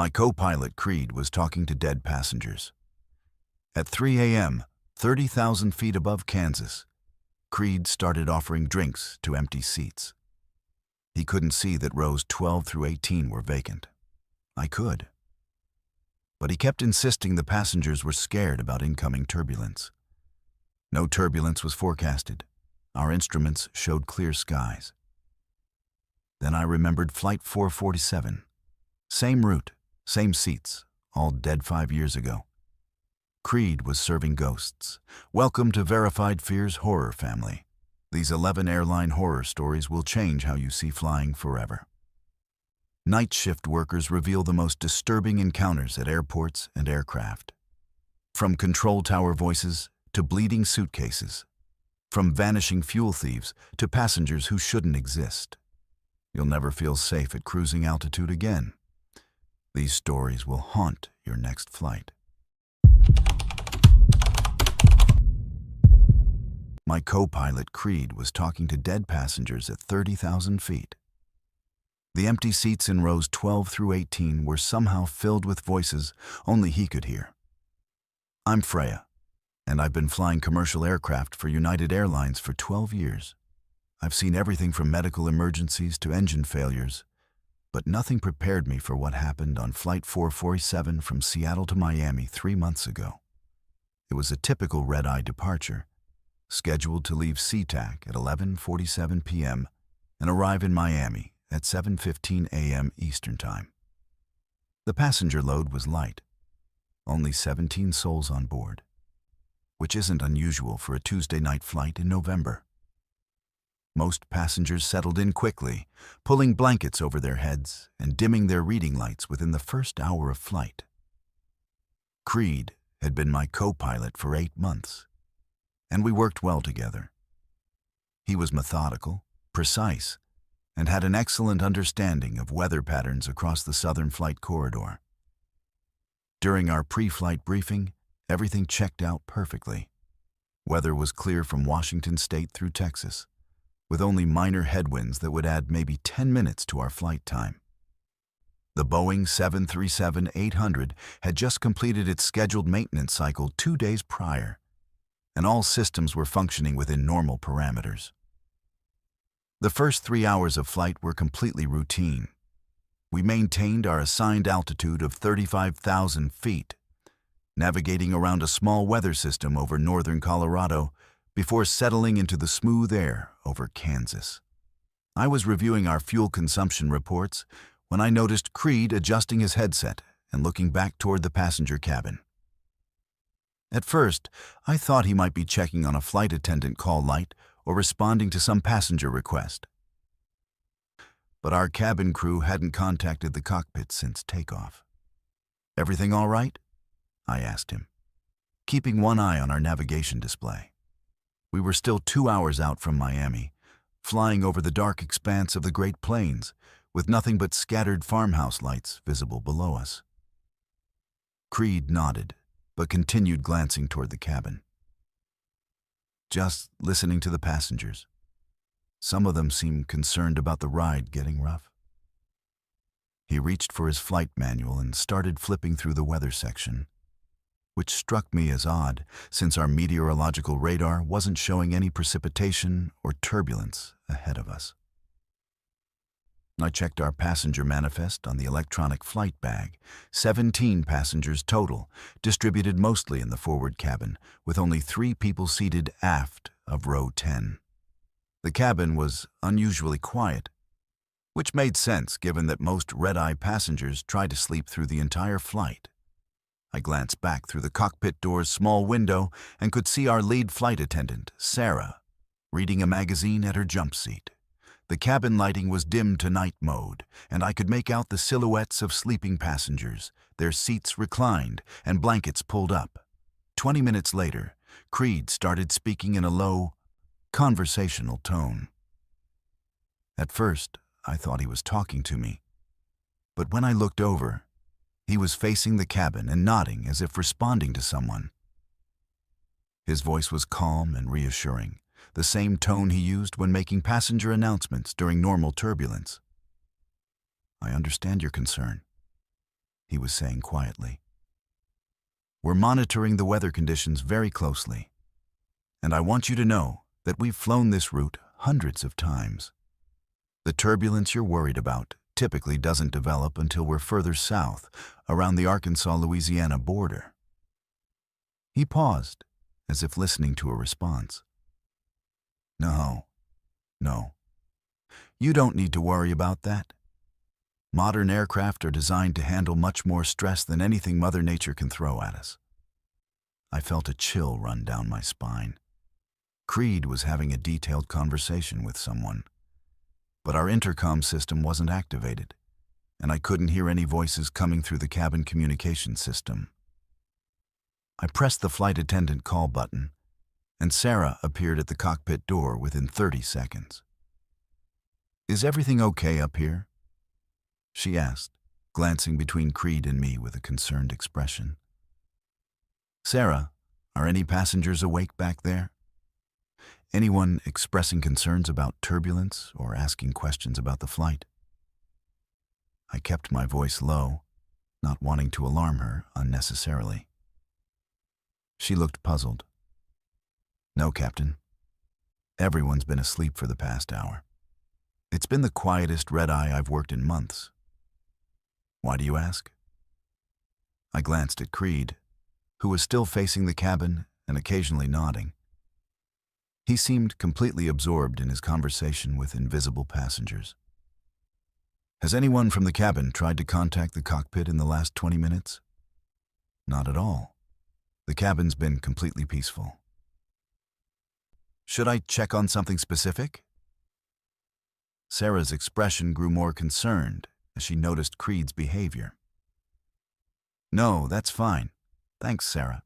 My co-pilot Creed was talking to dead passengers. At 3 a.m., 30,000 feet above Kansas, Creed started offering drinks to empty seats. He couldn't see that rows 12 through 18 were vacant. I could. But he kept insisting the passengers were scared about incoming turbulence. No turbulence was forecasted. Our instruments showed clear skies. Then I remembered Flight 447. Same route, same seats, all dead 5 years ago. Creed was serving ghosts. Welcome to Verified Fear's horror family. These 11 airline horror stories will change how you see flying forever. Night shift workers reveal the most disturbing encounters at airports and aircraft. From control tower voices to bleeding suitcases. From vanishing fuel thieves to passengers who shouldn't exist. You'll never feel safe at cruising altitude again. These stories will haunt your next flight. My co-pilot Creed was talking to dead passengers at 30,000 feet. The empty seats in rows 12 through 18 were somehow filled with voices only he could hear. I'm Freya, and I've been flying commercial aircraft for United Airlines for 12 years. I've seen everything from medical emergencies to engine failures, but nothing prepared me for what happened on Flight 447 from Seattle to Miami 3 months ago. It was a typical red-eye departure, scheduled to leave SeaTac at 11:47 p.m. and arrive in Miami at 7:15 a.m. Eastern Time. The passenger load was light, only 17 souls on board, which isn't unusual for a Tuesday night flight in November. Most passengers settled in quickly, pulling blankets over their heads and dimming their reading lights within the first hour of flight. Creed had been my co-pilot for 8 months, and we worked well together. He was methodical, precise, and had an excellent understanding of weather patterns across the southern flight corridor. During our pre-flight briefing, everything checked out perfectly. Weather was clear from Washington State through Texas, with only minor headwinds that would add maybe 10 minutes to our flight time. The Boeing 737-800 had just completed its scheduled maintenance cycle 2 days prior, and all systems were functioning within normal parameters. The first 3 hours of flight were completely routine. We maintained our assigned altitude of 35,000 feet, navigating around a small weather system over northern Colorado before settling into the smooth air over Kansas. I was reviewing our fuel consumption reports when I noticed Creed adjusting his headset and looking back toward the passenger cabin. At first, I thought he might be checking on a flight attendant call light or responding to some passenger request. But our cabin crew hadn't contacted the cockpit since takeoff. "Everything all right?" I asked him, keeping one eye on our navigation display. We were still 2 hours out from Miami, flying over the dark expanse of the Great Plains, with nothing but scattered farmhouse lights visible below us. Creed nodded, but continued glancing toward the cabin. Just listening to the passengers. Some of them seemed concerned about the ride getting rough. He reached for his flight manual and started flipping through the weather section, which struck me as odd since our meteorological radar wasn't showing any precipitation or turbulence ahead of us. I checked our passenger manifest on the electronic flight bag. 17 passengers total, distributed mostly in the forward cabin, with only 3 people seated aft of row 10. The cabin was unusually quiet, which made sense given that most red-eye passengers try to sleep through the entire flight. I glanced back through the cockpit door's small window and could see our lead flight attendant, Sarah, reading a magazine at her jump seat. The cabin lighting was dimmed to night mode, and I could make out the silhouettes of sleeping passengers, their seats reclined and blankets pulled up. 20 minutes later, Creed started speaking in a low, conversational tone. At first, I thought he was talking to me, but when I looked over, he was facing the cabin and nodding as if responding to someone. His voice was calm and reassuring, the same tone he used when making passenger announcements during normal turbulence. "I understand your concern," he was saying quietly. "We're monitoring the weather conditions very closely, and I want you to know that we've flown this route hundreds of times. The turbulence you're worried about typically doesn't develop until we're further south, around the Arkansas-Louisiana border." He paused, as if listening to a response. No. You don't need to worry about that. Modern aircraft are designed to handle much more stress than anything Mother Nature can throw at us." I felt a chill run down my spine. Creed was having a detailed conversation with someone, but our intercom system wasn't activated, and I couldn't hear any voices coming through the cabin communication system. I pressed the flight attendant call button, and Sarah appeared at the cockpit door within 30 seconds. "Is everything okay up here?" she asked, glancing between Creed and me with a concerned expression. "Sarah, are any passengers awake back there? Anyone expressing concerns about turbulence or asking questions about the flight?" I kept my voice low, not wanting to alarm her unnecessarily. She looked puzzled. "No, Captain. Everyone's been asleep for the past hour. It's been the quietest red-eye I've worked in months." "Why do you ask?" I glanced at Creed, who was still facing the cabin and occasionally nodding. He seemed completely absorbed in his conversation with invisible passengers. "Has anyone from the cabin tried to contact the cockpit in the last 20 minutes?" "Not at all. The cabin's been completely peaceful." "Should I check on something specific?" Sarah's expression grew more concerned as she noticed Creed's behavior. "No, that's fine. Thanks, Sarah.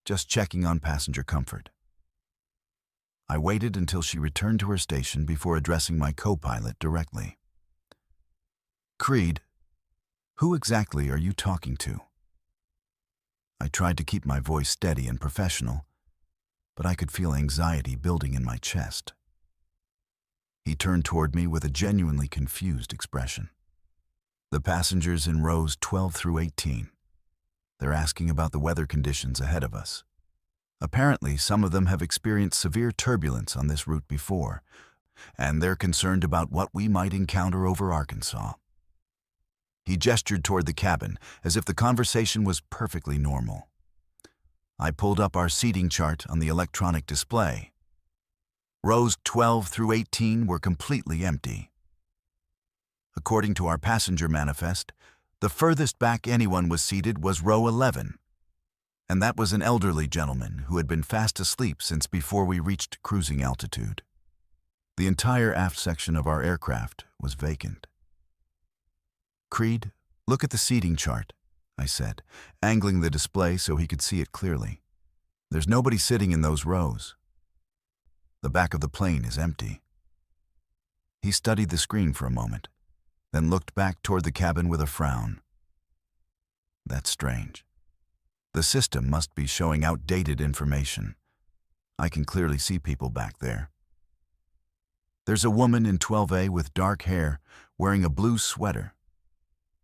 Just checking on passenger comfort." I waited until she returned to her station before addressing my co-pilot directly. "Creed, who exactly are you talking to?" I tried to keep my voice steady and professional, but I could feel anxiety building in my chest. He turned toward me with a genuinely confused expression. "The passengers in rows 12 through 18. They're asking about the weather conditions ahead of us. Apparently, some of them have experienced severe turbulence on this route before, and they're concerned about what we might encounter over Arkansas." He gestured toward the cabin, as if the conversation was perfectly normal. I pulled up our seating chart on the electronic display. Rows 12 through 18 were completely empty. According to our passenger manifest, the furthest back anyone was seated was row 11, and that was an elderly gentleman who had been fast asleep since before we reached cruising altitude. The entire aft section of our aircraft was vacant. "Creed, look at the seating chart," I said, angling the display so he could see it clearly. "There's nobody sitting in those rows. The back of the plane is empty." He studied the screen for a moment, then looked back toward the cabin with a frown. "That's strange. The system must be showing outdated information. I can clearly see people back there. There's a woman in 12A with dark hair, wearing a blue sweater.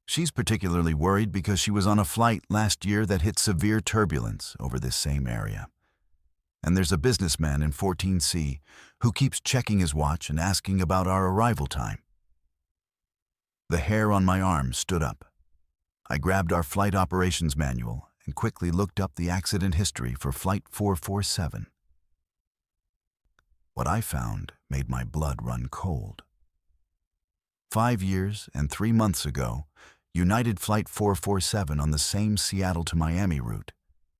She's particularly worried because she was on a flight last year that hit severe turbulence over this same area. And there's a businessman in 14C who keeps checking his watch and asking about our arrival time." The hair on my arm stood up. I grabbed our flight operations manual and quickly looked up the accident history for Flight 447. What I found made my blood run cold. 5 years and 3 months ago, United Flight 447 on the same Seattle to Miami route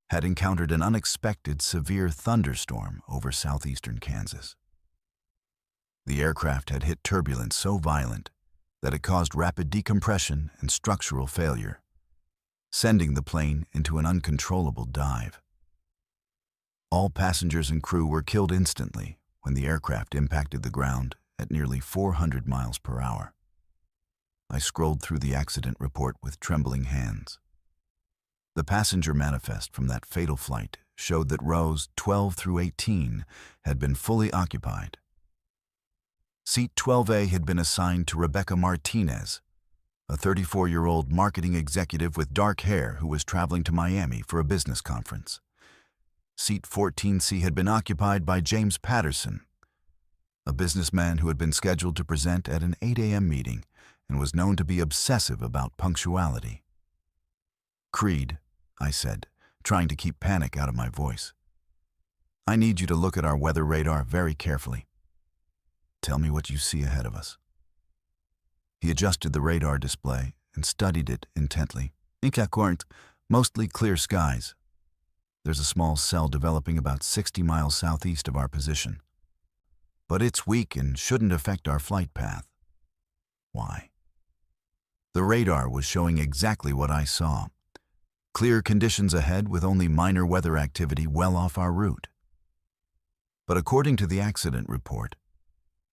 had encountered an unexpected severe thunderstorm over southeastern Kansas. The aircraft had hit turbulence so violent that it caused rapid decompression and structural failure, sending the plane into an uncontrollable dive. All passengers and crew were killed instantly when the aircraft impacted the ground at nearly 400 miles per hour. I scrolled through the accident report with trembling hands. The passenger manifest from that fatal flight showed that rows 12 through 18 had been fully occupied. Seat 12A had been assigned to Rebecca Martinez, a 34-year-old marketing executive with dark hair who was traveling to Miami for a business conference. Seat 14C had been occupied by James Patterson, a businessman who had been scheduled to present at an 8 a.m. meeting and was known to be obsessive about punctuality. "Creed," I said, trying to keep panic out of my voice, "I need you to look at our weather radar very carefully. Tell me what you see ahead of us." He adjusted the radar display and studied it intently. Mostly clear skies. There's a small cell developing about 60 miles southeast of our position. But it's weak and shouldn't affect our flight path. Why? The radar was showing exactly what I saw. Clear conditions ahead with only minor weather activity well off our route. But according to the accident report,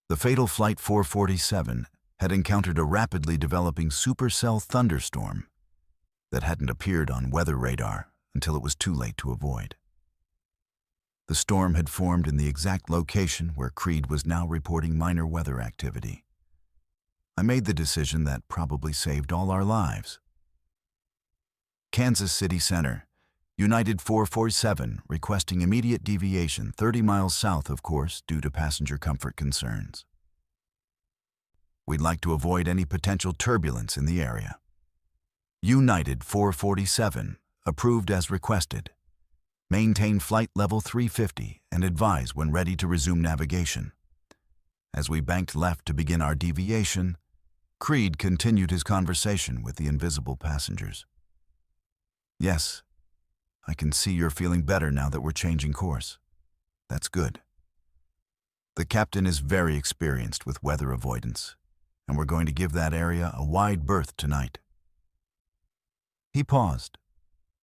the fatal Flight 447 had encountered a rapidly developing supercell thunderstorm that hadn't appeared on weather radar until it was too late to avoid. The storm had formed in the exact location where Creed was now reporting minor weather activity. I made the decision that probably saved all our lives. Kansas City Center, United 447 requesting immediate deviation 30 miles south of course due to passenger comfort concerns. We'd like to avoid any potential turbulence in the area. United 447, approved as requested. Maintain flight level 350 and advise when ready to resume navigation. As we banked left to begin our deviation, Creed continued his conversation with the invisible passengers. "Yes, I can see you're feeling better now that we're changing course. That's good. The captain is very experienced with weather avoidance, and we're going to give that area a wide berth tonight." He paused,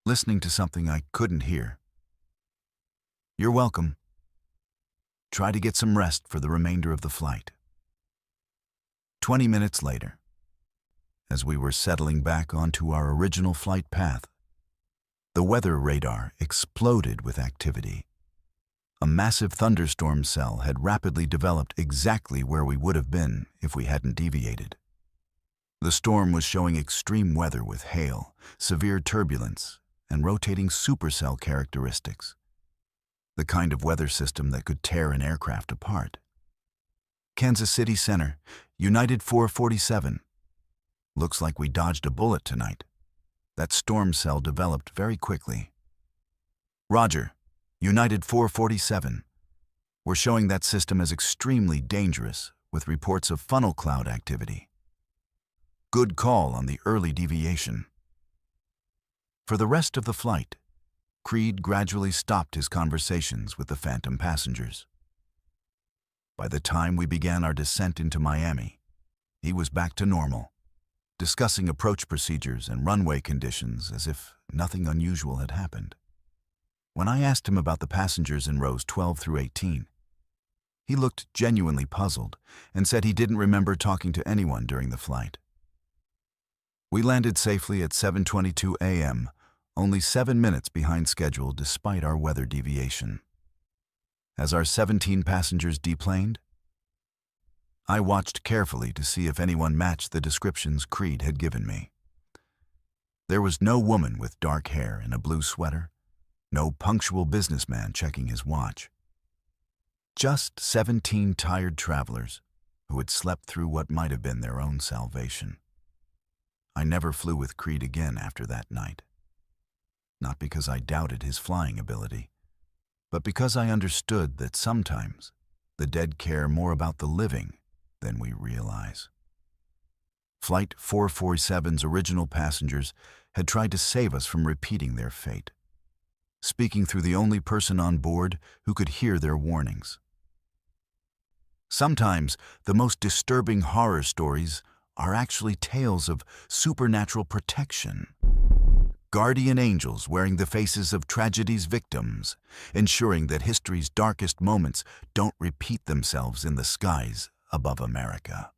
listening to something I couldn't hear. "You're welcome. Try to get some rest for the remainder of the flight." 20 minutes later, as we were settling back onto our original flight path, the weather radar exploded with activity. A massive thunderstorm cell had rapidly developed exactly where we would have been if we hadn't deviated. The storm was showing extreme weather with hail, severe turbulence, and rotating supercell characteristics. The kind of weather system that could tear an aircraft apart. Kansas City Center, United 447. Looks like we dodged a bullet tonight. That storm cell developed very quickly. Roger, United 447. We're showing that system as extremely dangerous with reports of funnel cloud activity. Good call on the early deviation. For the rest of the flight, Creed gradually stopped his conversations with the phantom passengers. By the time we began our descent into Miami, he was back to normal, discussing approach procedures and runway conditions as if nothing unusual had happened. When I asked him about the passengers in rows 12 through 18, he looked genuinely puzzled and said he didn't remember talking to anyone during the flight. We landed safely at 7:22 a.m., only 7 minutes behind schedule despite our weather deviation. As our 17 passengers deplaned, I watched carefully to see if anyone matched the descriptions Creed had given me. There was no woman with dark hair and a blue sweater, no punctual businessman checking his watch. Just 17 tired travelers who had slept through what might have been their own salvation. I never flew with Creed again after that night. Not because I doubted his flying ability, but because I understood that sometimes the dead care more about the living than we realize. Flight 447's original passengers had tried to save us from repeating their fate, speaking through the only person on board who could hear their warnings. Sometimes the most disturbing horror stories are actually tales of supernatural protection. Guardian angels wearing the faces of tragedy's victims, ensuring that history's darkest moments don't repeat themselves in the skies above America.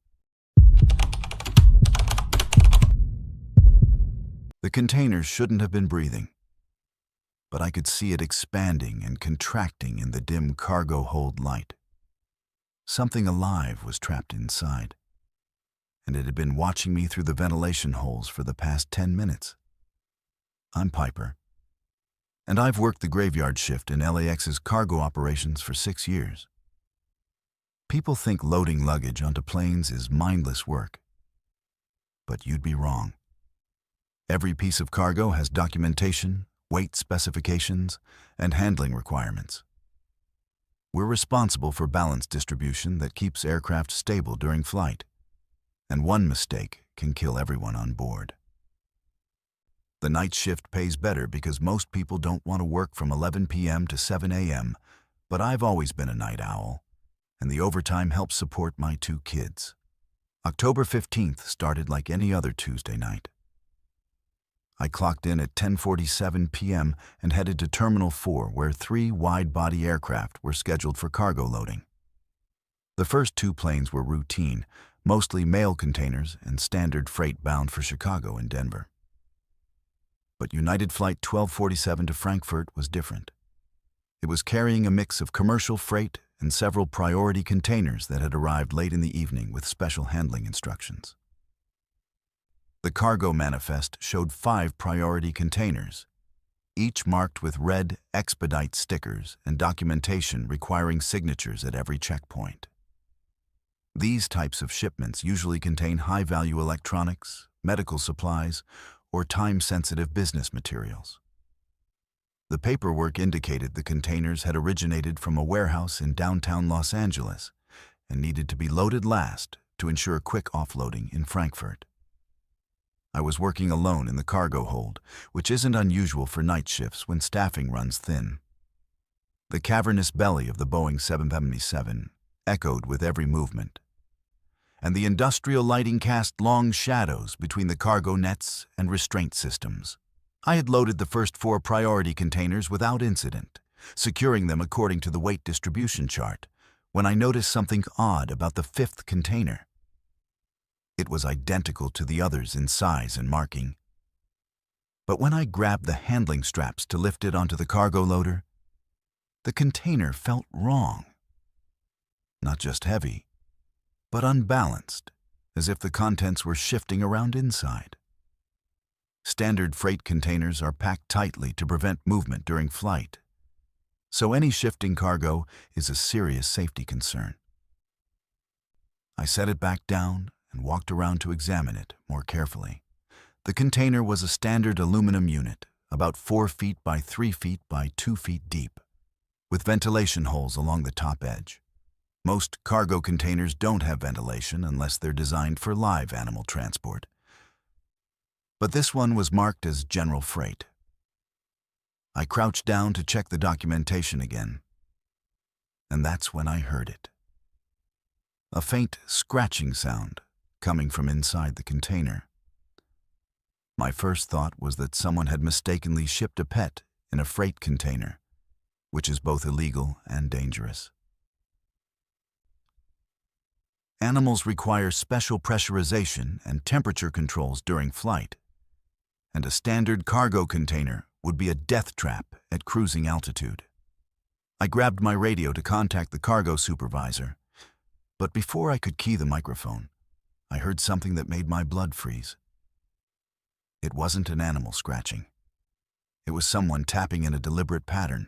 The container shouldn't have been breathing, but I could see it expanding and contracting in the dim cargo hold light. Something alive was trapped inside, and it had been watching me through the ventilation holes for the past 10 minutes. I'm Piper, and I've worked the graveyard shift in LAX's cargo operations for 6 years. People think loading luggage onto planes is mindless work, but you'd be wrong. Every piece of cargo has documentation, weight specifications, and handling requirements. We're responsible for balance distribution that keeps aircraft stable during flight, and one mistake can kill everyone on board. The night shift pays better because most people don't want to work from 11 p.m. to 7 a.m., but I've always been a night owl, and the overtime helps support my 2 kids. October 15th started like any other Tuesday night. I clocked in at 10:47 p.m. and headed to Terminal 4, where 3 wide-body aircraft were scheduled for cargo loading. The first 2 planes were routine, mostly mail containers and standard freight bound for Chicago and Denver. But United Flight 1247 to Frankfurt was different. It was carrying a mix of commercial freight and several priority containers that had arrived late in the evening with special handling instructions. The cargo manifest showed 5 priority containers, each marked with red expedite stickers and documentation requiring signatures at every checkpoint. These types of shipments usually contain high-value electronics, medical supplies, or time-sensitive business materials. The paperwork indicated the containers had originated from a warehouse in downtown Los Angeles and needed to be loaded last to ensure quick offloading in Frankfurt. I was working alone in the cargo hold, which isn't unusual for night shifts when staffing runs thin. The cavernous belly of the Boeing 777 echoed with every movement, and the industrial lighting cast long shadows between the cargo nets and restraint systems. I had loaded the first 4 priority containers without incident, securing them according to the weight distribution chart, when I noticed something odd about the 5th container. It was identical to the others in size and marking. But when I grabbed the handling straps to lift it onto the cargo loader, the container felt wrong. Not just heavy, but unbalanced, as if the contents were shifting around inside. Standard freight containers are packed tightly to prevent movement during flight, so any shifting cargo is a serious safety concern. I set it back down and walked around to examine it more carefully. The container was a standard aluminum unit, about 4 feet by 3 feet by 2 feet deep, with ventilation holes along the top edge. Most cargo containers don't have ventilation unless they're designed for live animal transport. But this one was marked as general freight. I crouched down to check the documentation again, and that's when I heard it. A faint scratching sound coming from inside the container. My first thought was that someone had mistakenly shipped a pet in a freight container, which is both illegal and dangerous. Animals require special pressurization and temperature controls during flight, and a standard cargo container would be a death trap at cruising altitude. I grabbed my radio to contact the cargo supervisor, but before I could key the microphone, I heard something that made my blood freeze. It wasn't an animal scratching. It was someone tapping in a deliberate pattern.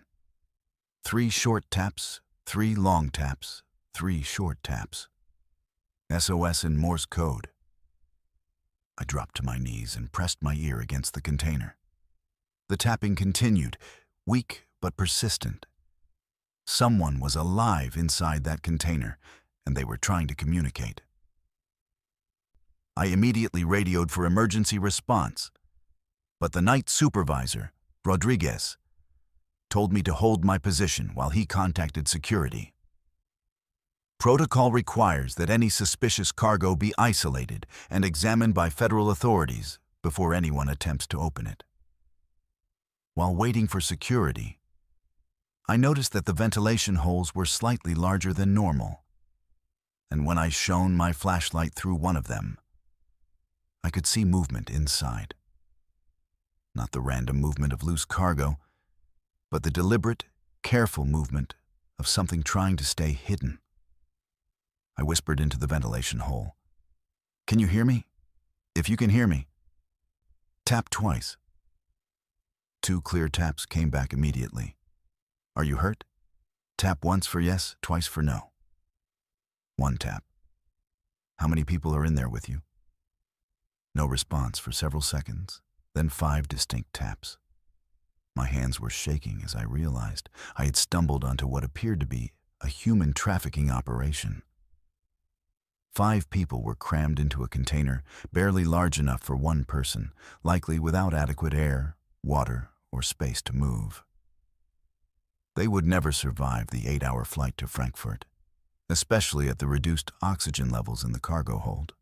3 short taps, 3 long taps, 3 short taps. SOS in Morse code. I dropped to my knees and pressed my ear against the container. The tapping continued, weak but persistent. Someone was alive inside that container, and they were trying to communicate. I immediately radioed for emergency response, but the night supervisor, Rodriguez, told me to hold my position while he contacted security. Protocol requires that any suspicious cargo be isolated and examined by federal authorities before anyone attempts to open it. While waiting for security, I noticed that the ventilation holes were slightly larger than normal, and when I shone my flashlight through one of them, I could see movement inside. Not the random movement of loose cargo, but the deliberate, careful movement of something trying to stay hidden. I whispered into the ventilation hole, Can you hear me? If you can hear me, tap twice. 2 clear taps came back immediately. Are you hurt? Tap once for yes, twice for no. 1 tap. How many people are in there with you? No response for several seconds, then 5 distinct taps. My hands were shaking as I realized I had stumbled onto what appeared to be a human trafficking operation. 5 people were crammed into a container barely large enough for 1 person, likely without adequate air, water, or space to move. They would never survive the 8-hour flight to Frankfurt, especially at the reduced oxygen levels in the cargo hold.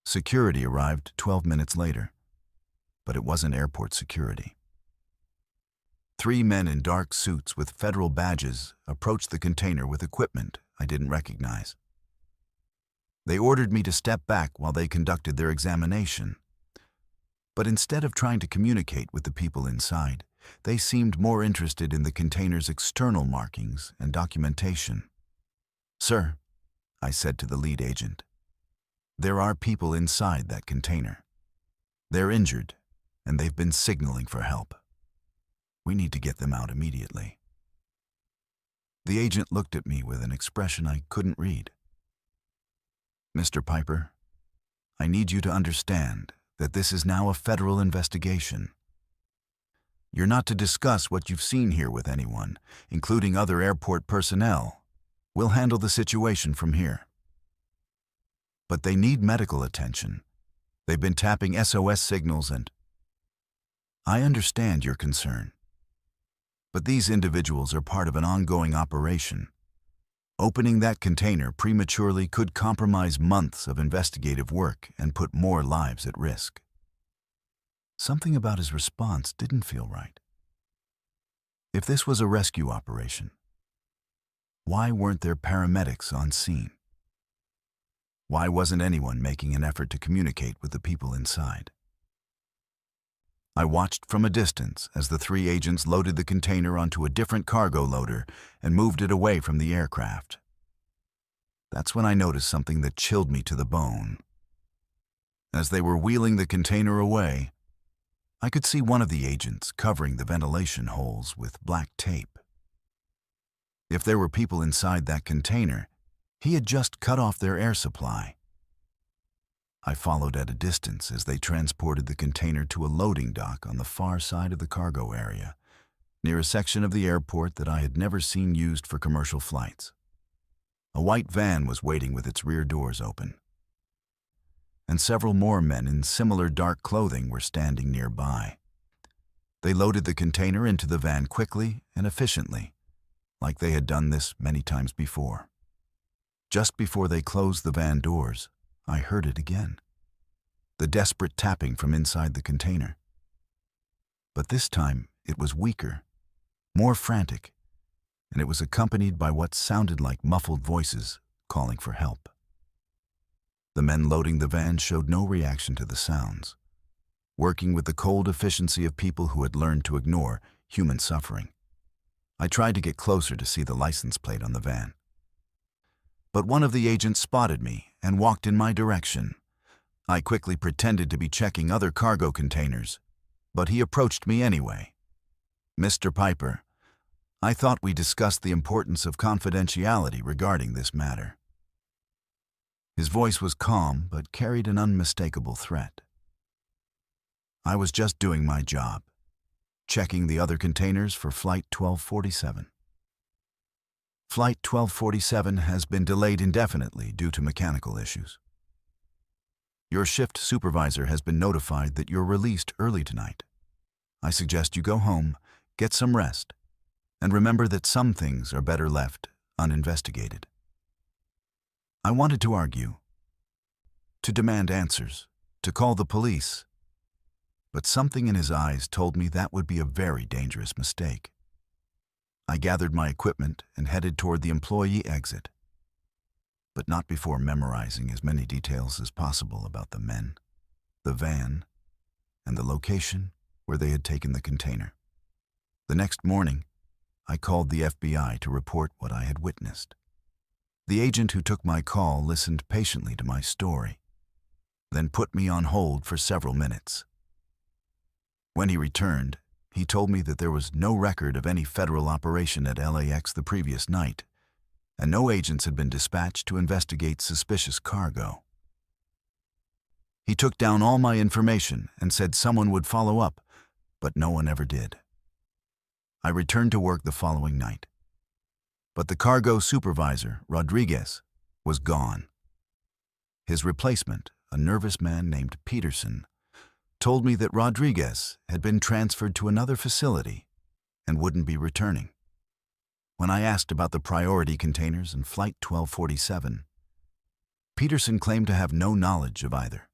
Security arrived 12 minutes later, but it wasn't airport security. 3 men in dark suits with federal badges approached the container with equipment I didn't recognize. They ordered me to step back while they conducted their examination. But instead of trying to communicate with the people inside, they seemed more interested in the container's external markings and documentation. "Sir," I said to the lead agent, "there are people inside that container. They're injured, and they've been signaling for help. We need to get them out immediately." The agent looked at me with an expression I couldn't read. "Mr. Piper, I need you to understand that this is now a federal investigation. You're not to discuss what you've seen here with anyone, including other airport personnel. We'll handle the situation from here. But they need medical attention. They've been tapping SOS signals and—" "I understand your concern. But these individuals are part of an ongoing operation. Opening that container prematurely could compromise months of investigative work and put more lives at risk." Something about his response didn't feel right. If this was a rescue operation, why weren't there paramedics on scene? Why wasn't anyone making an effort to communicate with the people inside? I watched from a distance as the 3 agents loaded the container onto a different cargo loader and moved it away from the aircraft. That's when I noticed something that chilled me to the bone. As they were wheeling the container away, I could see one of the agents covering the ventilation holes with black tape. If there were people inside that container, he had just cut off their air supply. I followed at a distance as they transported the container to a loading dock on the far side of the cargo area, near a section of the airport that I had never seen used for commercial flights. A white van was waiting with its rear doors open, and several more men in similar dark clothing were standing nearby. They loaded the container into the van quickly and efficiently, like they had done this many times before. Just before they closed the van doors, I heard it again. The desperate tapping from inside the container. But this time it was weaker, more frantic, and it was accompanied by what sounded like muffled voices calling for help. The men loading the van showed no reaction to the sounds, working with the cold efficiency of people who had learned to ignore human suffering. I tried to get closer to see the license plate on the van. But one of the agents spotted me and walked in my direction. I quickly pretended to be checking other cargo containers, but he approached me anyway. "Mr. Piper, I thought we discussed the importance of confidentiality regarding this matter." His voice was calm but carried an unmistakable threat. I was just doing my job, checking the other containers for Flight 1247. Flight 1247 has been delayed indefinitely due to mechanical issues. Your shift supervisor has been notified that you're released early tonight. I suggest you go home, get some rest, and remember that some things are better left uninvestigated. I wanted to argue, to demand answers, to call the police, but something in his eyes told me that would be a very dangerous mistake. I gathered my equipment and headed toward the employee exit, but not before memorizing as many details as possible about the men, the van, and the location where they had taken the container. The next morning, I called the FBI to report what I had witnessed. The agent who took my call listened patiently to my story, then put me on hold for several minutes. When he returned, he told me that there was no record of any federal operation at LAX the previous night, and no agents had been dispatched to investigate suspicious cargo. He took down all my information and said someone would follow up, but no one ever did. I returned to work the following night. But the cargo supervisor, Rodriguez, was gone. His replacement, a nervous man named Peterson, told me that Rodriguez had been transferred to another facility and wouldn't be returning. When I asked about the priority containers and Flight 1247, Peterson claimed to have no knowledge of either.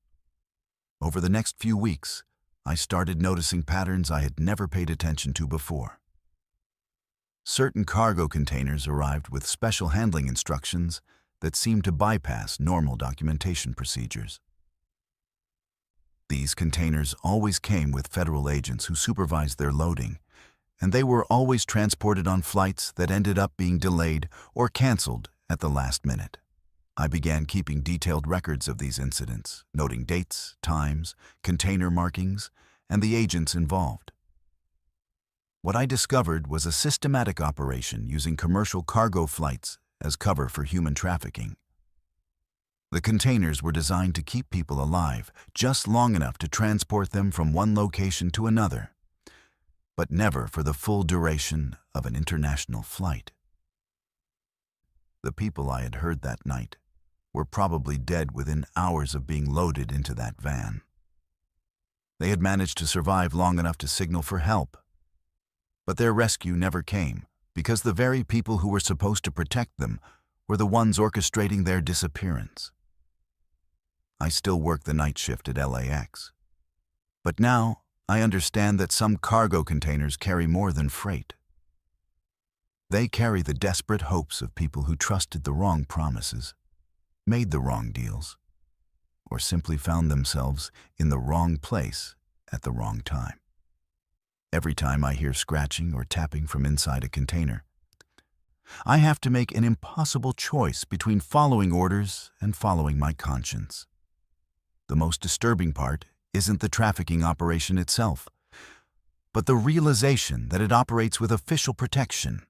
Over the next few weeks, I started noticing patterns I had never paid attention to before. Certain cargo containers arrived with special handling instructions that seemed to bypass normal documentation procedures. These containers always came with federal agents who supervised their loading, and they were always transported on flights that ended up being delayed or canceled at the last minute. I began keeping detailed records of these incidents, noting dates, times, container markings, and the agents involved. What I discovered was a systematic operation using commercial cargo flights as cover for human trafficking. The containers were designed to keep people alive just long enough to transport them from one location to another, but never for the full duration of an international flight. The people I had heard that night were probably dead within hours of being loaded into that van. They had managed to survive long enough to signal for help, but their rescue never came because the very people who were supposed to protect them were the ones orchestrating their disappearance. I still work the night shift at LAX, but now I understand that some cargo containers carry more than freight. They carry the desperate hopes of people who trusted the wrong promises, made the wrong deals, or simply found themselves in the wrong place at the wrong time. Every time I hear scratching or tapping from inside a container, I have to make an impossible choice between following orders and following my conscience. The most disturbing part isn't the trafficking operation itself, but the realization that it operates with official protection,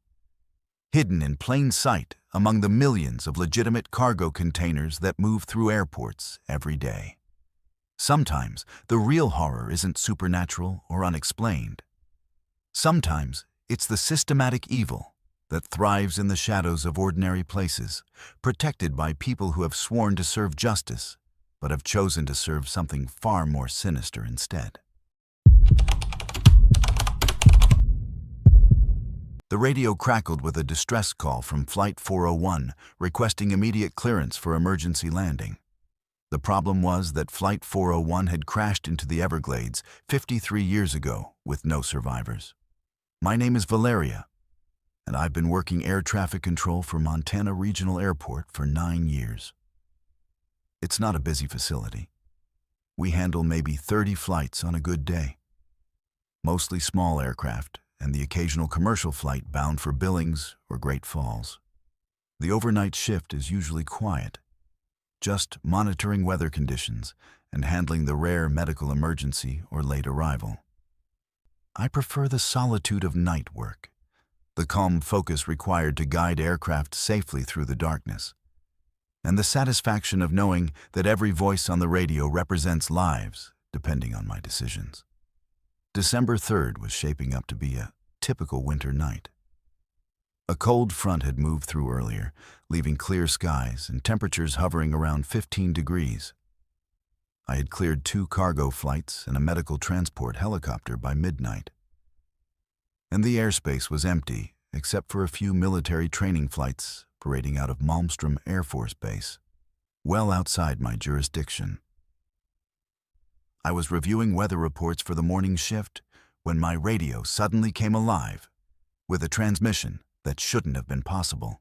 hidden in plain sight among the millions of legitimate cargo containers that move through airports every day. Sometimes the real horror isn't supernatural or unexplained. Sometimes it's the systematic evil that thrives in the shadows of ordinary places, protected by people who have sworn to serve justice, but have chosen to serve something far more sinister instead. The radio crackled with a distress call from Flight 401 requesting immediate clearance for emergency landing. The problem was that Flight 401 had crashed into the Everglades 53 years ago with no survivors. My name is Valeria, and I've been working air traffic control for Montana Regional Airport for 9 years. It's not a busy facility. We handle maybe 30 flights on a good day, mostly small aircraft, and the occasional commercial flight bound for Billings or Great Falls. The overnight shift is usually quiet, just monitoring weather conditions and handling the rare medical emergency or late arrival. I prefer the solitude of night work, the calm focus required to guide aircraft safely through the darkness, and the satisfaction of knowing that every voice on the radio represents lives, depending on my decisions. December 3rd was shaping up to be a typical winter night. A cold front had moved through earlier, leaving clear skies and temperatures hovering around 15 degrees. I had cleared 2 cargo flights and a medical transport helicopter by midnight. And the airspace was empty, except for a few military training flights parading out of Malmstrom Air Force Base, well outside my jurisdiction. I was reviewing weather reports for the morning shift when my radio suddenly came alive with a transmission that shouldn't have been possible.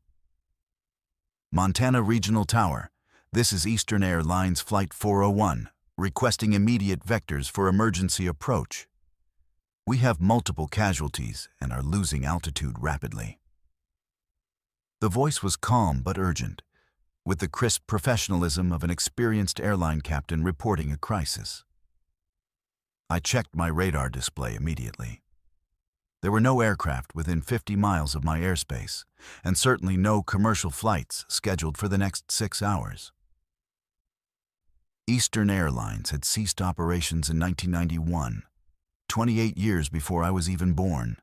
Montana Regional Tower, this is Eastern Airlines Flight 401, requesting immediate vectors for emergency approach. We have multiple casualties and are losing altitude rapidly. The voice was calm but urgent, with the crisp professionalism of an experienced airline captain reporting a crisis. I checked my radar display immediately. There were no aircraft within 50 miles of my airspace, and certainly no commercial flights scheduled for the next 6 hours. Eastern Airlines had ceased operations in 1991, 28 years before I was even born.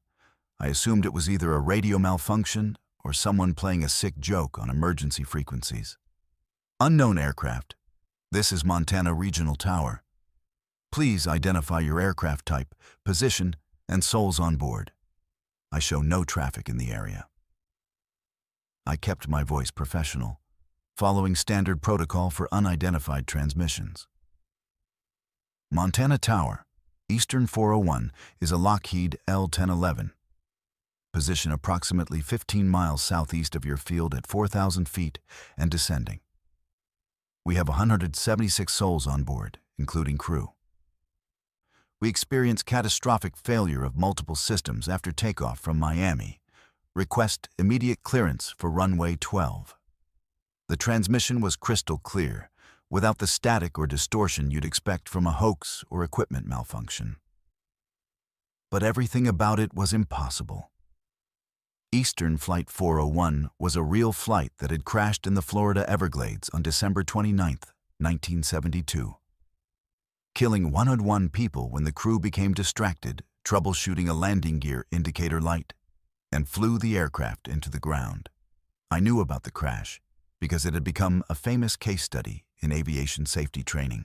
I assumed it was either a radio malfunction or someone playing a sick joke on emergency frequencies. Unknown aircraft. This is Montana Regional Tower. Please identify your aircraft type, position, and souls on board. I show no traffic in the area. I kept my voice professional, following standard protocol for unidentified transmissions. Montana Tower, Eastern 401, is a Lockheed L-1011. Position approximately 15 miles southeast of your field at 4,000 feet and descending. We have 176 souls on board, including crew. We experienced catastrophic failure of multiple systems after takeoff from Miami. Request immediate clearance for runway 12. The transmission was crystal clear, without the static or distortion you'd expect from a hoax or equipment malfunction. But everything about it was impossible. Eastern Flight 401 was a real flight that had crashed in the Florida Everglades on December 29, 1972. Killing 101 people when the crew became distracted, troubleshooting a landing gear indicator light, and flew the aircraft into the ground. I knew about the crash because it had become a famous case study in aviation safety training.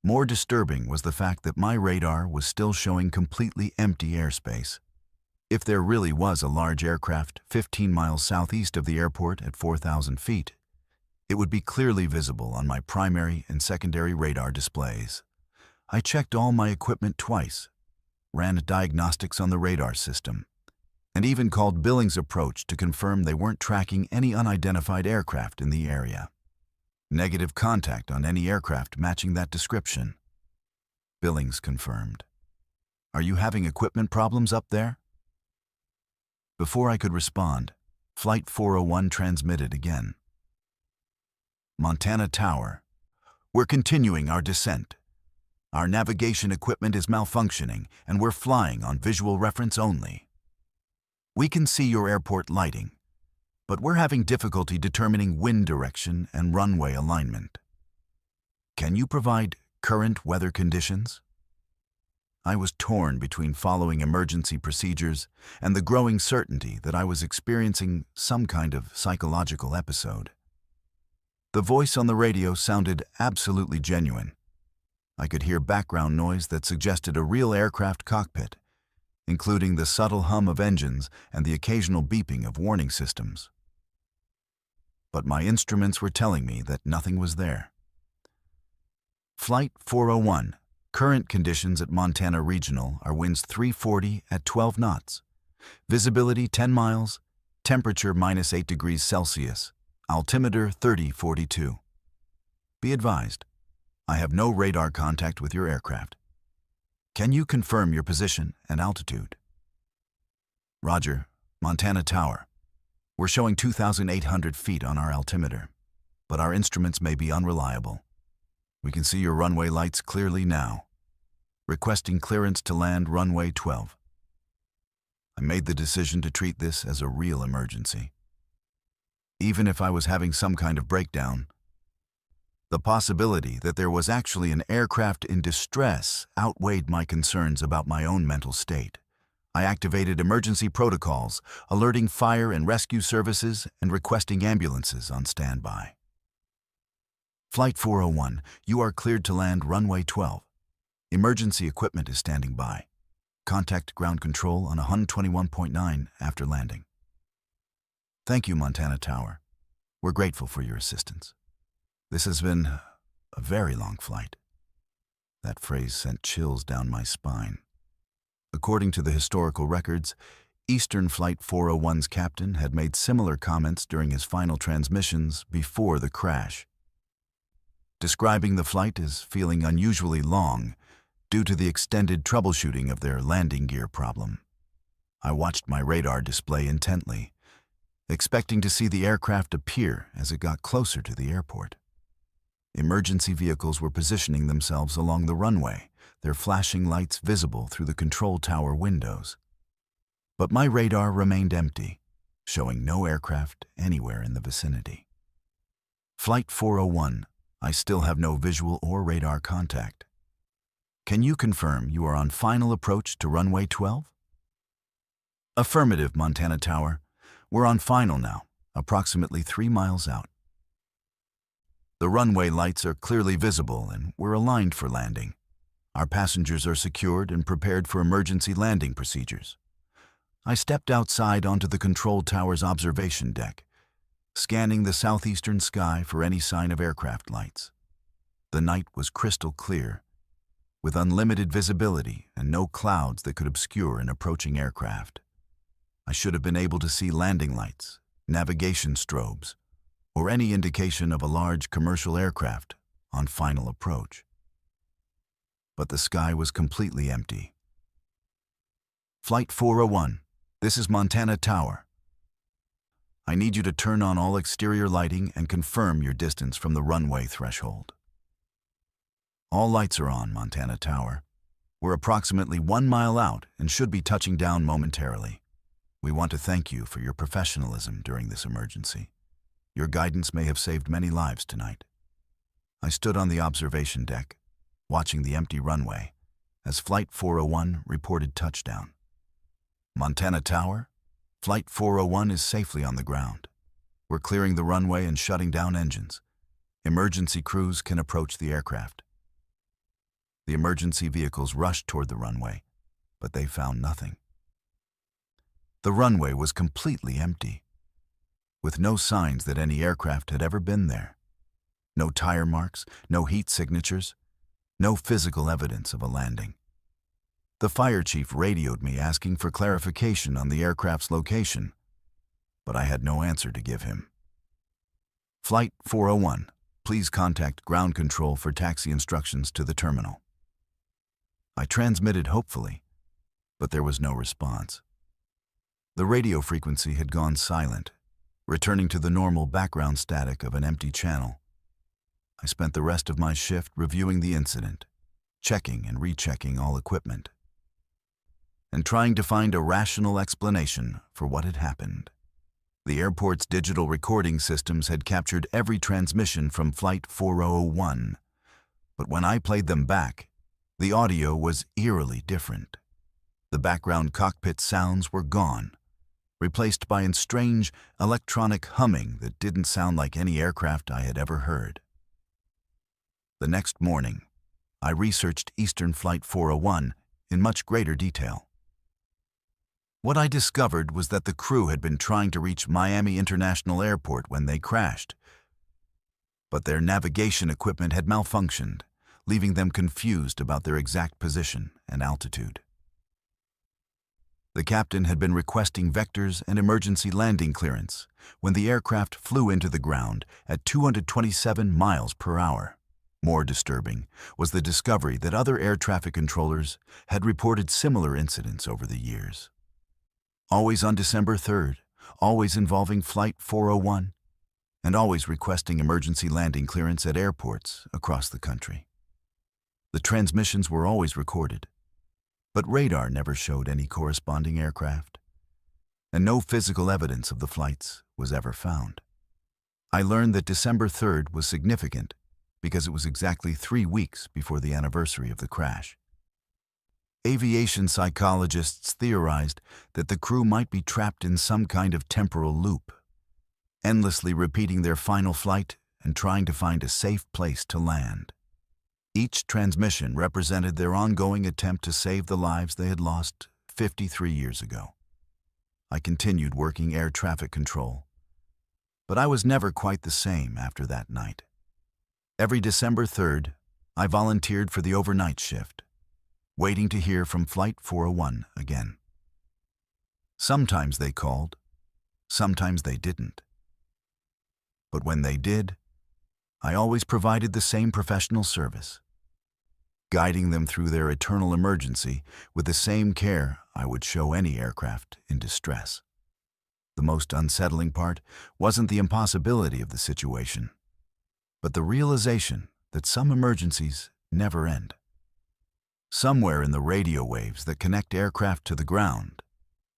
More disturbing was the fact that my radar was still showing completely empty airspace. If there really was a large aircraft 15 miles southeast of the airport at 4,000 feet, it would be clearly visible on my primary and secondary radar displays. I checked all my equipment twice, ran diagnostics on the radar system, and even called Billings Approach to confirm they weren't tracking any unidentified aircraft in the area. Negative contact on any aircraft matching that description. Billings confirmed. Are you having equipment problems up there? Before I could respond, Flight 401 transmitted again. Montana Tower. We're continuing our descent. Our navigation equipment is malfunctioning, and we're flying on visual reference only. We can see your airport lighting, but we're having difficulty determining wind direction and runway alignment. Can you provide current weather conditions? I was torn between following emergency procedures and the growing certainty that I was experiencing some kind of psychological episode. The voice on the radio sounded absolutely genuine. I could hear background noise that suggested a real aircraft cockpit, including the subtle hum of engines and the occasional beeping of warning systems. But my instruments were telling me that nothing was there. Flight 401. Current conditions at Montana Regional are winds 340 at 12 knots, visibility 10 miles, temperature -8 degrees Celsius, altimeter 3042. Be advised, I have no radar contact with your aircraft. Can you confirm your position and altitude? Roger, Montana Tower. We're showing 2,800 feet on our altimeter, but our instruments may be unreliable. We can see your runway lights clearly now. Requesting clearance to land runway 12. I made the decision to treat this as a real emergency. Even if I was having some kind of breakdown, the possibility that there was actually an aircraft in distress outweighed my concerns about my own mental state. I activated emergency protocols, alerting fire and rescue services and requesting ambulances on standby. Flight 401, you are cleared to land runway 12. Emergency equipment is standing by. Contact ground control on 121.9 after landing. Thank you, Montana Tower. We're grateful for your assistance. This has been a very long flight. That phrase sent chills down my spine. According to the historical records, Eastern Flight 401's captain had made similar comments during his final transmissions before the crash, describing the flight as feeling unusually long due to the extended troubleshooting of their landing gear problem. I watched my radar display intently, expecting to see the aircraft appear as it got closer to the airport. Emergency vehicles were positioning themselves along the runway, their flashing lights visible through the control tower windows. But my radar remained empty, showing no aircraft anywhere in the vicinity. Flight 401, I still have no visual or radar contact. Can you confirm you are on final approach to runway 12? Affirmative, Montana Tower. We're on final now, approximately 3 miles out. The runway lights are clearly visible and we're aligned for landing. Our passengers are secured and prepared for emergency landing procedures. I stepped outside onto the control tower's observation deck, scanning the southeastern sky for any sign of aircraft lights. The night was crystal clear, with unlimited visibility and no clouds that could obscure an approaching aircraft. I should have been able to see landing lights, navigation strobes, or any indication of a large commercial aircraft on final approach. But the sky was completely empty. Flight 401, this is Montana Tower. I need you to turn on all exterior lighting and confirm your distance from the runway threshold. All lights are on, Montana Tower. We're approximately 1 mile out and should be touching down momentarily. We want to thank you for your professionalism during this emergency. Your guidance may have saved many lives tonight. I stood on the observation deck, watching the empty runway, as Flight 401 reported touchdown. Montana Tower, Flight 401 is safely on the ground. We're clearing the runway and shutting down engines. Emergency crews can approach the aircraft. The emergency vehicles rushed toward the runway, but they found nothing. The runway was completely empty, with no signs that any aircraft had ever been there. No tire marks, no heat signatures, no physical evidence of a landing. The fire chief radioed me asking for clarification on the aircraft's location, but I had no answer to give him. Flight 401, please contact ground control for taxi instructions to the terminal. I transmitted hopefully, but there was no response. The radio frequency had gone silent, returning to the normal background static of an empty channel. I spent the rest of my shift reviewing the incident, checking and rechecking all equipment, and trying to find a rational explanation for what had happened. The airport's digital recording systems had captured every transmission from Flight 401, but when I played them back, the audio was eerily different. The background cockpit sounds were gone, replaced by a strange electronic humming that didn't sound like any aircraft I had ever heard. The next morning, I researched Eastern Flight 401 in much greater detail. What I discovered was that the crew had been trying to reach Miami International Airport when they crashed, but their navigation equipment had malfunctioned, leaving them confused about their exact position and altitude. The captain had been requesting vectors and emergency landing clearance when the aircraft flew into the ground at 227 miles per hour. More disturbing was the discovery that other air traffic controllers had reported similar incidents over the years. Always on December 3rd, always involving Flight 401, and always requesting emergency landing clearance at airports across the country. The transmissions were always recorded, but radar never showed any corresponding aircraft, and no physical evidence of the flights was ever found. I learned that December 3rd was significant because it was exactly 3 weeks before the anniversary of the crash. Aviation psychologists theorized that the crew might be trapped in some kind of temporal loop, endlessly repeating their final flight and trying to find a safe place to land. Each transmission represented their ongoing attempt to save the lives they had lost 53 years ago. I continued working air traffic control, but I was never quite the same after that night. Every December 3rd, I volunteered for the overnight shift, waiting to hear from Flight 401 again. Sometimes they called, sometimes they didn't. But when they did, I always provided the same professional service, guiding them through their eternal emergency with the same care I would show any aircraft in distress. The most unsettling part wasn't the impossibility of the situation, but the realization that some emergencies never end. Somewhere in the radio waves that connect aircraft to the ground,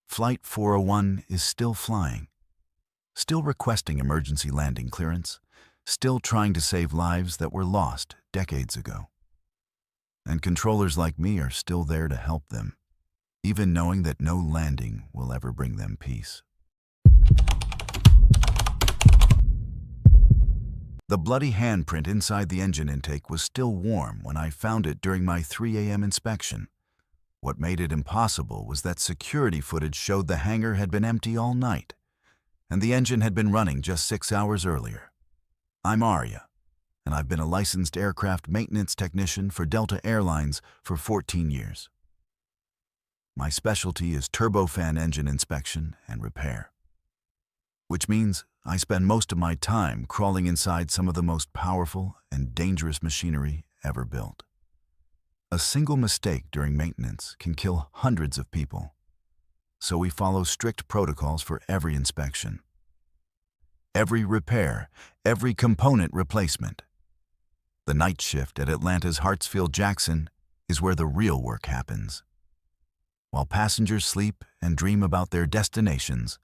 Flight 401 is still flying, still requesting emergency landing clearance, still trying to save lives that were lost decades ago. And controllers like me are still there to help them, even knowing that no landing will ever bring them peace. The bloody handprint inside the engine intake was still warm when I found it during my 3 a.m. inspection. What made it impossible was that security footage showed the hangar had been empty all night, and the engine had been running just 6 hours earlier. I'm Arya, and I've been a licensed aircraft maintenance technician for Delta Airlines for 14 years. My specialty is turbofan engine inspection and repair, which means I spend most of my time crawling inside some of the most powerful and dangerous machinery ever built. A single mistake during maintenance can kill hundreds of people, so we follow strict protocols for every inspection, every repair, every component replacement. The night shift at Atlanta's Hartsfield-Jackson is where the real work happens. While passengers sleep and dream about their destinations,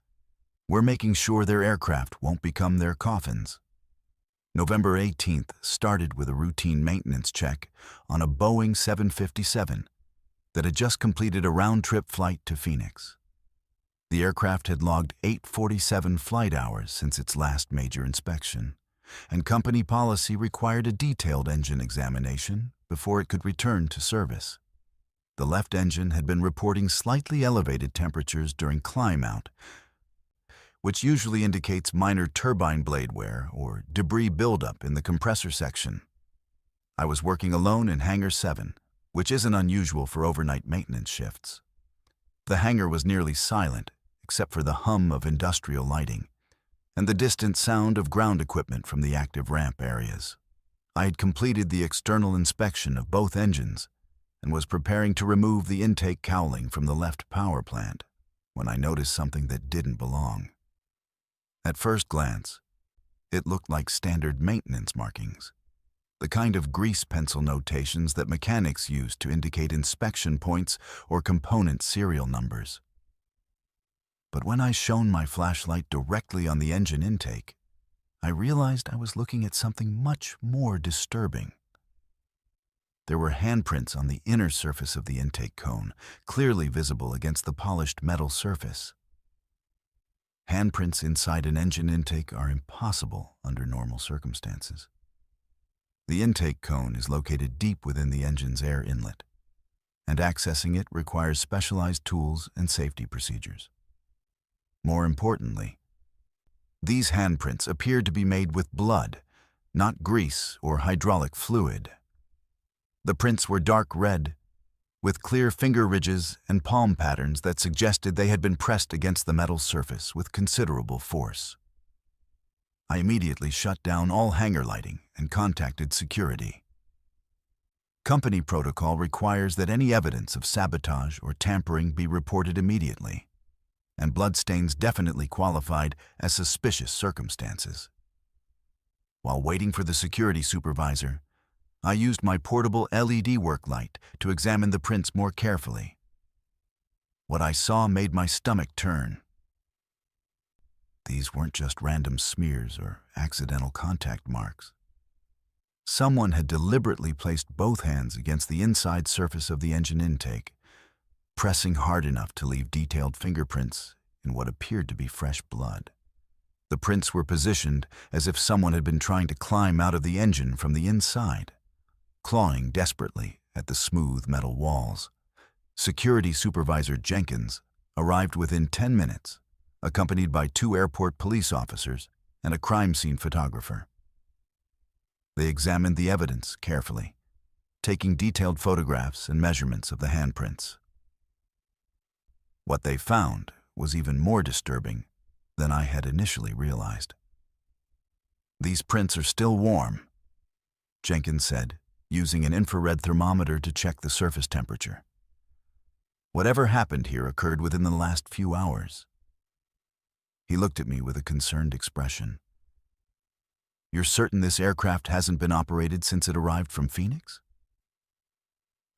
we're making sure their aircraft won't become their coffins. November 18th started with a routine maintenance check on a Boeing 757 that had just completed a round-trip flight to Phoenix. The aircraft had logged 847 flight hours since its last major inspection, and company policy required a detailed engine examination before it could return to service. The left engine had been reporting slightly elevated temperatures during climb out, which usually indicates minor turbine blade wear or debris buildup in the compressor section. I was working alone in Hangar 7, which isn't unusual for overnight maintenance shifts. The hangar was nearly silent, except for the hum of industrial lighting and the distant sound of ground equipment from the active ramp areas. I had completed the external inspection of both engines and was preparing to remove the intake cowling from the left power plant when I noticed something that didn't belong. At first glance, it looked like standard maintenance markings, the kind of grease pencil notations that mechanics use to indicate inspection points or component serial numbers. But when I shone my flashlight directly on the engine intake, I realized I was looking at something much more disturbing. There were handprints on the inner surface of the intake cone, clearly visible against the polished metal surface. Handprints inside an engine intake are impossible under normal circumstances. The intake cone is located deep within the engine's air inlet, and accessing it requires specialized tools and safety procedures. More importantly, these handprints appeared to be made with blood, not grease or hydraulic fluid. The prints were dark red, with clear finger ridges and palm patterns that suggested they had been pressed against the metal surface with considerable force. I immediately shut down all hangar lighting and contacted security. Company protocol requires that any evidence of sabotage or tampering be reported immediately, and bloodstains definitely qualified as suspicious circumstances. While waiting for the security supervisor, I used my portable LED work light to examine the prints more carefully. What I saw made my stomach turn. These weren't just random smears or accidental contact marks. Someone had deliberately placed both hands against the inside surface of the engine intake, pressing hard enough to leave detailed fingerprints in what appeared to be fresh blood. The prints were positioned as if someone had been trying to climb out of the engine from the inside, clawing desperately at the smooth metal walls. Security Supervisor Jenkins arrived within 10 minutes, accompanied by 2 airport police officers and a crime scene photographer. They examined the evidence carefully, taking detailed photographs and measurements of the handprints. What they found was even more disturbing than I had initially realized. "These prints are still warm," Jenkins said, using an infrared thermometer to check the surface temperature. "Whatever happened here occurred within the last few hours." He looked at me with a concerned expression. "You're certain this aircraft hasn't been operated since it arrived from Phoenix?"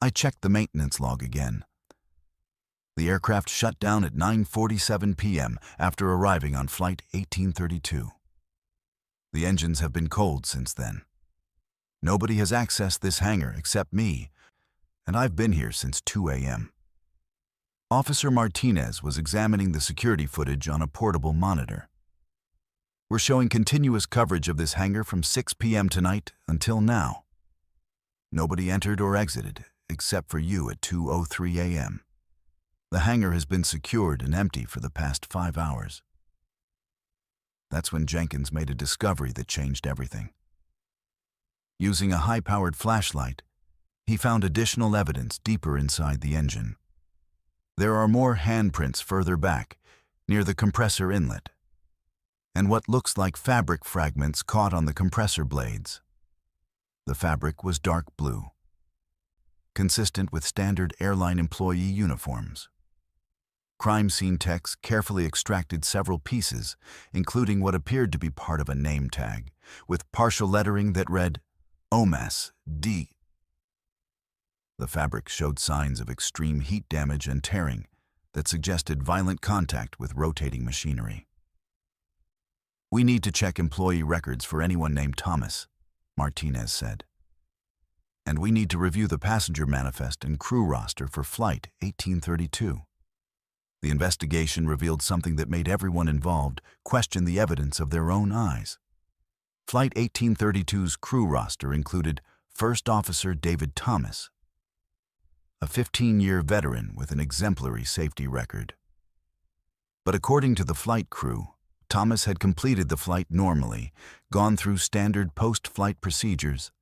I checked the maintenance log again. The aircraft shut down at 9:47 p.m. after arriving on Flight 1832. The engines have been cold since then. Nobody has accessed this hangar except me, and I've been here since 2 a.m. Officer Martinez was examining the security footage on a portable monitor. "We're showing continuous coverage of this hangar from 6 p.m. tonight until now. Nobody entered or exited, except for you at 2:03 a.m. The hangar has been secured and empty for the past 5 hours." That's when Jenkins made a discovery that changed everything. Using a high-powered flashlight, he found additional evidence deeper inside the engine. There are more handprints further back, near the compressor inlet, and what looks like fabric fragments caught on the compressor blades. The fabric was dark blue, consistent with standard airline employee uniforms. Crime scene techs carefully extracted several pieces, including what appeared to be part of a name tag, with partial lettering that read, "OMAS D." The fabric showed signs of extreme heat damage and tearing that suggested violent contact with rotating machinery. "We need to check employee records for anyone named Thomas," Martinez said. "And we need to review the passenger manifest and crew roster for Flight 1832. The investigation revealed something that made everyone involved question the evidence of their own eyes. Flight 1832's crew roster included First Officer David Thomas, a 15-year veteran with an exemplary safety record. But according to the flight crew, Thomas had completed the flight normally, gone through standard post-flight procedures,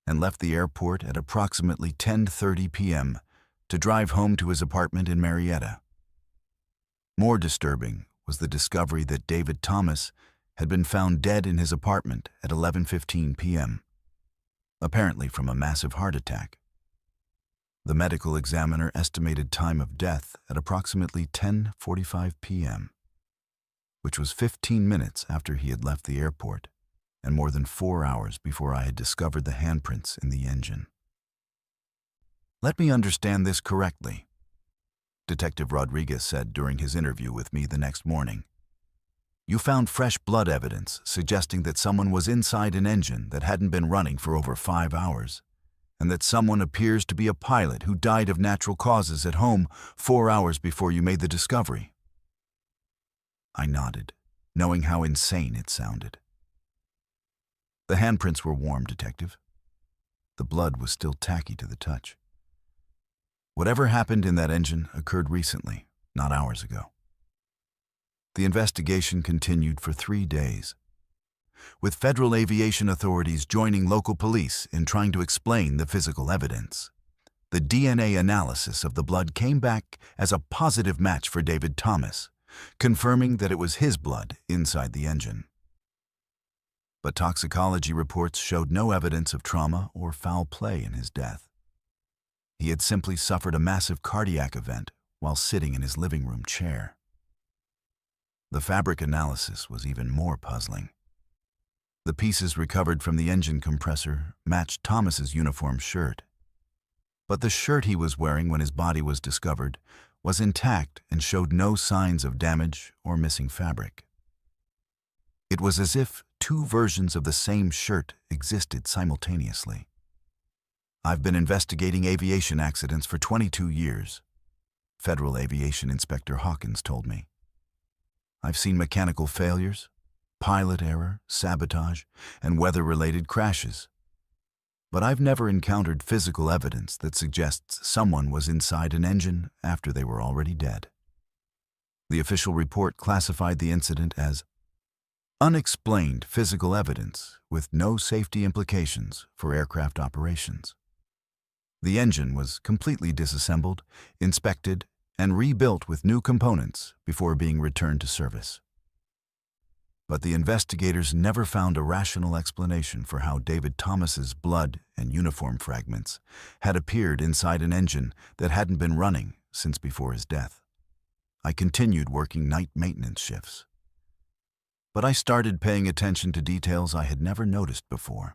and left the airport at approximately 10:30 p.m. to drive home to his apartment in Marietta. More disturbing was the discovery that David Thomas had been found dead in his apartment at 11:15 p.m., apparently from a massive heart attack. The medical examiner estimated time of death at approximately 10:45 p.m., which was 15 minutes after he had left the airport and more than 4 hours before I had discovered the handprints in the engine. "Let me understand this correctly," Detective Rodriguez said during his interview with me the next morning. "You found fresh blood evidence suggesting that someone was inside an engine that hadn't been running for over 5 hours, and that someone appears to be a pilot who died of natural causes at home 4 hours before you made the discovery." I nodded, knowing how insane it sounded. "The handprints were warm, Detective. The blood was still tacky to the touch. Whatever happened in that engine occurred recently, not hours ago." The investigation continued for 3 days, with federal aviation authorities joining local police in trying to explain the physical evidence. The DNA analysis of the blood came back as a positive match for David Thomas, confirming that it was his blood inside the engine. But toxicology reports showed no evidence of trauma or foul play in his death. He had simply suffered a massive cardiac event while sitting in his living room chair. The fabric analysis was even more puzzling. The pieces recovered from the engine compressor matched Thomas's uniform shirt, but the shirt he was wearing when his body was discovered was intact and showed no signs of damage or missing fabric. It was as if 2 versions of the same shirt existed simultaneously. "I've been investigating aviation accidents for 22 years, Federal Aviation Inspector Hawkins told me. "I've seen mechanical failures, pilot error, sabotage, and weather-related crashes. But I've never encountered physical evidence that suggests someone was inside an engine after they were already dead." The official report classified the incident as unexplained physical evidence with no safety implications for aircraft operations. The engine was completely disassembled, inspected, and rebuilt with new components before being returned to service. But the investigators never found a rational explanation for how David Thomas's blood and uniform fragments had appeared inside an engine that hadn't been running since before his death. I continued working night maintenance shifts, but I started paying attention to details I had never noticed before.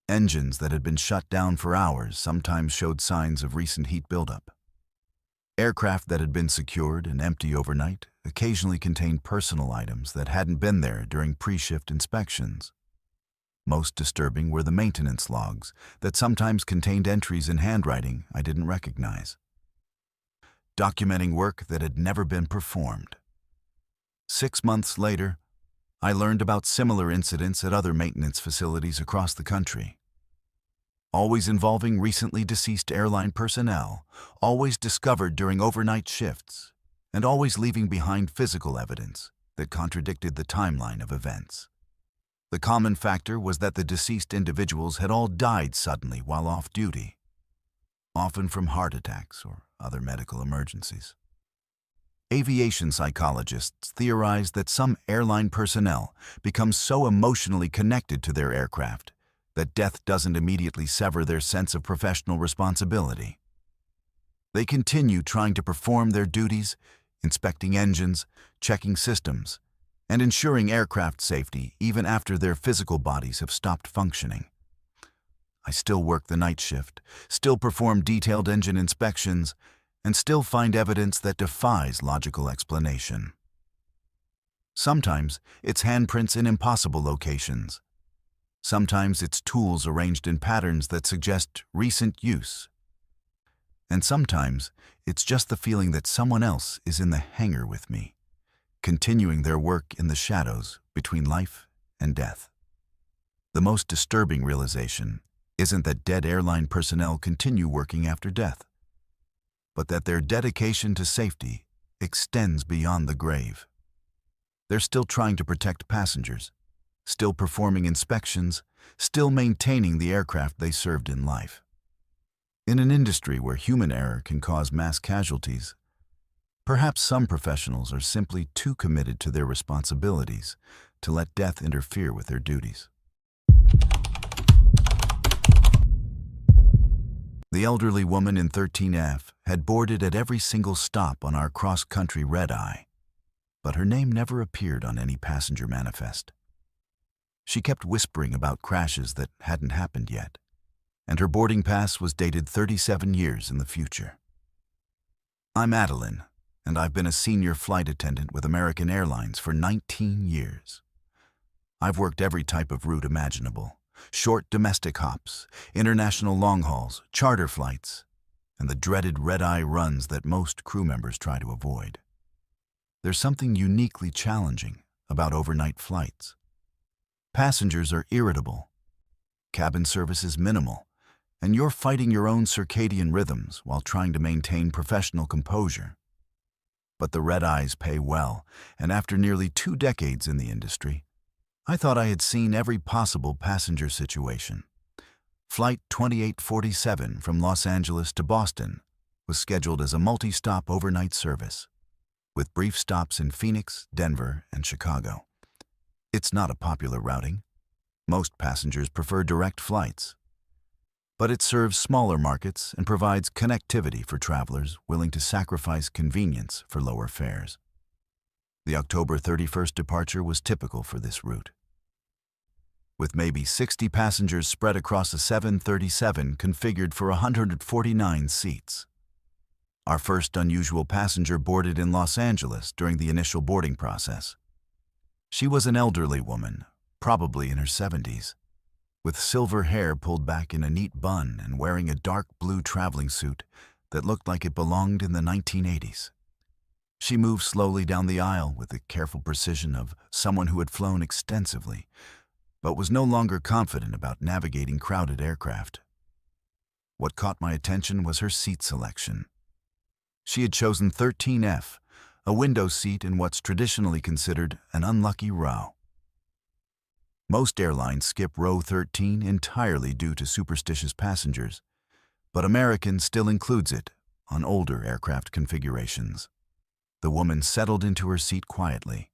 Engines that had been shut down for hours sometimes showed signs of recent heat buildup. Aircraft that had been secured and empty overnight occasionally contained personal items that hadn't been there during pre-shift inspections. Most disturbing were the maintenance logs that sometimes contained entries in handwriting I didn't recognize, documenting work that had never been performed. 6 months later, I learned about similar incidents at other maintenance facilities across the country, always involving recently deceased airline personnel, always discovered during overnight shifts, and always leaving behind physical evidence that contradicted the timeline of events. The common factor was that the deceased individuals had all died suddenly while off duty, often from heart attacks or other medical emergencies. Aviation psychologists theorize that some airline personnel become so emotionally connected to their aircraft that death doesn't immediately sever their sense of professional responsibility. They continue trying to perform their duties, inspecting engines, checking systems, and ensuring aircraft safety even after their physical bodies have stopped functioning. I still work the night shift, still perform detailed engine inspections, and still find evidence that defies logical explanation. Sometimes it's handprints in impossible locations. Sometimes it's tools arranged in patterns that suggest recent use. And sometimes it's just the feeling that someone else is in the hangar with me, continuing their work in the shadows between life and death. The most disturbing realization isn't that dead airline personnel continue working after death, but that their dedication to safety extends beyond the grave. They're still trying to protect passengers, still performing inspections, still maintaining the aircraft they served in life. In an industry where human error can cause mass casualties, perhaps some professionals are simply too committed to their responsibilities to let death interfere with their duties. The elderly woman in 13F had boarded at every single stop on our cross-country red-eye, but her name never appeared on any passenger manifest. She kept whispering about crashes that hadn't happened yet, and her boarding pass was dated 37 years in the future. I'm Adeline, and I've been a senior flight attendant with American Airlines for 19 years. I've worked every type of route imaginable: short domestic hops, international long hauls, charter flights, and the dreaded red-eye runs that most crew members try to avoid. There's something uniquely challenging about overnight flights. Passengers are irritable, cabin service is minimal, and you're fighting your own circadian rhythms while trying to maintain professional composure. But the red-eyes pay well, and after nearly 2 decades in the industry, I thought I had seen every possible passenger situation. Flight 2847 from Los Angeles to Boston was scheduled as a multi-stop overnight service, with brief stops in Phoenix, Denver, and Chicago. It's not a popular routing. Most passengers prefer direct flights. But it serves smaller markets and provides connectivity for travelers willing to sacrifice convenience for lower fares. The October 31st departure was typical for this route. With maybe 60 passengers spread across a 737 configured for 149 seats. Our first unusual passenger boarded in Los Angeles during the initial boarding process. She was an elderly woman, probably in her 70s, with silver hair pulled back in a neat bun and wearing a dark blue traveling suit that looked like it belonged in the 1980s. She moved slowly down the aisle with the careful precision of someone who had flown extensively, but was no longer confident about navigating crowded aircraft. What caught my attention was her seat selection. She had chosen 13F, a window seat in what's traditionally considered an unlucky row. Most airlines skip row 13 entirely due to superstitious passengers, but American still includes it on older aircraft configurations. The woman settled into her seat quietly,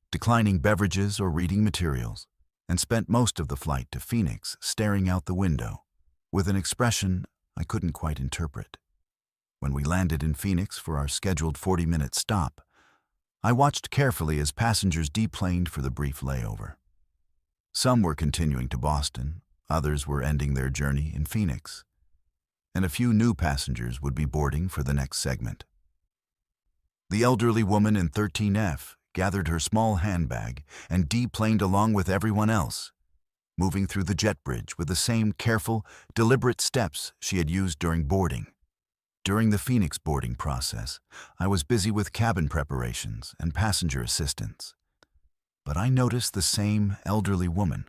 declining beverages or reading materials, and spent most of the flight to Phoenix staring out the window with an expression I couldn't quite interpret. When we landed in Phoenix for our scheduled 40-minute stop, I watched carefully as passengers deplaned for the brief layover. Some were continuing to Boston, others were ending their journey in Phoenix, and a few new passengers would be boarding for the next segment. The elderly woman in 13F gathered her small handbag and deplaned along with everyone else, moving through the jet bridge with the same careful, deliberate steps she had used during boarding. During the Phoenix boarding process, I was busy with cabin preparations and passenger assistance. But I noticed the same elderly woman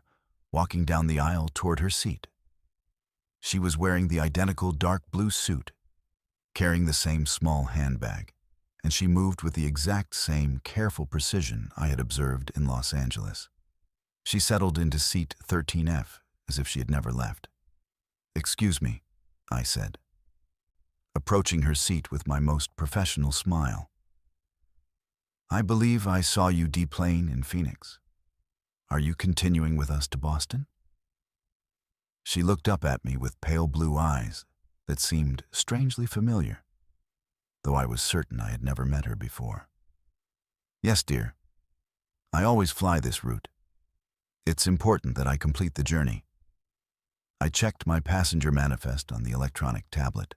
walking down the aisle toward her seat. She was wearing the identical dark blue suit, carrying the same small handbag, and she moved with the exact same careful precision I had observed in Los Angeles. She settled into seat 13F as if she had never left. "Excuse me," I said, approaching her seat with my most professional smile. "I believe I saw you deplane in Phoenix. Are you continuing with us to Boston?" She looked up at me with pale blue eyes that seemed strangely familiar, though I was certain I had never met her before. "Yes, dear. I always fly this route. It's important that I complete the journey." I checked my passenger manifest on the electronic tablet,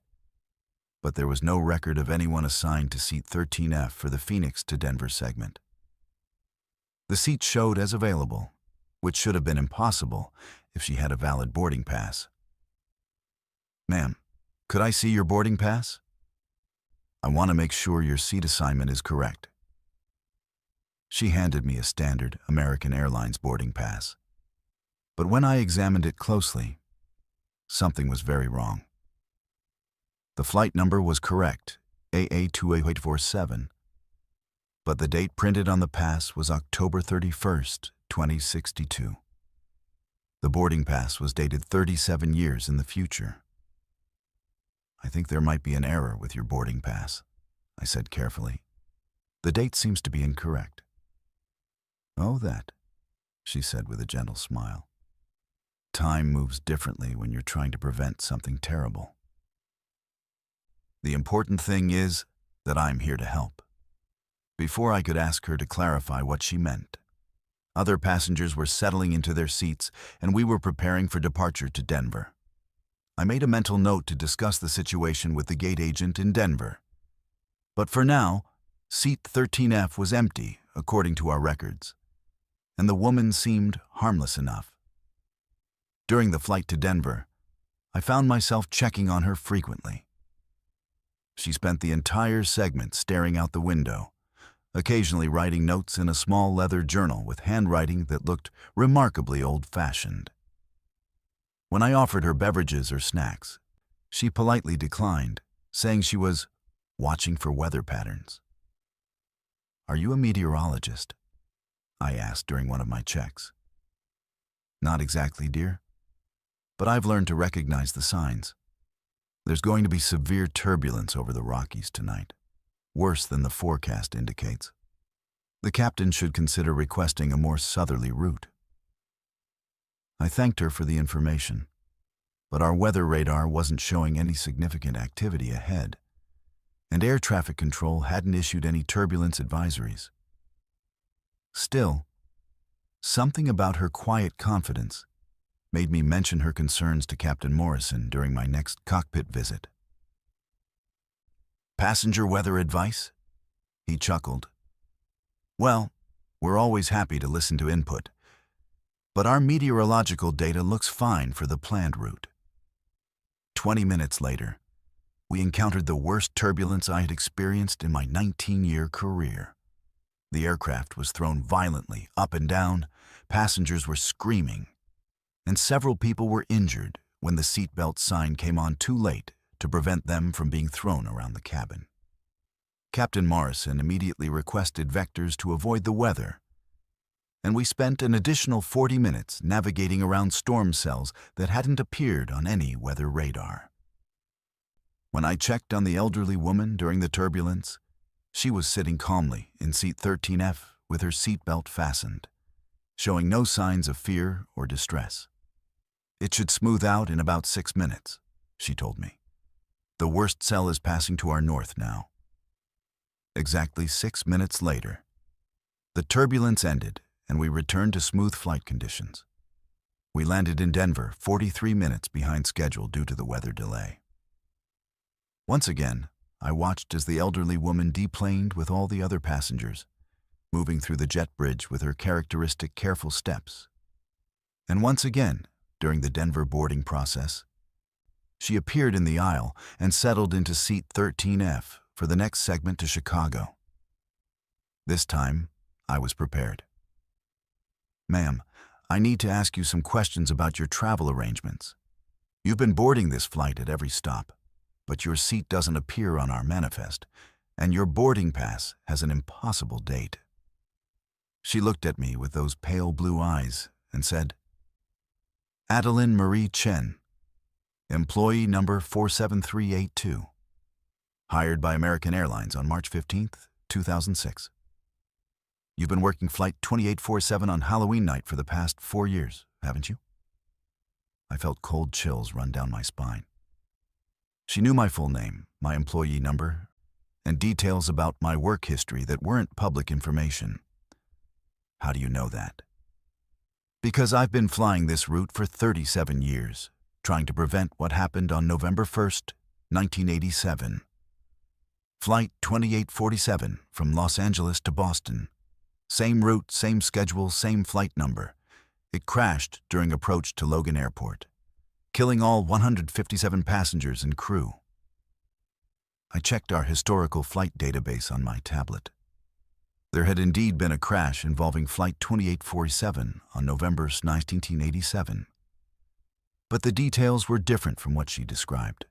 but there was no record of anyone assigned to seat 13F for the Phoenix to Denver segment. The seat showed as available, which should have been impossible if she had a valid boarding pass. "Ma'am, could I see your boarding pass? I want to make sure your seat assignment is correct." She handed me a standard American Airlines boarding pass. But when I examined it closely, something was very wrong. The flight number was correct, AA28847, but the date printed on the pass was October 31st, 2062. The boarding pass was dated 37 years in the future. "I think there might be an error with your boarding pass," I said carefully. "The date seems to be incorrect." "Oh, that," she said with a gentle smile. "Time moves differently when you're trying to prevent something terrible. The important thing is that I'm here to help." Before I could ask her to clarify what she meant, other passengers were settling into their seats and we were preparing for departure to Denver. I made a mental note to discuss the situation with the gate agent in Denver. But for now, seat 13F was empty, according to our records, and the woman seemed harmless enough. During the flight to Denver, I found myself checking on her frequently. She spent the entire segment staring out the window, occasionally writing notes in a small leather journal with handwriting that looked remarkably old-fashioned. When I offered her beverages or snacks, she politely declined, saying she was watching for weather patterns. "Are you a meteorologist?" I asked during one of my checks. "Not exactly, dear, but I've learned to recognize the signs. There's going to be severe turbulence over the Rockies tonight, worse than the forecast indicates. The captain should consider requesting a more southerly route." I thanked her for the information, but our weather radar wasn't showing any significant activity ahead, and air traffic control hadn't issued any turbulence advisories. Still, something about her quiet confidence made me mention her concerns to Captain Morrison during my next cockpit visit. "Passenger weather advice?" He chuckled. "Well, we're always happy to listen to input, but our meteorological data looks fine for the planned route." 20 minutes later, we encountered the worst turbulence I had experienced in my 19-year career. The aircraft was thrown violently up and down, passengers were screaming, and several people were injured when the seatbelt sign came on too late to prevent them from being thrown around the cabin. Captain Morrison immediately requested vectors to avoid the weather, and we spent an additional 40 minutes navigating around storm cells that hadn't appeared on any weather radar. When I checked on the elderly woman during the turbulence, she was sitting calmly in seat 13F with her seatbelt fastened, showing no signs of fear or distress. "It should smooth out in about 6 minutes," she told me. "The worst cell is passing to our north now." Exactly 6 minutes later, The turbulence ended, and we returned to smooth flight conditions. We landed in Denver 43 minutes behind schedule due to the weather delay. Once again, I watched as the elderly woman deplaned with all the other passengers, moving through the jet bridge with her characteristic careful steps. And once again, during the Denver boarding process, she appeared in the aisle and settled into seat 13F for the next segment to Chicago. This time, I was prepared. "Ma'am, I need to ask you some questions about your travel arrangements. You've been boarding this flight at every stop, but your seat doesn't appear on our manifest, and your boarding pass has an impossible date." She looked at me with those pale blue eyes and said, "Adeline Marie Chen, employee number 47382, hired by American Airlines on March 15th, 2006. You've been working Flight 2847 on Halloween night for the past 4 years, haven't you?" I felt cold chills run down my spine. She knew my full name, my employee number, and details about my work history that weren't public information. "How do you know that?" "Because I've been flying this route for 37 years, trying to prevent what happened on November 1st, 1987. Flight 2847 from Los Angeles to Boston. Same route, same schedule, same flight number. It crashed during approach to Logan Airport, killing all 157 passengers and crew." I checked our historical flight database on my tablet. There had indeed been a crash involving Flight 2847 on November 1987. But the details were different from what she described.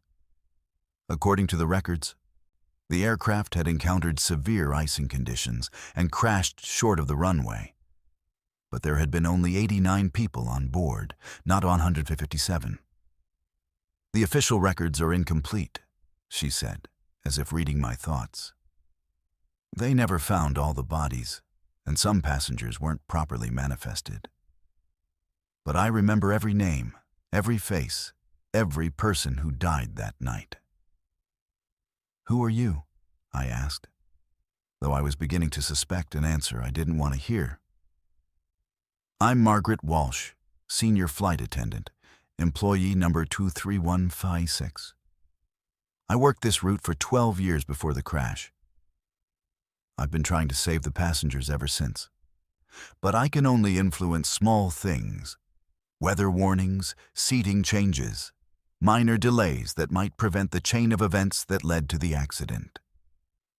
According to the records, the aircraft had encountered severe icing conditions and crashed short of the runway. But there had been only 89 people on board, not 157. "The official records are incomplete," she said, as if reading my thoughts. "They never found all the bodies, and some passengers weren't properly manifested. But I remember every name, every face, every person who died that night." "Who are you?" I asked, though I was beginning to suspect an answer I didn't want to hear. "I'm Margaret Walsh, senior flight attendant, employee number 23156. I worked this route for 12 years before the crash. I've been trying to save the passengers ever since. But I can only influence small things: weather warnings, seating changes, minor delays that might prevent the chain of events that led to the accident."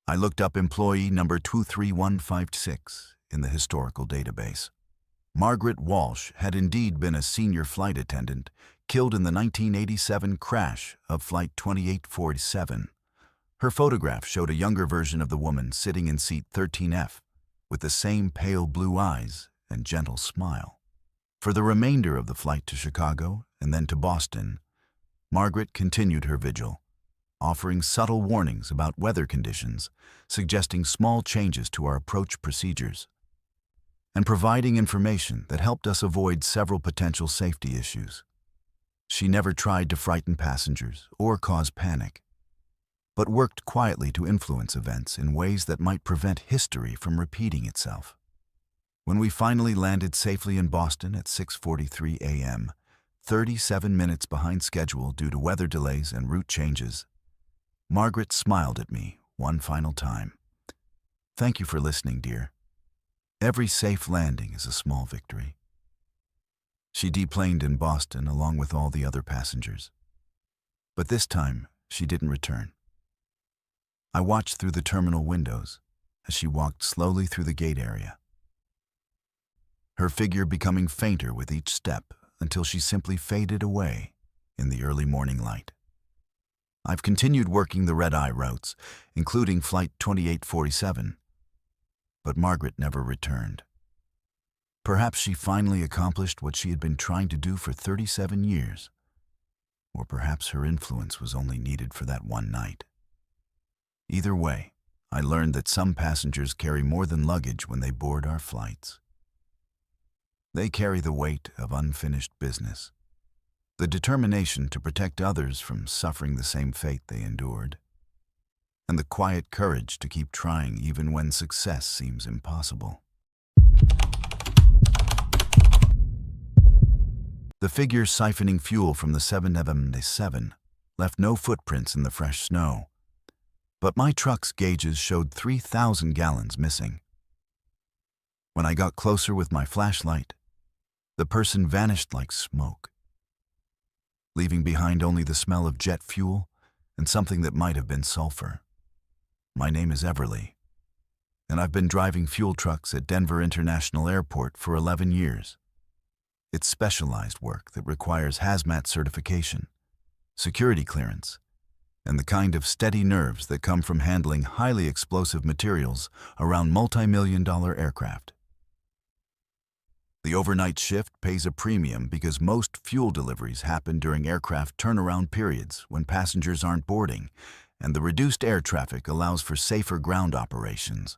I looked up employee number 23156 in the historical database. Margaret Walsh had indeed been a senior flight attendant, killed in the 1987 crash of Flight 2847. Her photograph showed a younger version of the woman sitting in seat 13F, with the same pale blue eyes and gentle smile. For the remainder of the flight to Chicago and then to Boston, Margaret continued her vigil, offering subtle warnings about weather conditions, suggesting small changes to our approach procedures, and providing information that helped us avoid several potential safety issues. She never tried to frighten passengers or cause panic, but worked quietly to influence events in ways that might prevent history from repeating itself. When we finally landed safely in Boston at 6:43 a.m., 37 minutes behind schedule due to weather delays and route changes, Margaret smiled at me one final time. "Thank you for listening, dear. Every safe landing is a small victory." She deplaned in Boston along with all the other passengers. But this time, she didn't return. I watched through the terminal windows as she walked slowly through the gate area, her figure becoming fainter with each step until she simply faded away in the early morning light. I've continued working the red-eye routes, including Flight 2847, but Margaret never returned. Perhaps she finally accomplished what she had been trying to do for 37 years, or perhaps her influence was only needed for that one night. Either way, I learned that some passengers carry more than luggage when they board our flights. They carry the weight of unfinished business, the determination to protect others from suffering the same fate they endured, and the quiet courage to keep trying even when success seems impossible. The figure siphoning fuel from the 777 left no footprints in the fresh snow, but my truck's gauges showed 3,000 gallons missing. When I got closer with my flashlight, the person vanished like smoke, leaving behind only the smell of jet fuel and something that might have been sulfur. My name is Everly, and I've been driving fuel trucks at Denver International Airport for 11 years. It's specialized work that requires hazmat certification, security clearance, and the kind of steady nerves that come from handling highly explosive materials around multi-million-dollar aircraft. The overnight shift pays a premium because most fuel deliveries happen during aircraft turnaround periods when passengers aren't boarding, and the reduced air traffic allows for safer ground operations.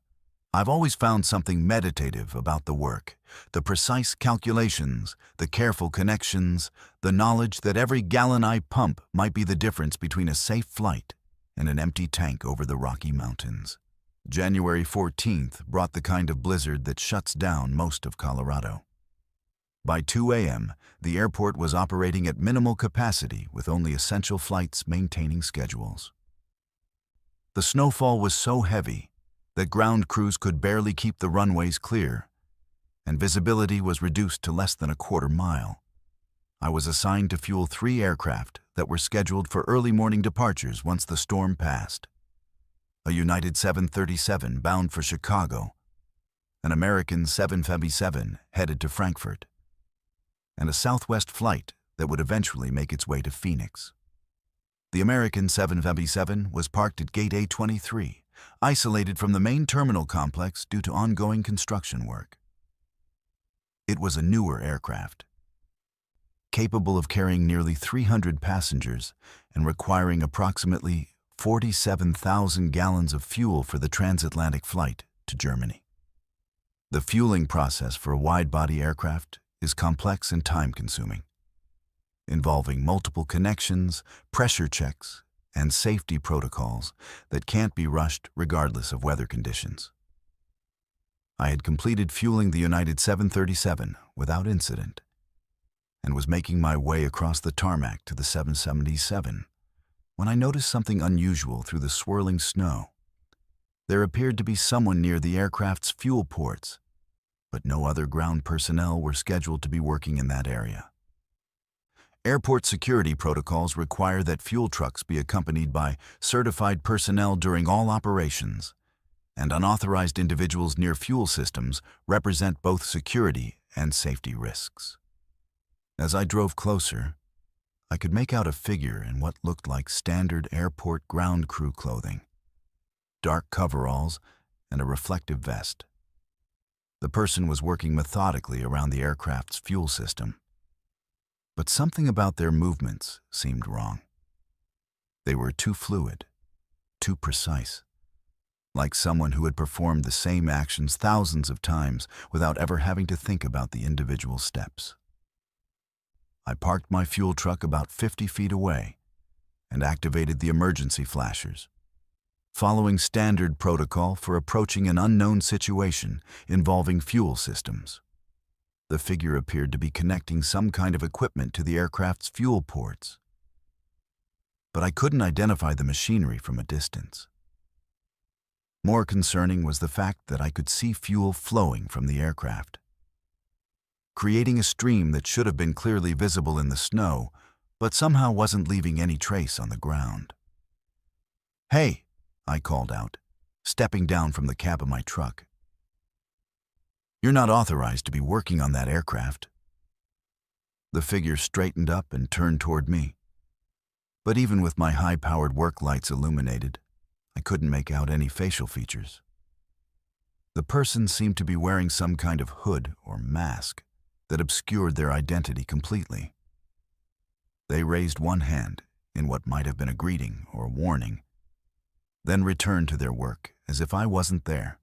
I've always found something meditative about the work, the precise calculations, the careful connections, the knowledge that every gallon I pump might be the difference between a safe flight and an empty tank over the Rocky Mountains. January 14th brought the kind of blizzard that shuts down most of Colorado. By 2 a.m., the airport was operating at minimal capacity with only essential flights maintaining schedules. The snowfall was so heavy that ground crews could barely keep the runways clear, and visibility was reduced to less than a quarter mile. I was assigned to fuel 3 aircraft that were scheduled for early morning departures once the storm passed. A United 737 bound for Chicago, an American 757 headed to Frankfurt, and a Southwest flight that would eventually make its way to Phoenix. The American 757 was parked at Gate A23, isolated from the main terminal complex due to ongoing construction work. It was a newer aircraft, capable of carrying nearly 300 passengers and requiring approximately 47,000 gallons of fuel for the transatlantic flight to Germany. The fueling process for a wide-body aircraft is complex and time-consuming, involving multiple connections, pressure checks, and safety protocols that can't be rushed regardless of weather conditions. I had completed fueling the United 737 without incident and was making my way across the tarmac to the 777 when I noticed something unusual through the swirling snow. There appeared to be someone near the aircraft's fuel ports, but no other ground personnel were scheduled to be working in that area. Airport security protocols require that fuel trucks be accompanied by certified personnel during all operations, and unauthorized individuals near fuel systems represent both security and safety risks. As I drove closer, I could make out a figure in what looked like standard airport ground crew clothing, dark coveralls, and a reflective vest. The person was working methodically around the aircraft's fuel system, but something about their movements seemed wrong. They were too fluid, too precise, like someone who had performed the same actions thousands of times without ever having to think about the individual steps. I parked my fuel truck about 50 feet away and activated the emergency flashers, following standard protocol for approaching an unknown situation involving fuel systems. The figure appeared to be connecting some kind of equipment to the aircraft's fuel ports, but I couldn't identify the machinery from a distance. More concerning was the fact that I could see fuel flowing from the aircraft, creating a stream that should have been clearly visible in the snow, but somehow wasn't leaving any trace on the ground. "Hey," I called out, stepping down from the cab of my truck. "You're not authorized to be working on that aircraft." The figure straightened up and turned toward me, but even with my high-powered work lights illuminated, I couldn't make out any facial features. The person seemed to be wearing some kind of hood or mask that obscured their identity completely. They raised one hand in what might have been a greeting or warning, then returned to their work as if I wasn't there.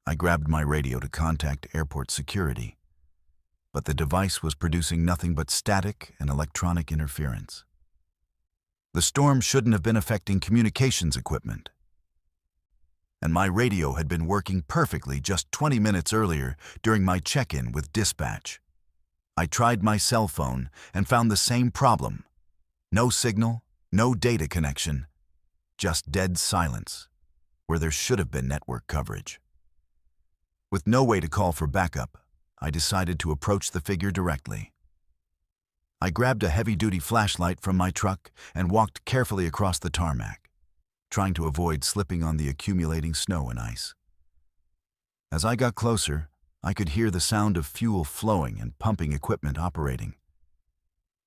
I grabbed my radio to contact airport security, but the device was producing nothing but static and electronic interference. The storm shouldn't have been affecting communications equipment, and my radio had been working perfectly just 20 minutes earlier during my check-in with dispatch. I tried my cell phone and found the same problem. No signal, no data connection, just dead silence, where there should have been network coverage. With no way to call for backup, I decided to approach the figure directly. I grabbed a heavy-duty flashlight from my truck and walked carefully across the tarmac, trying to avoid slipping on the accumulating snow and ice. As I got closer, I could hear the sound of fuel flowing and pumping equipment operating,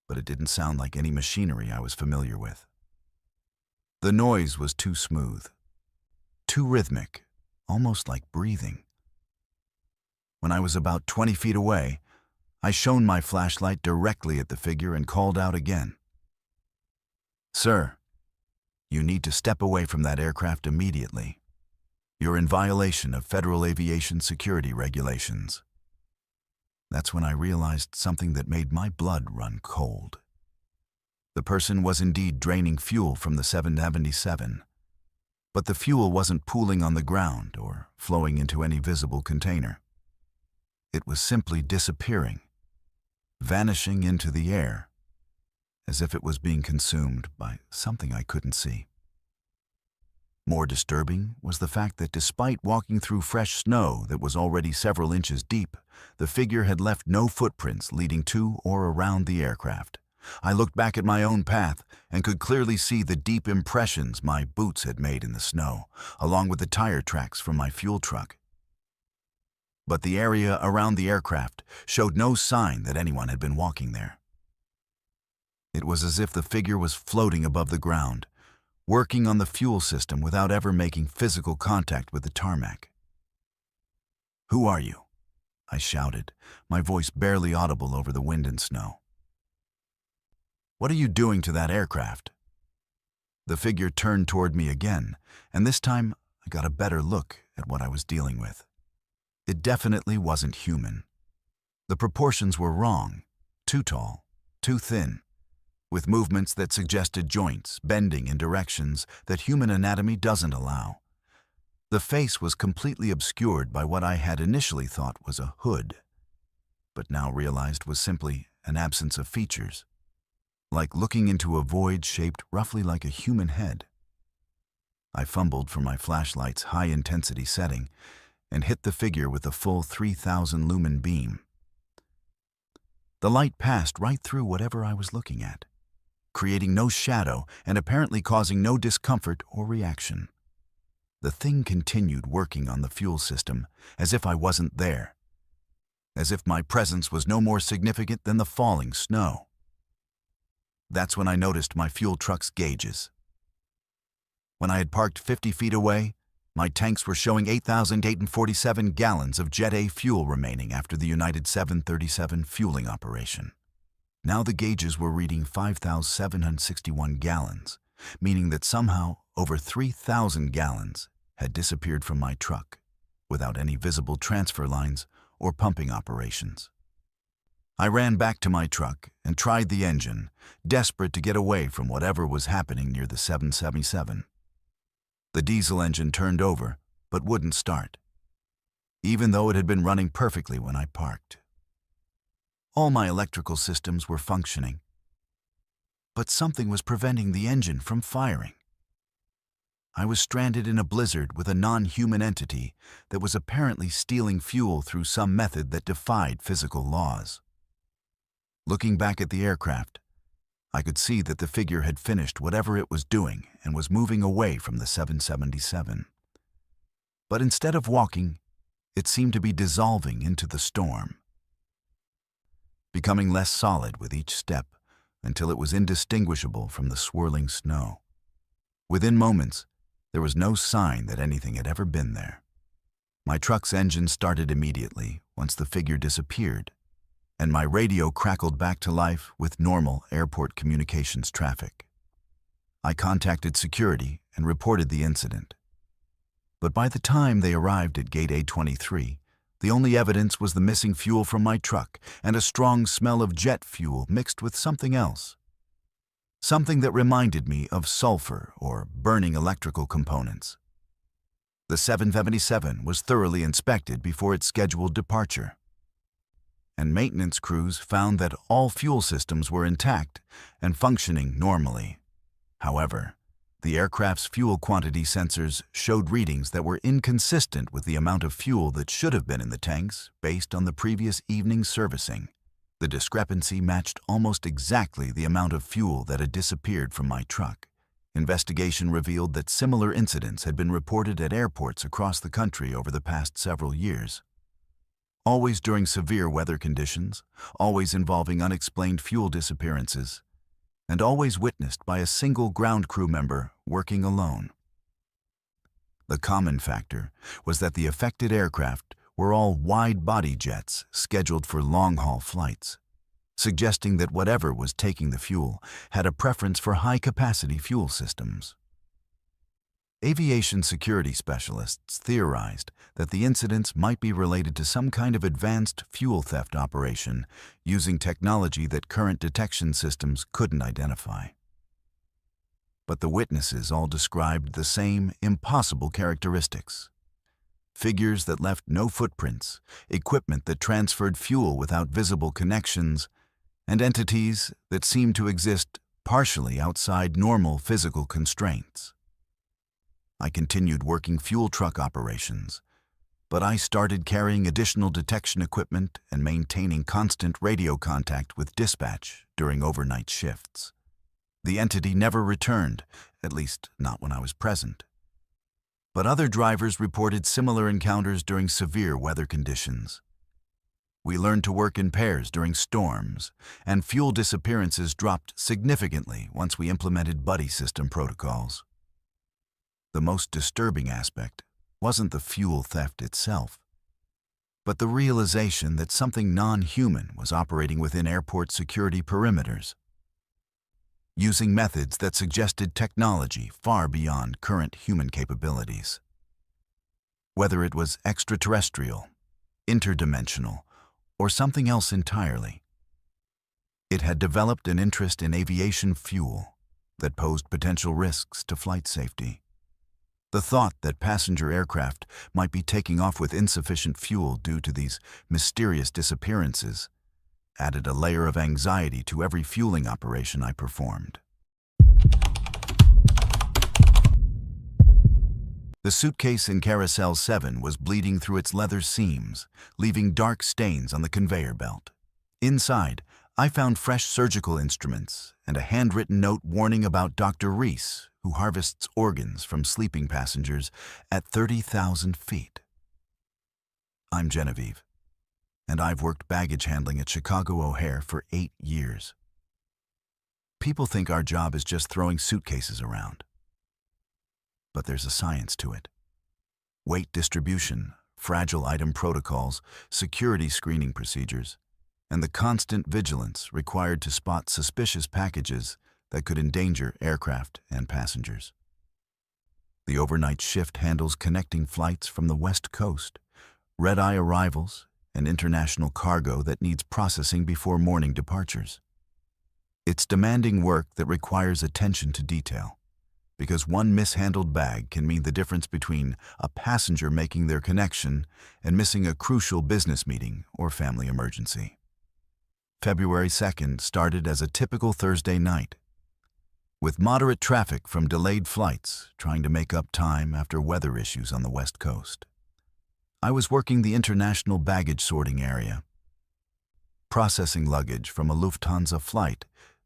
but it didn't sound like any machinery I was familiar with. The noise was too smooth, too rhythmic, almost like breathing. When I was about 20 feet away, I shone my flashlight directly at the figure and called out again. "Sir, you need to step away from that aircraft immediately. You're in violation of federal aviation security regulations." That's when I realized something that made my blood run cold. The person was indeed draining fuel from the 777, but the fuel wasn't pooling on the ground or flowing into any visible container. It was simply disappearing, vanishing into the air, as if it was being consumed by something I couldn't see. More disturbing was the fact that despite walking through fresh snow that was already several inches deep, the figure had left no footprints leading to or around the aircraft. I looked back at my own path and could clearly see the deep impressions my boots had made in the snow, along with the tire tracks from my fuel truck. But the area around the aircraft showed no sign that anyone had been walking there. It was as if the figure was floating above the ground, working on the fuel system without ever making physical contact with the tarmac. "Who are you?" I shouted, my voice barely audible over the wind and snow. "What are you doing to that aircraft?" The figure turned toward me again, and this time I got a better look at what I was dealing with. It definitely wasn't human. The proportions were wrong, too tall, too thin, with movements that suggested joints bending in directions that human anatomy doesn't allow. The face was completely obscured by what I had initially thought was a hood, but now realized was simply an absence of features, like looking into a void shaped roughly like a human head. I fumbled for my flashlight's high-intensity setting and hit the figure with a full 3,000 lumen beam. The light passed right through whatever I was looking at, creating no shadow and apparently causing no discomfort or reaction. The thing continued working on the fuel system as if I wasn't there, as if my presence was no more significant than the falling snow. That's when I noticed my fuel truck's gauges. When I had parked 50 feet away, my tanks were showing 8,847 gallons of Jet A fuel remaining after the United 737 fueling operation. Now the gauges were reading 5,761 gallons, meaning that somehow over 3,000 gallons had disappeared from my truck without any visible transfer lines or pumping operations. I ran back to my truck and tried the engine, desperate to get away from whatever was happening near the 777. The diesel engine turned over, but wouldn't start, even though it had been running perfectly when I parked. All my electrical systems were functioning, but something was preventing the engine from firing. I was stranded in a blizzard with a non-human entity that was apparently stealing fuel through some method that defied physical laws. Looking back at the aircraft, I could see that the figure had finished whatever it was doing and was moving away from the 777. But instead of walking, it seemed to be dissolving into the storm, becoming less solid with each step until it was indistinguishable from the swirling snow. Within moments, there was no sign that anything had ever been there. My truck's engine started immediately once the figure disappeared, and my radio crackled back to life with normal airport communications traffic. I contacted security and reported the incident. But by the time they arrived at Gate A23, the only evidence was the missing fuel from my truck and a strong smell of jet fuel mixed with something else. Something that reminded me of sulfur or burning electrical components. The 777 was thoroughly inspected before its scheduled departure. and maintenance crews found that all fuel systems were intact and functioning normally. However, the aircraft's fuel quantity sensors showed readings that were inconsistent with the amount of fuel that should have been in the tanks based on the previous evening's servicing. The discrepancy matched almost exactly the amount of fuel that had disappeared from my truck. Investigation revealed that similar incidents had been reported at airports across the country over the past several years. Always during severe weather conditions, always involving unexplained fuel disappearances, and always witnessed by a single ground crew member working alone. The common factor was that the affected aircraft were all wide-body jets scheduled for long-haul flights, suggesting that whatever was taking the fuel had a preference for high-capacity fuel systems. Aviation security specialists theorized that the incidents might be related to some kind of advanced fuel theft operation using technology that current detection systems couldn't identify. But the witnesses all described the same impossible characteristics: figures that left no footprints, equipment that transferred fuel without visible connections, and entities that seemed to exist partially outside normal physical constraints. I continued working fuel truck operations, but I started carrying additional detection equipment and maintaining constant radio contact with dispatch during overnight shifts. The entity never returned, at least not when I was present. But other drivers reported similar encounters during severe weather conditions. We learned to work in pairs during storms, and fuel disappearances dropped significantly once we implemented buddy system protocols. The most disturbing aspect wasn't the fuel theft itself, but the realization that something non-human was operating within airport security perimeters, using methods that suggested technology far beyond current human capabilities. Whether it was extraterrestrial, interdimensional, or something else entirely, it had developed an interest in aviation fuel that posed potential risks to flight safety. The thought that passenger aircraft might be taking off with insufficient fuel due to these mysterious disappearances added a layer of anxiety to every fueling operation I performed. The suitcase in Carousel 7 was bleeding through its leather seams, leaving dark stains on the conveyor belt. Inside, I found fresh surgical instruments and a handwritten note warning about Dr. Reese, who harvests organs from sleeping passengers at 30,000 feet. I'm Genevieve, and I've worked baggage handling at Chicago O'Hare for 8 years. People think our job is just throwing suitcases around. But there's a science to it. Weight distribution, fragile item protocols, security screening procedures, and the constant vigilance required to spot suspicious packages that could endanger aircraft and passengers. The overnight shift handles connecting flights from the West Coast, red-eye arrivals, and international cargo that needs processing before morning departures. It's demanding work that requires attention to detail, because one mishandled bag can mean the difference between a passenger making their connection and missing a crucial business meeting or family emergency. February 2nd started as a typical Thursday night, with moderate traffic from delayed flights trying to make up time after weather issues on the West Coast. I was working the international baggage sorting area, processing luggage from a Lufthansa flight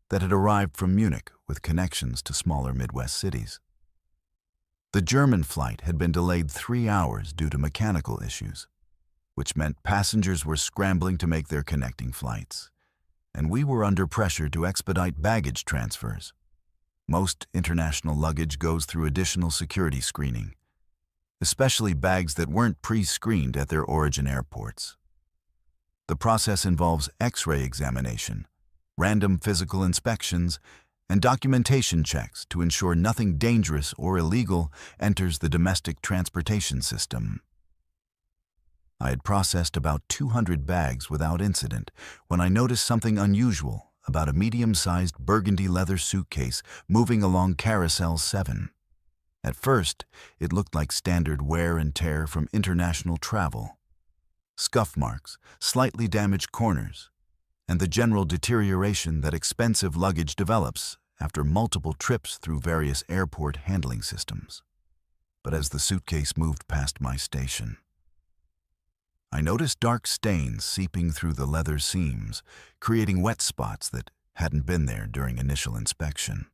that had arrived from Munich with connections to smaller Midwest cities. The German flight had been delayed 3 hours due to mechanical issues, which meant passengers were scrambling to make their connecting flights, and we were under pressure to expedite baggage transfers. Most international luggage goes through additional security screening, especially bags that weren't pre-screened at their origin airports. The process involves X-ray examination, random physical inspections, and documentation checks to ensure nothing dangerous or illegal enters the domestic transportation system. I had processed about 200 bags without incident when I noticed something unusual about a medium-sized burgundy leather suitcase moving along Carousel 7. At first, it looked like standard wear and tear from international travel. scuff marks, slightly damaged corners, and the general deterioration that expensive luggage develops after multiple trips through various airport handling systems. But as the suitcase moved past my station, I noticed dark stains seeping through the leather seams, creating wet spots that hadn't been there during initial inspection.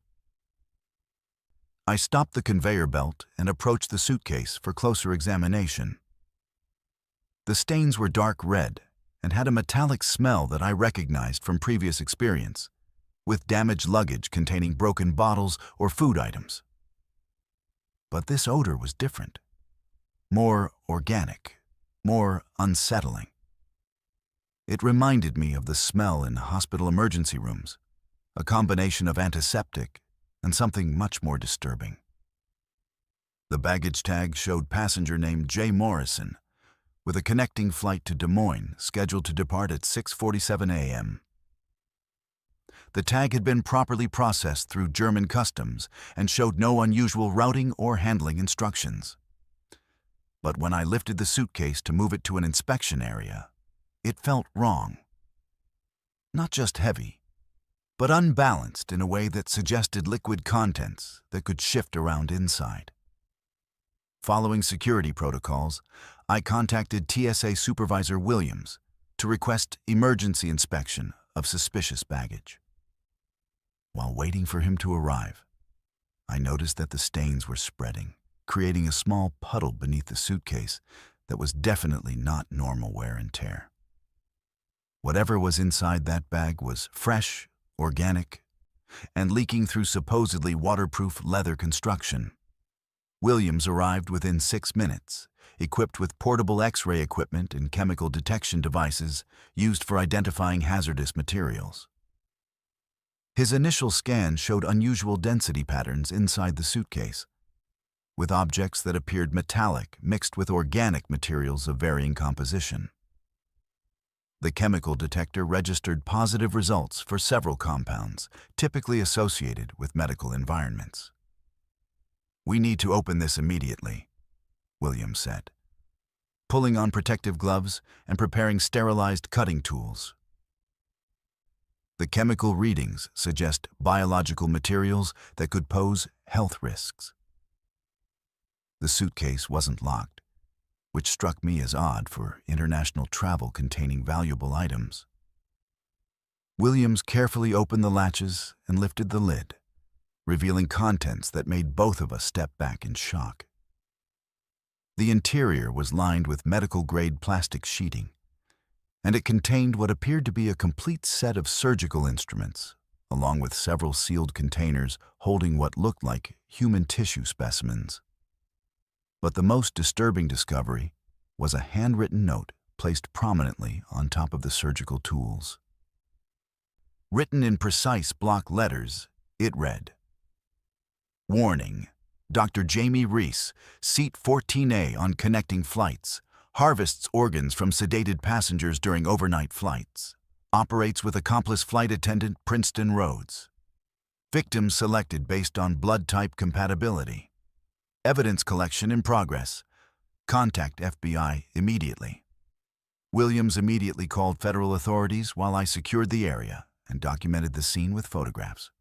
I stopped the conveyor belt and approached the suitcase for closer examination. The stains were dark red and had a metallic smell that I recognized from previous experience, with damaged luggage containing broken bottles or food items. But this odor was different, more organic, more unsettling. It reminded me of the smell in hospital emergency rooms, a combination of antiseptic and something much more disturbing. The baggage tag showed passenger named J. Morrison, with a connecting flight to Des Moines scheduled to depart at 6:47 a.m. The tag had been properly processed through German customs and showed no unusual routing or handling instructions. But when I lifted the suitcase to move it to an inspection area, it felt wrong. Not just heavy, but unbalanced in a way that suggested liquid contents that could shift around inside. Following security protocols, I contacted TSA Supervisor Williams to request emergency inspection of suspicious baggage. While waiting for him to arrive, I noticed that the stains were spreading, creating a small puddle beneath the suitcase that was definitely not normal wear and tear. Whatever was inside that bag was fresh, organic, and leaking through supposedly waterproof leather construction. Williams arrived within 6 minutes, equipped with portable X-ray equipment and chemical detection devices used for identifying hazardous materials. His initial scan showed unusual density patterns inside the suitcase, with objects that appeared metallic mixed with organic materials of varying composition. The chemical detector registered positive results for several compounds typically associated with medical environments. "We need to open this immediately," Williams said, pulling on protective gloves and preparing sterilized cutting tools. The chemical readings suggest biological materials that could pose health risks. The suitcase wasn't locked, which struck me as odd for international travel containing valuable items. Williams carefully opened the latches and lifted the lid, revealing contents that made both of us step back in shock. The interior was lined with medical-grade plastic sheeting, and it contained what appeared to be a complete set of surgical instruments, along with several sealed containers holding what looked like human tissue specimens. But the most disturbing discovery was a handwritten note placed prominently on top of the surgical tools. Written in precise block letters, it read, "Warning, Dr. Jamie Reese, seat 14A on connecting flights, harvests organs from sedated passengers during overnight flights, operates with accomplice flight attendant Princeton Rhodes. Victim selected based on blood type compatibility. Evidence collection in progress. Contact FBI immediately." Williams immediately called federal authorities while I secured the area and documented the scene with photographs.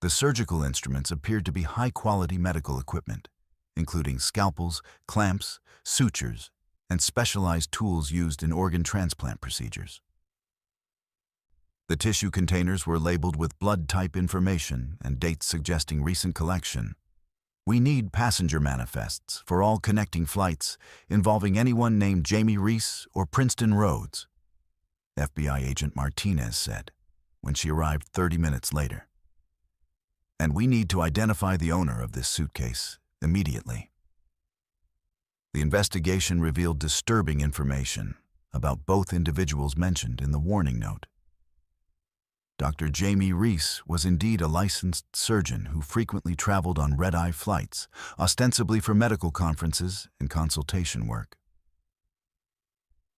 The surgical instruments appeared to be high-quality medical equipment, including scalpels, clamps, sutures, and specialized tools used in organ transplant procedures. The tissue containers were labeled with blood type information and dates suggesting recent collection. "We need passenger manifests for all connecting flights involving anyone named Jamie Reese or Princeton Rhodes," FBI agent Martinez said when she arrived 30 minutes later. "And we need to identify the owner of this suitcase immediately." The investigation revealed disturbing information about both individuals mentioned in the warning note. Dr. Jamie Reese was indeed a licensed surgeon who frequently traveled on red-eye flights, ostensibly for medical conferences and consultation work.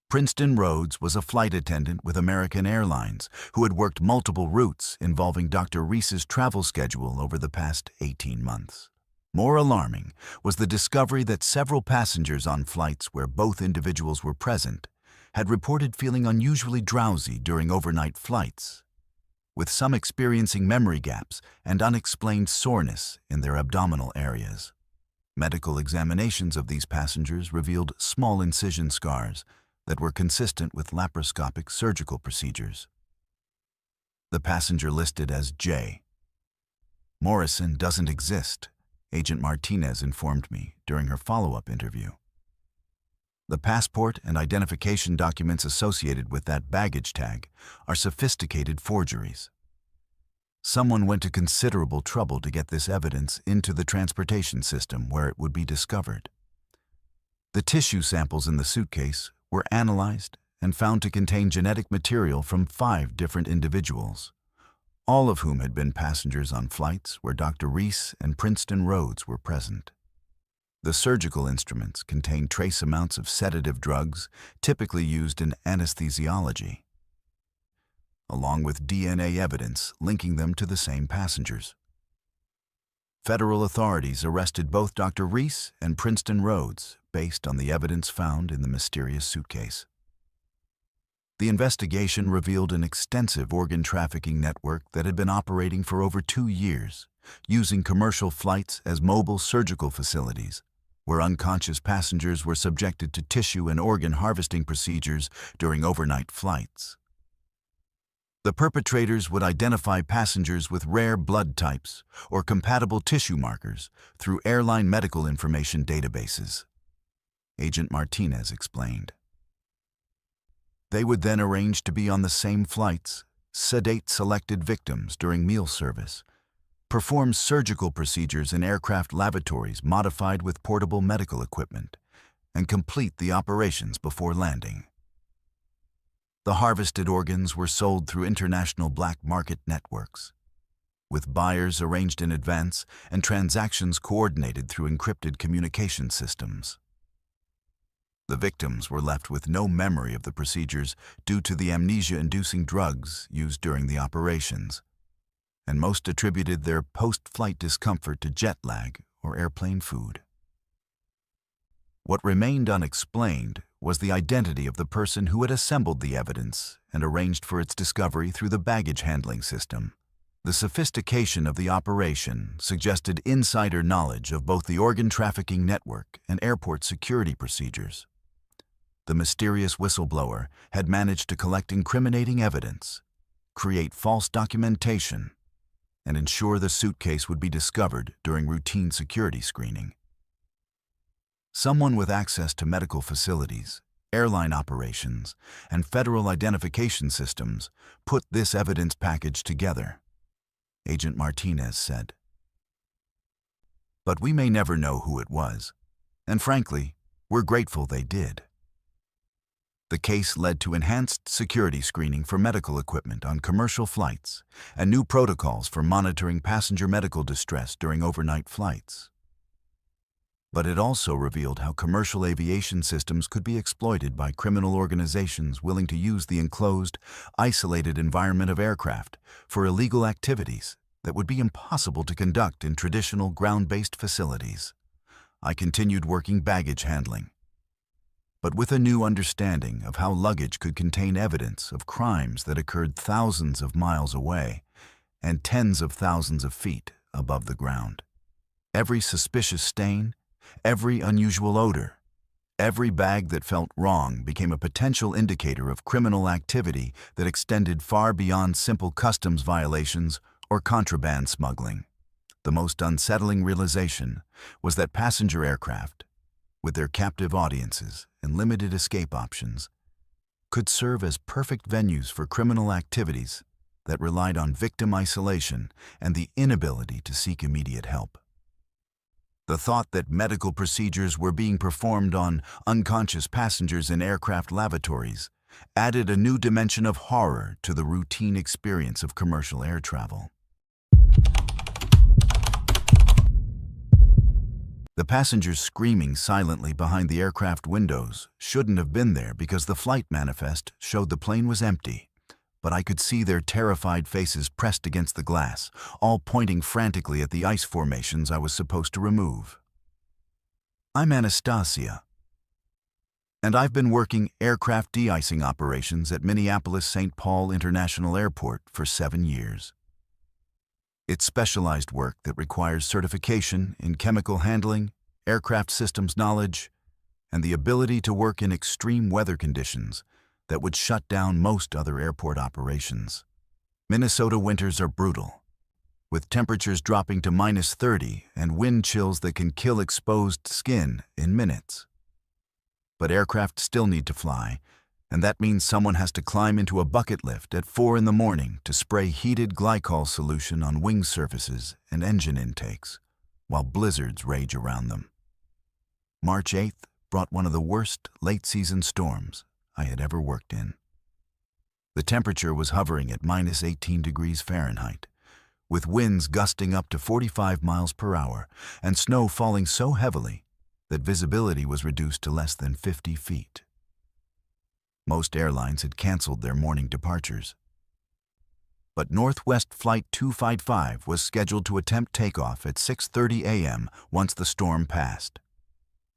Princeton Rhodes was a flight attendant with American Airlines who had worked multiple routes involving Dr. Reese's travel schedule over the past 18 months. More alarming was the discovery that several passengers on flights where both individuals were present had reported feeling unusually drowsy during overnight flights, with some experiencing memory gaps and unexplained soreness in their abdominal areas. Medical examinations of these passengers revealed small incision scars that were consistent with laparoscopic surgical procedures. The passenger listed as J. Morrison doesn't exist, Agent Martinez informed me during her follow-up interview. The passport and identification documents associated with that baggage tag are sophisticated forgeries. Someone went to considerable trouble to get this evidence into the transportation system where it would be discovered. The tissue samples in the suitcase were analyzed and found to contain genetic material from 5 different individuals, all of whom had been passengers on flights where Dr. Reese and Princeton Rhodes were present. The surgical instruments contained trace amounts of sedative drugs typically used in anesthesiology, along with DNA evidence linking them to the same passengers. Federal authorities arrested both Dr. Reese and Princeton Rhodes based on the evidence found in the mysterious suitcase. The investigation revealed an extensive organ trafficking network that had been operating for over 2 years, using commercial flights as mobile surgical facilities, where unconscious passengers were subjected to tissue and organ harvesting procedures during overnight flights. The perpetrators would identify passengers with rare blood types or compatible tissue markers through airline medical information databases, Agent Martinez explained. They would then arrange to be on the same flights, sedate selected victims during meal service, perform surgical procedures in aircraft lavatories modified with portable medical equipment, and complete the operations before landing. The harvested organs were sold through international black market networks, with buyers arranged in advance and transactions coordinated through encrypted communication systems. The victims were left with no memory of the procedures due to the amnesia-inducing drugs used during the operations, and most attributed their post-flight discomfort to jet lag or airplane food. What remained unexplained was the identity of the person who had assembled the evidence and arranged for its discovery through the baggage handling system. The sophistication of the operation suggested insider knowledge of both the organ trafficking network and airport security procedures. The mysterious whistleblower had managed to collect incriminating evidence, create false documentation, and ensure the suitcase would be discovered during routine security screening. Someone with access to medical facilities, airline operations, and federal identification systems put this evidence package together, Agent Martinez said. But we may never know who it was, and frankly, we're grateful they did. The case led to enhanced security screening for medical equipment on commercial flights and new protocols for monitoring passenger medical distress during overnight flights. But it also revealed how commercial aviation systems could be exploited by criminal organizations willing to use the enclosed, isolated environment of aircraft for illegal activities that would be impossible to conduct in traditional ground-based facilities. I continued working baggage handling, but with a new understanding of how luggage could contain evidence of crimes that occurred thousands of miles away and tens of thousands of feet above the ground. Every suspicious stain, every unusual odor, every bag that felt wrong became a potential indicator of criminal activity that extended far beyond simple customs violations or contraband smuggling. The most unsettling realization was that passenger aircraft, with their captive audiences and limited escape options, could serve as perfect venues for criminal activities that relied on victim isolation and the inability to seek immediate help. The thought that medical procedures were being performed on unconscious passengers in aircraft lavatories added a new dimension of horror to the routine experience of commercial air travel. The passengers screaming silently behind the aircraft windows shouldn't have been there because the flight manifest showed the plane was empty, but I could see their terrified faces pressed against the glass, all pointing frantically at the ice formations I was supposed to remove. I'm Anastasia, and I've been working aircraft de-icing operations at Minneapolis-St. Paul International Airport for 7 years. It's specialized work that requires certification in chemical handling, aircraft systems knowledge, and the ability to work in extreme weather conditions that would shut down most other airport operations. Minnesota winters are brutal, with temperatures dropping to -30 and wind chills that can kill exposed skin in minutes. But aircraft still need to fly, and that means someone has to climb into a bucket lift at 4 in the morning to spray heated glycol solution on wing surfaces and engine intakes, while blizzards rage around them. March 8th brought one of the worst late-season storms I had ever worked in. The temperature was hovering at -18 degrees Fahrenheit, with winds gusting up to 45 miles per hour and snow falling so heavily that visibility was reduced to less than 50 feet. Most airlines had canceled their morning departures. But Northwest Flight 255 was scheduled to attempt takeoff at 6:30 a.m. once the storm passed.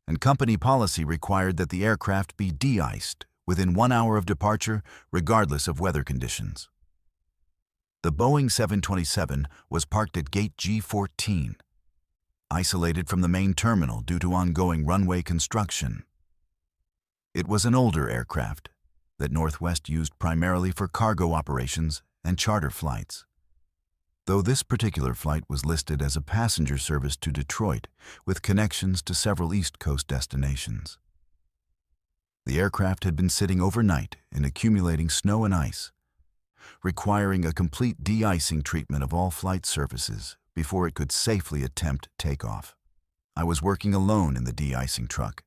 And company policy required that the aircraft be de-iced within 1 hour of departure, regardless of weather conditions. The Boeing 727 was parked at Gate G14, isolated from the main terminal due to ongoing runway construction. It was an older aircraft that Northwest used primarily for cargo operations and charter flights, though this particular flight was listed as a passenger service to Detroit with connections to several East Coast destinations. The aircraft had been sitting overnight in accumulating snow and ice, requiring a complete de-icing treatment of all flight surfaces before it could safely attempt takeoff. I was working alone in the de-icing truck,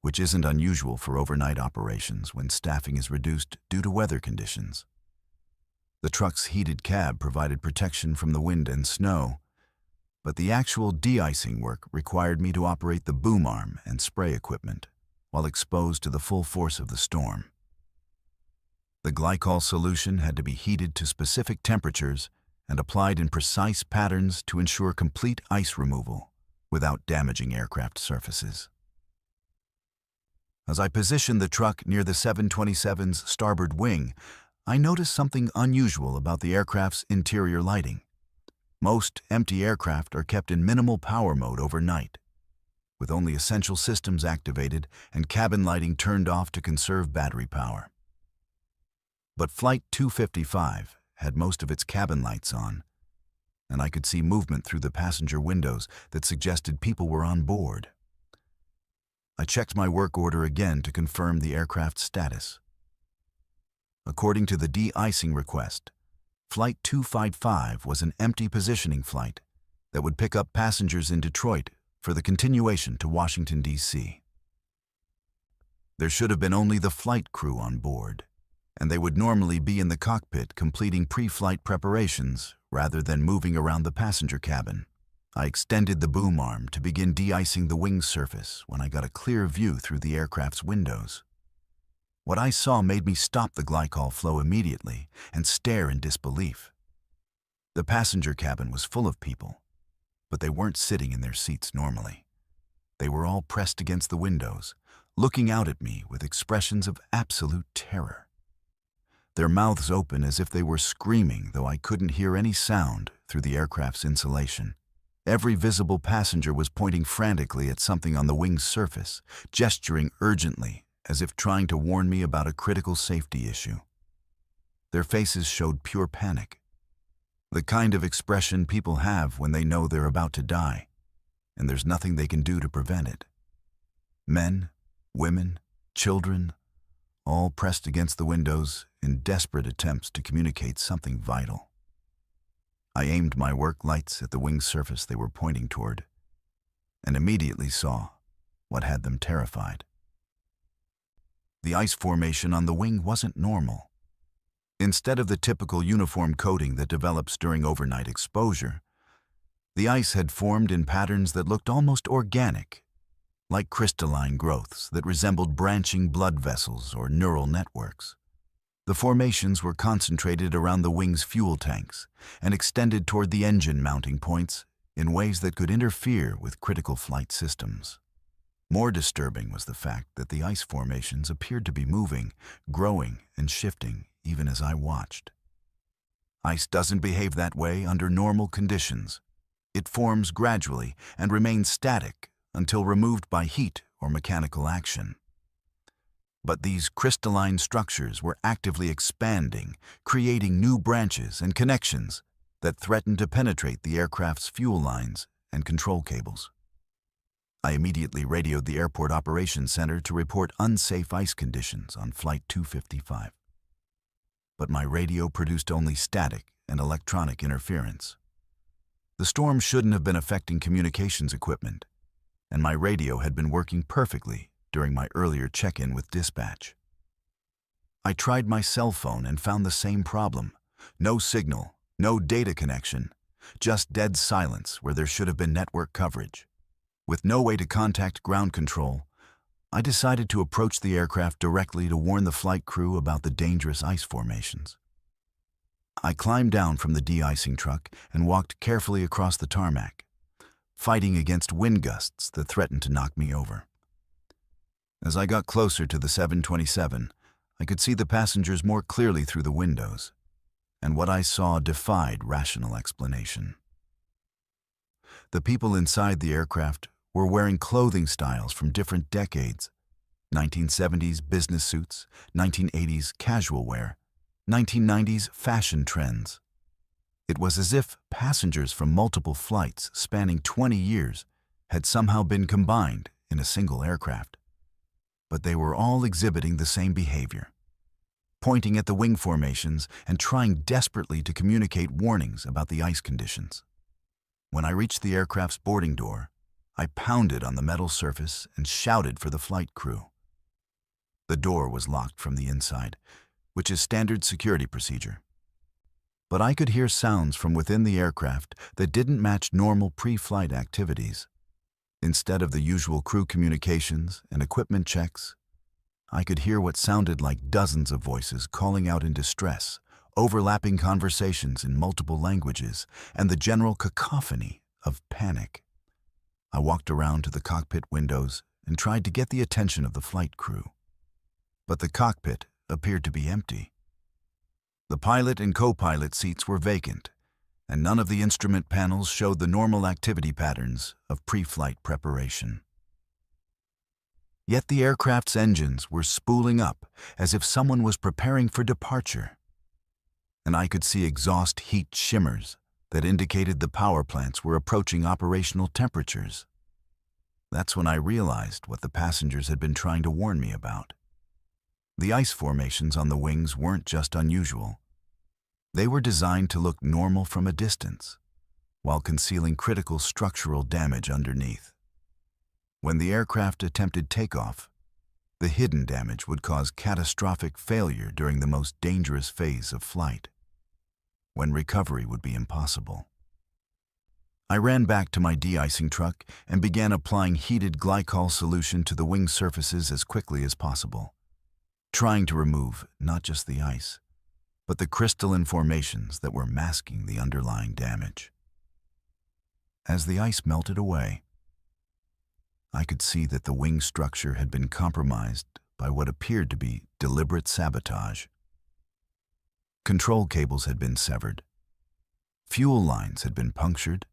which isn't unusual for overnight operations when staffing is reduced due to weather conditions. The truck's heated cab provided protection from the wind and snow, but the actual de-icing work required me to operate the boom arm and spray equipment while exposed to the full force of the storm. The glycol solution had to be heated to specific temperatures and applied in precise patterns to ensure complete ice removal without damaging aircraft surfaces. As I positioned the truck near the 727's starboard wing, I noticed something unusual about the aircraft's interior lighting. Most empty aircraft are kept in minimal power mode overnight, with only essential systems activated and cabin lighting turned off to conserve battery power. But Flight 255 had most of its cabin lights on, and I could see movement through the passenger windows that suggested people were on board. I checked my work order again to confirm the aircraft's status. According to the de-icing request, Flight 255 was an empty positioning flight that would pick up passengers in Detroit for the continuation to Washington, D.C. There should have been only the flight crew on board, and they would normally be in the cockpit completing pre-flight preparations rather than moving around the passenger cabin. I extended the boom arm to begin de-icing the wing surface when I got a clear view through the aircraft's windows. What I saw made me stop the glycol flow immediately and stare in disbelief. The passenger cabin was full of people, but they weren't sitting in their seats normally. They were all pressed against the windows, looking out at me with expressions of absolute terror. Their mouths open as if they were screaming, though I couldn't hear any sound through the aircraft's insulation. Every visible passenger was pointing frantically at something on the wing's surface, gesturing urgently as if trying to warn me about a critical safety issue. Their faces showed pure panic, the kind of expression people have when they know they're about to die, and there's nothing they can do to prevent it. Men, women, children, all pressed against the windows in desperate attempts to communicate something vital. I aimed my work lights at the wing surface they were pointing toward, and immediately saw what had them terrified. The ice formation on the wing wasn't normal. Instead of the typical uniform coating that develops during overnight exposure, the ice had formed in patterns that looked almost organic, like crystalline growths that resembled branching blood vessels or neural networks. The formations were concentrated around the wing's fuel tanks and extended toward the engine mounting points in ways that could interfere with critical flight systems. More disturbing was the fact that the ice formations appeared to be moving, growing, and shifting even as I watched. Ice doesn't behave that way under normal conditions. It forms gradually and remains static until removed by heat or mechanical action. But these crystalline structures were actively expanding, creating new branches and connections that threatened to penetrate the aircraft's fuel lines and control cables. I immediately radioed the Airport Operations Center to report unsafe ice conditions on Flight 255. But my radio produced only static and electronic interference. The storm shouldn't have been affecting communications equipment, and my radio had been working perfectly during my earlier check-in with dispatch. I tried my cell phone and found the same problem. No signal, no data connection, just dead silence where there should have been network coverage. With no way to contact ground control, I decided to approach the aircraft directly to warn the flight crew about the dangerous ice formations. I climbed down from the de-icing truck and walked carefully across the tarmac, fighting against wind gusts that threatened to knock me over. As I got closer to the 727, I could see the passengers more clearly through the windows, and what I saw defied rational explanation. The people inside the aircraft were wearing clothing styles from different decades: 1970s business suits, 1980s casual wear, 1990s fashion trends. It was as if passengers from multiple flights spanning 20 years had somehow been combined in a single aircraft. But they were all exhibiting the same behavior, pointing at the wing formations and trying desperately to communicate warnings about the ice conditions. When I reached the aircraft's boarding door, I pounded on the metal surface and shouted for the flight crew. The door was locked from the inside, which is standard security procedure. But I could hear sounds from within the aircraft that didn't match normal pre-flight activities. Instead of the usual crew communications and equipment checks, I could hear what sounded like dozens of voices calling out in distress, overlapping conversations in multiple languages, and the general cacophony of panic. I walked around to the cockpit windows and tried to get the attention of the flight crew. But the cockpit appeared to be empty. The pilot and co-pilot seats were vacant, and none of the instrument panels showed the normal activity patterns of pre-flight preparation. Yet the aircraft's engines were spooling up as if someone was preparing for departure, and I could see exhaust heat shimmers that indicated the power plants were approaching operational temperatures. That's when I realized what the passengers had been trying to warn me about. The ice formations on the wings weren't just unusual. They were designed to look normal from a distance, while concealing critical structural damage underneath. When the aircraft attempted takeoff, the hidden damage would cause catastrophic failure during the most dangerous phase of flight, when recovery would be impossible. I ran back to my de-icing truck and began applying heated glycol solution to the wing surfaces as quickly as possible, trying to remove not just the ice, but the crystalline formations that were masking the underlying damage. As the ice melted away, I could see that the wing structure had been compromised by what appeared to be deliberate sabotage. Control cables had been severed, fuel lines had been punctured,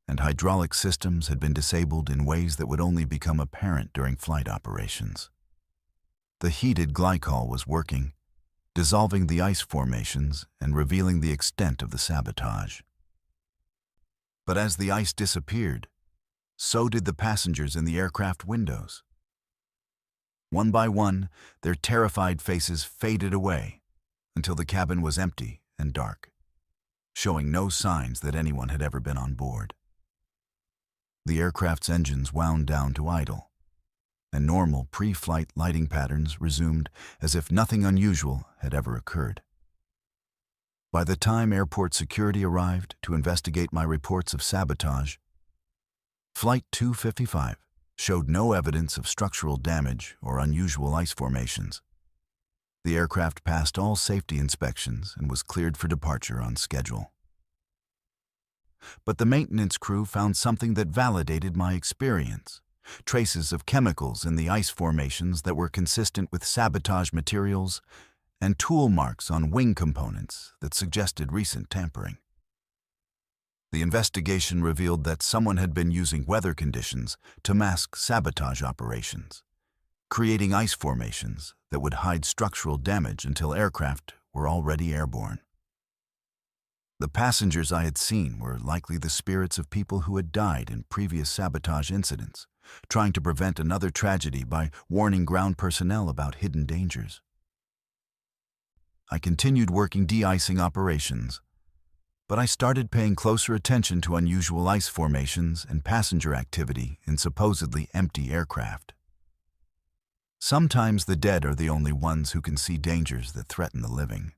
and hydraulic systems had been disabled in ways that would only become apparent during flight operations. The heated glycol was working, dissolving the ice formations and revealing the extent of the sabotage. But as the ice disappeared, so did the passengers in the aircraft windows. One by one, their terrified faces faded away until the cabin was empty and dark, showing no signs that anyone had ever been on board. The aircraft's engines wound down to idle, and normal pre-flight lighting patterns resumed as if nothing unusual had ever occurred. By the time airport security arrived to investigate my reports of sabotage, Flight 255 showed no evidence of structural damage or unusual ice formations. The aircraft passed all safety inspections and was cleared for departure on schedule. But the maintenance crew found something that validated my experience: traces of chemicals in the ice formations that were consistent with sabotage materials, and tool marks on wing components that suggested recent tampering. The investigation revealed that someone had been using weather conditions to mask sabotage operations, creating ice formations that would hide structural damage until aircraft were already airborne. The passengers I had seen were likely the spirits of people who had died in previous sabotage incidents, trying to prevent another tragedy by warning ground personnel about hidden dangers. I continued working de-icing operations, but I started paying closer attention to unusual ice formations and passenger activity in supposedly empty aircraft. Sometimes the dead are the only ones who can see dangers that threaten the living,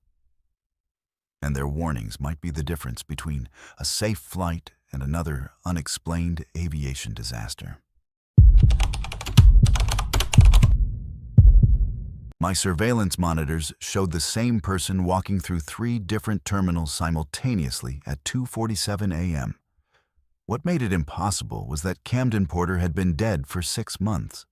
and their warnings might be the difference between a safe flight and another unexplained aviation disaster. My surveillance monitors showed the same person walking through 3 different terminals simultaneously at 2:47 a.m. What made it impossible was that Camden Porter had been dead for 6 months.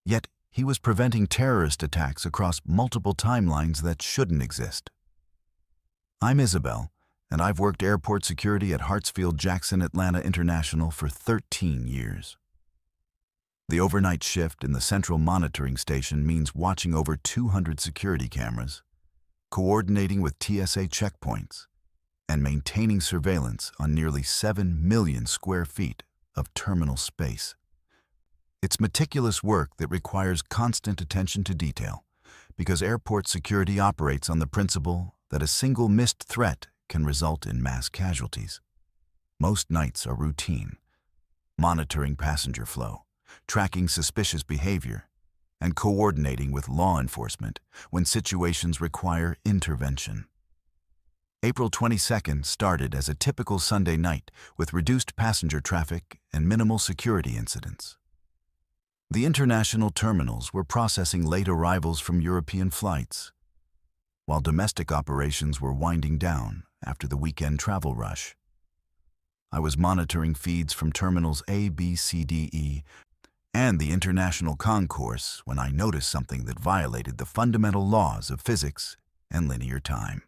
Yet he was preventing terrorist attacks across multiple timelines that shouldn't exist. I'm Isabel, and I've worked airport security at Hartsfield-Jackson Atlanta International for 13 years. The overnight shift in the central monitoring station means watching over 200 security cameras, coordinating with TSA checkpoints, and maintaining surveillance on nearly 7 million square feet of terminal space. It's meticulous work that requires constant attention to detail, because airport security operates on the principle that a single missed threat can result in mass casualties. Most nights are routine: monitoring passenger flow, tracking suspicious behavior, and coordinating with law enforcement when situations require intervention. April 22nd started as a typical Sunday night with reduced passenger traffic and minimal security incidents. The international terminals were processing late arrivals from European flights, while domestic operations were winding down after the weekend travel rush. I was monitoring feeds from terminals A, B, C, D, E, and the international concourse when I noticed something that violated the fundamental laws of physics and linear time.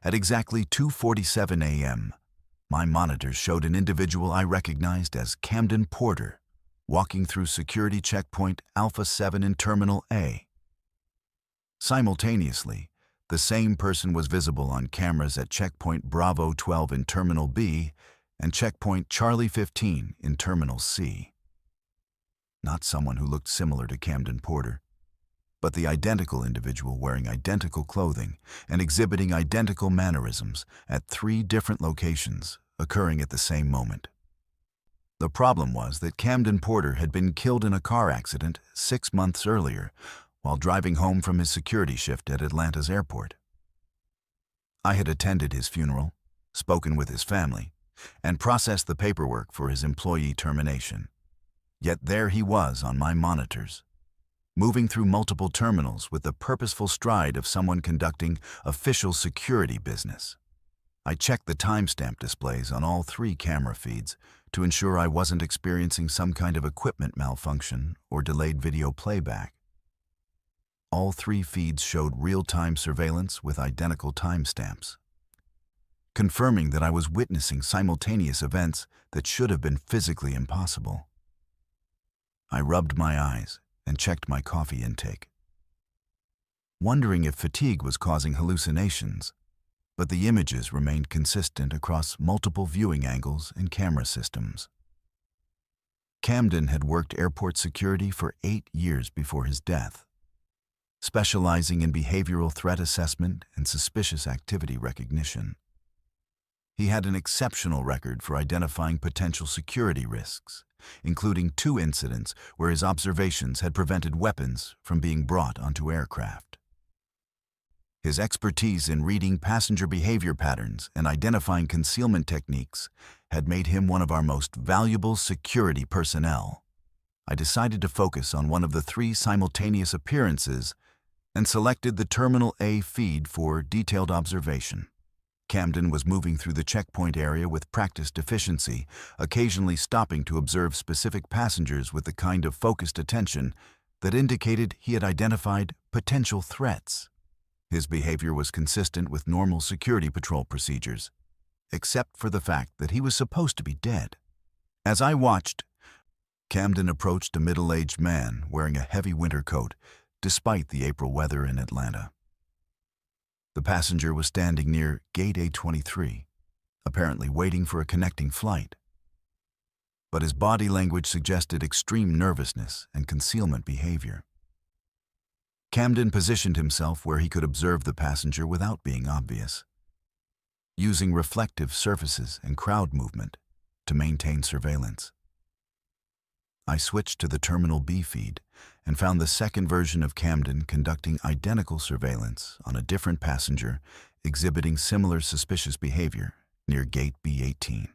At exactly 2:47 a.m., my monitors showed an individual I recognized as Camden Porter walking through security checkpoint Alpha 7 in Terminal A. Simultaneously, the same person was visible on cameras at checkpoint Bravo 12 in Terminal B and checkpoint Charlie 15 in Terminal C. Not someone who looked similar to Camden Porter, but the identical individual wearing identical clothing and exhibiting identical mannerisms at 3 different locations, occurring at the same moment. The problem was that Camden Porter had been killed in a car accident 6 months earlier while driving home from his security shift at Atlanta's airport. I had attended his funeral, spoken with his family, and processed the paperwork for his employee termination. Yet there he was on my monitors, moving through multiple terminals with the purposeful stride of someone conducting official security business. I checked the timestamp displays on all 3 camera feeds to ensure I wasn't experiencing some kind of equipment malfunction or delayed video playback. All 3 feeds showed real-time surveillance with identical timestamps, confirming that I was witnessing simultaneous events that should have been physically impossible. I rubbed my eyes and checked my coffee intake, wondering if fatigue was causing hallucinations, but the images remained consistent across multiple viewing angles and camera systems. Camden had worked airport security for 8 years before his death, specializing in behavioral threat assessment and suspicious activity recognition. He had an exceptional record for identifying potential security risks, including 2 incidents where his observations had prevented weapons from being brought onto aircraft. His expertise in reading passenger behavior patterns and identifying concealment techniques had made him one of our most valuable security personnel. I decided to focus on one of the 3 simultaneous appearances and selected the Terminal A feed for detailed observation. Camden was moving through the checkpoint area with practiced efficiency, occasionally stopping to observe specific passengers with the kind of focused attention that indicated he had identified potential threats. His behavior was consistent with normal security patrol procedures, except for the fact that he was supposed to be dead. As I watched, Camden approached a middle-aged man wearing a heavy winter coat, despite the April weather in Atlanta. The passenger was standing near Gate A23, apparently waiting for a connecting flight. But his body language suggested extreme nervousness and concealment behavior. Camden positioned himself where he could observe the passenger without being obvious, using reflective surfaces and crowd movement to maintain surveillance. I switched to the Terminal B feed and found the second version of Camden conducting identical surveillance on a different passenger exhibiting similar suspicious behavior near Gate B18.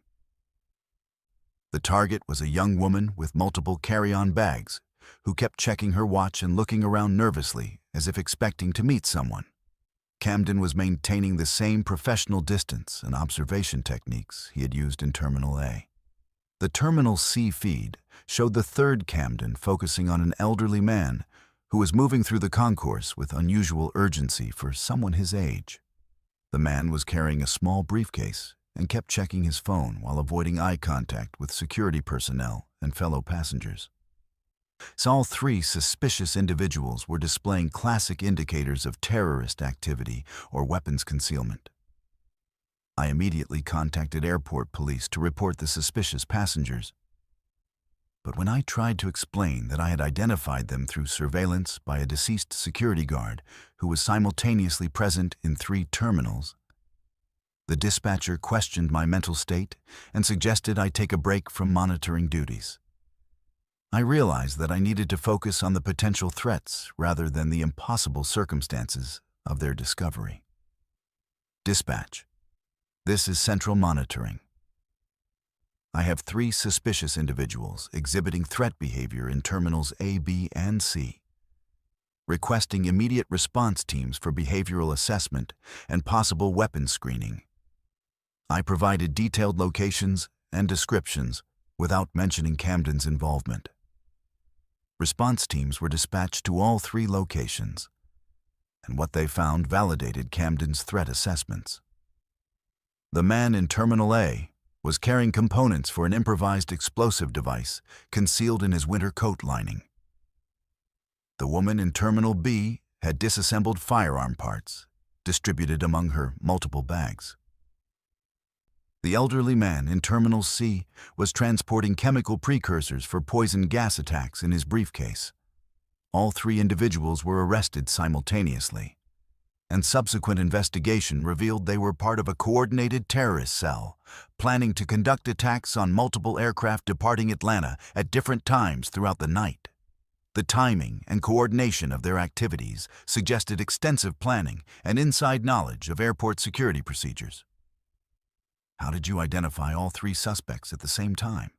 The target was a young woman with multiple carry-on bags who kept checking her watch and looking around nervously as if expecting to meet someone. Camden was maintaining the same professional distance and observation techniques he had used in Terminal A. The Terminal C feed showed the third Camden focusing on an elderly man who was moving through the concourse with unusual urgency for someone his age. The man was carrying a small briefcase and kept checking his phone while avoiding eye contact with security personnel and fellow passengers. All three suspicious individuals were displaying classic indicators of terrorist activity or weapons concealment. I immediately contacted airport police to report the suspicious passengers. But when I tried to explain that I had identified them through surveillance by a deceased security guard who was simultaneously present in 3 terminals, the dispatcher questioned my mental state and suggested I take a break from monitoring duties. I realized that I needed to focus on the potential threats rather than the impossible circumstances of their discovery. Dispatch. This is Central Monitoring. I have 3 suspicious individuals exhibiting threat behavior in Terminals A, B, and C, requesting immediate response teams for behavioral assessment and possible weapons screening. I provided detailed locations and descriptions without mentioning Camden's involvement. Response teams were dispatched to all 3 locations, and what they found validated Camden's threat assessments. The man in Terminal A was carrying components for an improvised explosive device concealed in his winter coat lining. The woman in Terminal B had disassembled firearm parts, distributed among her multiple bags. The elderly man in Terminal C was transporting chemical precursors for poison gas attacks in his briefcase. All 3 individuals were arrested simultaneously, and subsequent investigation revealed they were part of a coordinated terrorist cell, planning to conduct attacks on multiple aircraft departing Atlanta at different times throughout the night. The timing and coordination of their activities suggested extensive planning and inside knowledge of airport security procedures. How did you identify all 3 suspects at the same time?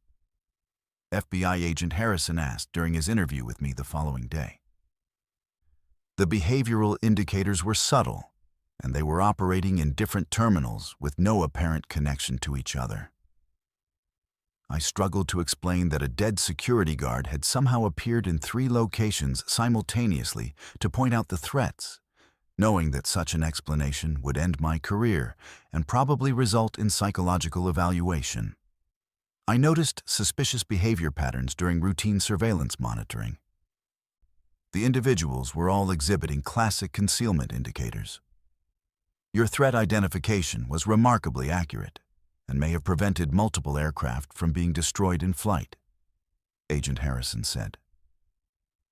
FBI agent Harrison asked during his interview with me the following day. The behavioral indicators were subtle, and they were operating in different terminals with no apparent connection to each other. I struggled to explain that a dead security guard had somehow appeared in 3 locations simultaneously to point out the threats, knowing that such an explanation would end my career and probably result in psychological evaluation. I noticed suspicious behavior patterns during routine surveillance monitoring. The individuals were all exhibiting classic concealment indicators. Your threat identification was remarkably accurate and may have prevented multiple aircraft from being destroyed in flight, Agent Harrison said.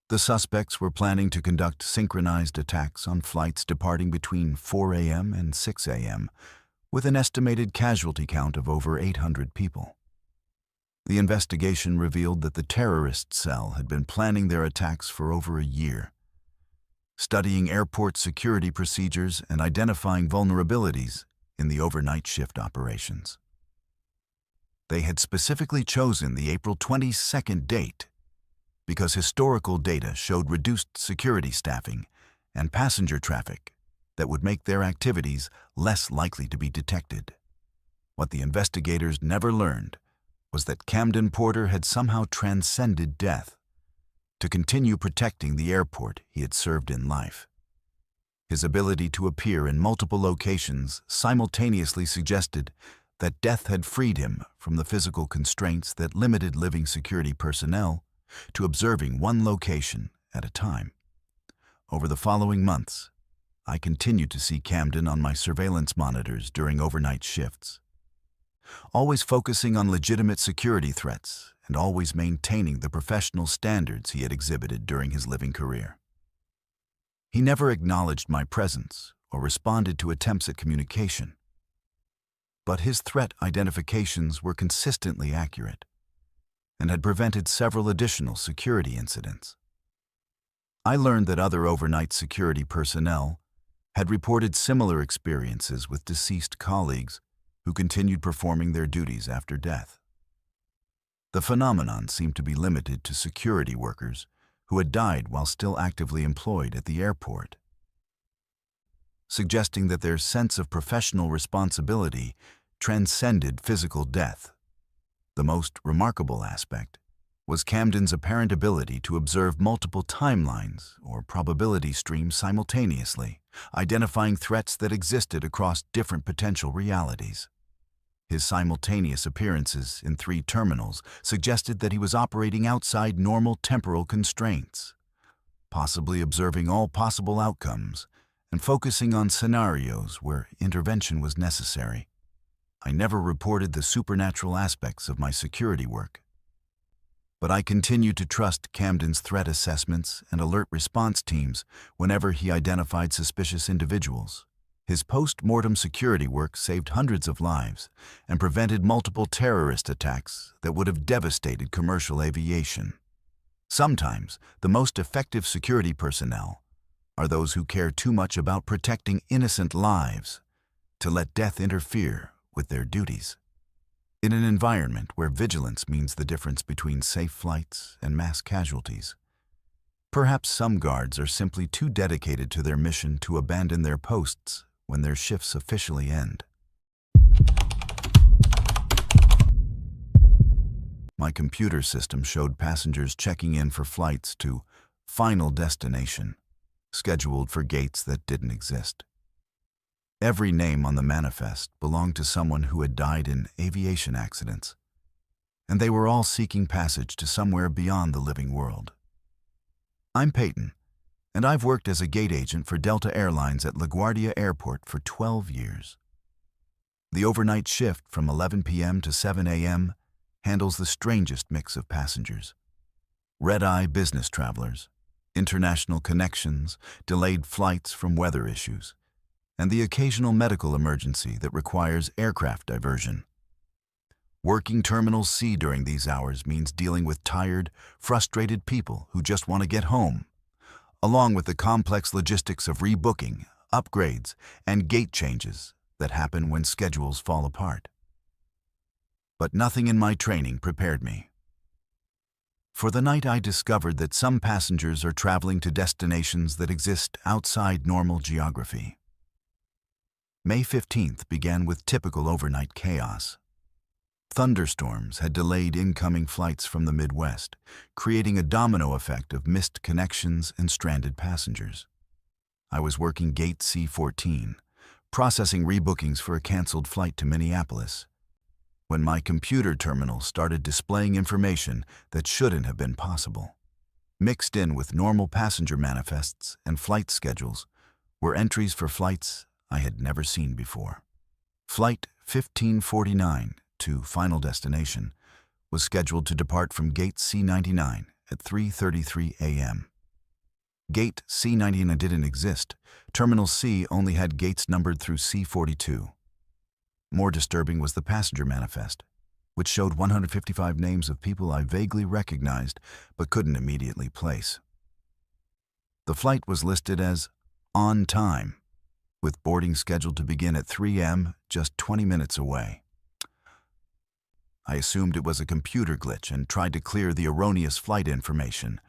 The suspects were planning to conduct synchronized attacks on flights departing between 4 a.m. and 6 a.m., with an estimated casualty count of over 800 people. The investigation revealed that the terrorist cell had been planning their attacks for over a year, studying airport security procedures and identifying vulnerabilities in the overnight shift operations. They had specifically chosen the April 22nd date because historical data showed reduced security staffing and passenger traffic that would make their activities less likely to be detected. What the investigators never learned was that Camden Porter had somehow transcended death to continue protecting the airport he had served in life. His ability to appear in multiple locations simultaneously suggested that death had freed him from the physical constraints that limited living security personnel to observing one location at a time. Over the following months, I continued to see Camden on my surveillance monitors during overnight shifts, always focusing on legitimate security threats and always maintaining the professional standards he had exhibited during his living career. He never acknowledged my presence or responded to attempts at communication, but his threat identifications were consistently accurate and had prevented several additional security incidents. I learned that other overnight security personnel had reported similar experiences with deceased colleagues who continued performing their duties after death. The phenomenon seemed to be limited to security workers who had died while still actively employed at the airport, suggesting that their sense of professional responsibility transcended physical death. The most remarkable aspect was Camden's apparent ability to observe multiple timelines or probability streams simultaneously, identifying threats that existed across different potential realities. His simultaneous appearances in 3 terminals suggested that he was operating outside normal temporal constraints, possibly observing all possible outcomes and focusing on scenarios where intervention was necessary. I never reported the supernatural aspects of my security work, but I continued to trust Camden's threat assessments and alert response teams whenever he identified suspicious individuals. His post-mortem security work saved hundreds of lives and prevented multiple terrorist attacks that would have devastated commercial aviation. Sometimes, the most effective security personnel are those who care too much about protecting innocent lives to let death interfere with their duties. In an environment where vigilance means the difference between safe flights and mass casualties, perhaps some guards are simply too dedicated to their mission to abandon their posts when their shifts officially end. My computer system showed passengers checking in for flights to final destination, scheduled for gates that didn't exist. Every name on the manifest belonged to someone who had died in aviation accidents, and they were all seeking passage to somewhere beyond the living world. I'm Peyton, and I've worked as a gate agent for Delta Airlines at LaGuardia Airport for 12 years. The overnight shift from 11 p.m. to 7 a.m. handles the strangest mix of passengers: red-eye business travelers, international connections, delayed flights from weather issues, and the occasional medical emergency that requires aircraft diversion. Working Terminal C during these hours means dealing with tired, frustrated people who just want to get home, along with the complex logistics of rebooking, upgrades, and gate changes that happen when schedules fall apart. But nothing in my training prepared me for the night I discovered that some passengers are traveling to destinations that exist outside normal geography. May 15th began with typical overnight chaos. Thunderstorms had delayed incoming flights from the Midwest, creating a domino effect of missed connections and stranded passengers. I was working Gate C14, processing rebookings for a canceled flight to Minneapolis, when my computer terminal started displaying information that shouldn't have been possible. Mixed in with normal passenger manifests and flight schedules were entries for flights I had never seen before. Flight 1549 to final destination was scheduled to depart from Gate C99 at 3:33 a.m. Gate C99 didn't exist. Terminal C only had gates numbered through C42. More disturbing was the passenger manifest, which showed 155 names of people I vaguely recognized but couldn't immediately place. The flight was listed as on time, with boarding scheduled to begin at 3 a.m., just 20 minutes away. I assumed it was a computer glitch and tried to clear the erroneous flight information,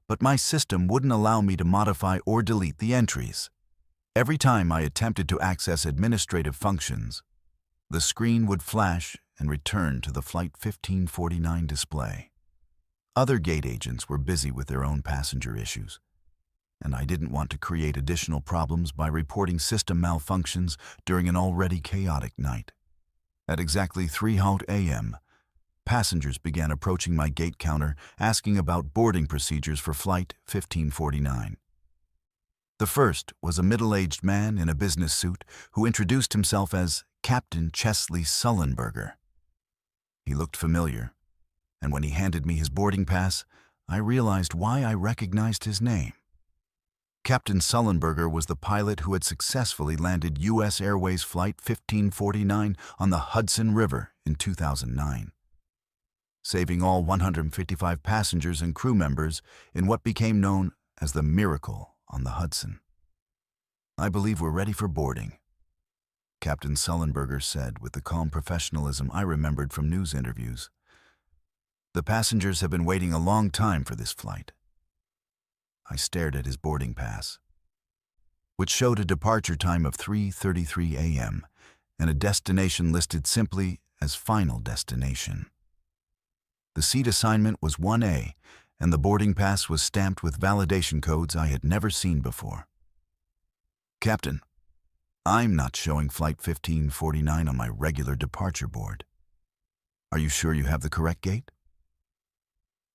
but my system wouldn't allow me to modify or delete the entries. Every time I attempted to access administrative functions, the screen would flash and return to the Flight 1549 display. Other gate agents were busy with their own passenger issues, and I didn't want to create additional problems by reporting system malfunctions during an already chaotic night. At exactly 3:00 a.m., passengers began approaching my gate counter asking about boarding procedures for Flight 1549. The first was a middle-aged man in a business suit who introduced himself as Captain Chesley Sullenberger. He looked familiar, and when he handed me his boarding pass, I realized why I recognized his name. Captain Sullenberger was the pilot who had successfully landed U.S. Airways Flight 1549 on the Hudson River in 2009, saving all 155 passengers and crew members in what became known as the Miracle on the Hudson. "I believe we're ready for boarding," Captain Sullenberger said with the calm professionalism I remembered from news interviews. "The passengers have been waiting a long time for this flight." I stared at his boarding pass, which showed a departure time of 3:33 a.m. and a destination listed simply as Final Destination. The seat assignment was 1A, and the boarding pass was stamped with validation codes I had never seen before. "Captain, I'm not showing Flight 1549 on my regular departure board. Are you sure you have the correct gate?"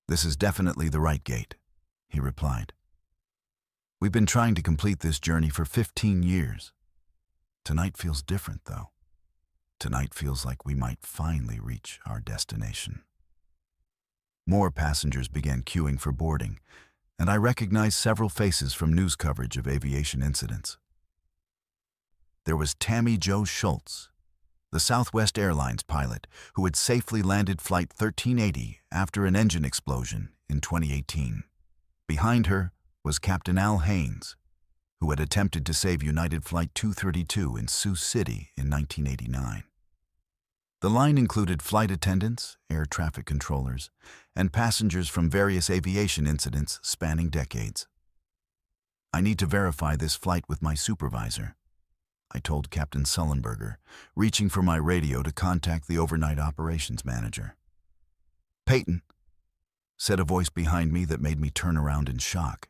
"This is definitely the right gate," he replied. "We've been trying to complete this journey for 15 years. Tonight feels different, though. Tonight feels like we might finally reach our destination." More passengers began queuing for boarding, and I recognized several faces from news coverage of aviation incidents. There was Tammy Jo Schultz, the Southwest Airlines pilot who had safely landed Flight 1380 after an engine explosion in 2018. Behind her was Captain Al Haynes, who had attempted to save United Flight 232 in Sioux City in 1989. The line included flight attendants, air traffic controllers, and passengers from various aviation incidents spanning decades. "I need to verify this flight with my supervisor," I told Captain Sullenberger, reaching for my radio to contact the overnight operations manager. "Peyton," said a voice behind me that made me turn around in shock.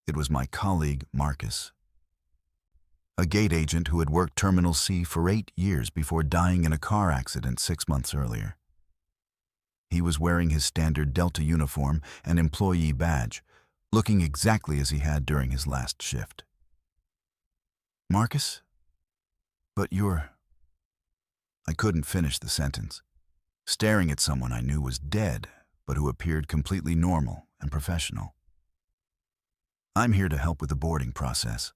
It was my colleague, Marcus, a gate agent who had worked Terminal C for 8 years before dying in a car accident 6 months earlier. He was wearing his standard Delta uniform and employee badge, looking exactly as he had during his last shift. "Marcus? But you're—" I couldn't finish the sentence, staring at someone I knew was dead, but who appeared completely normal and professional. "I'm here to help with the boarding process,"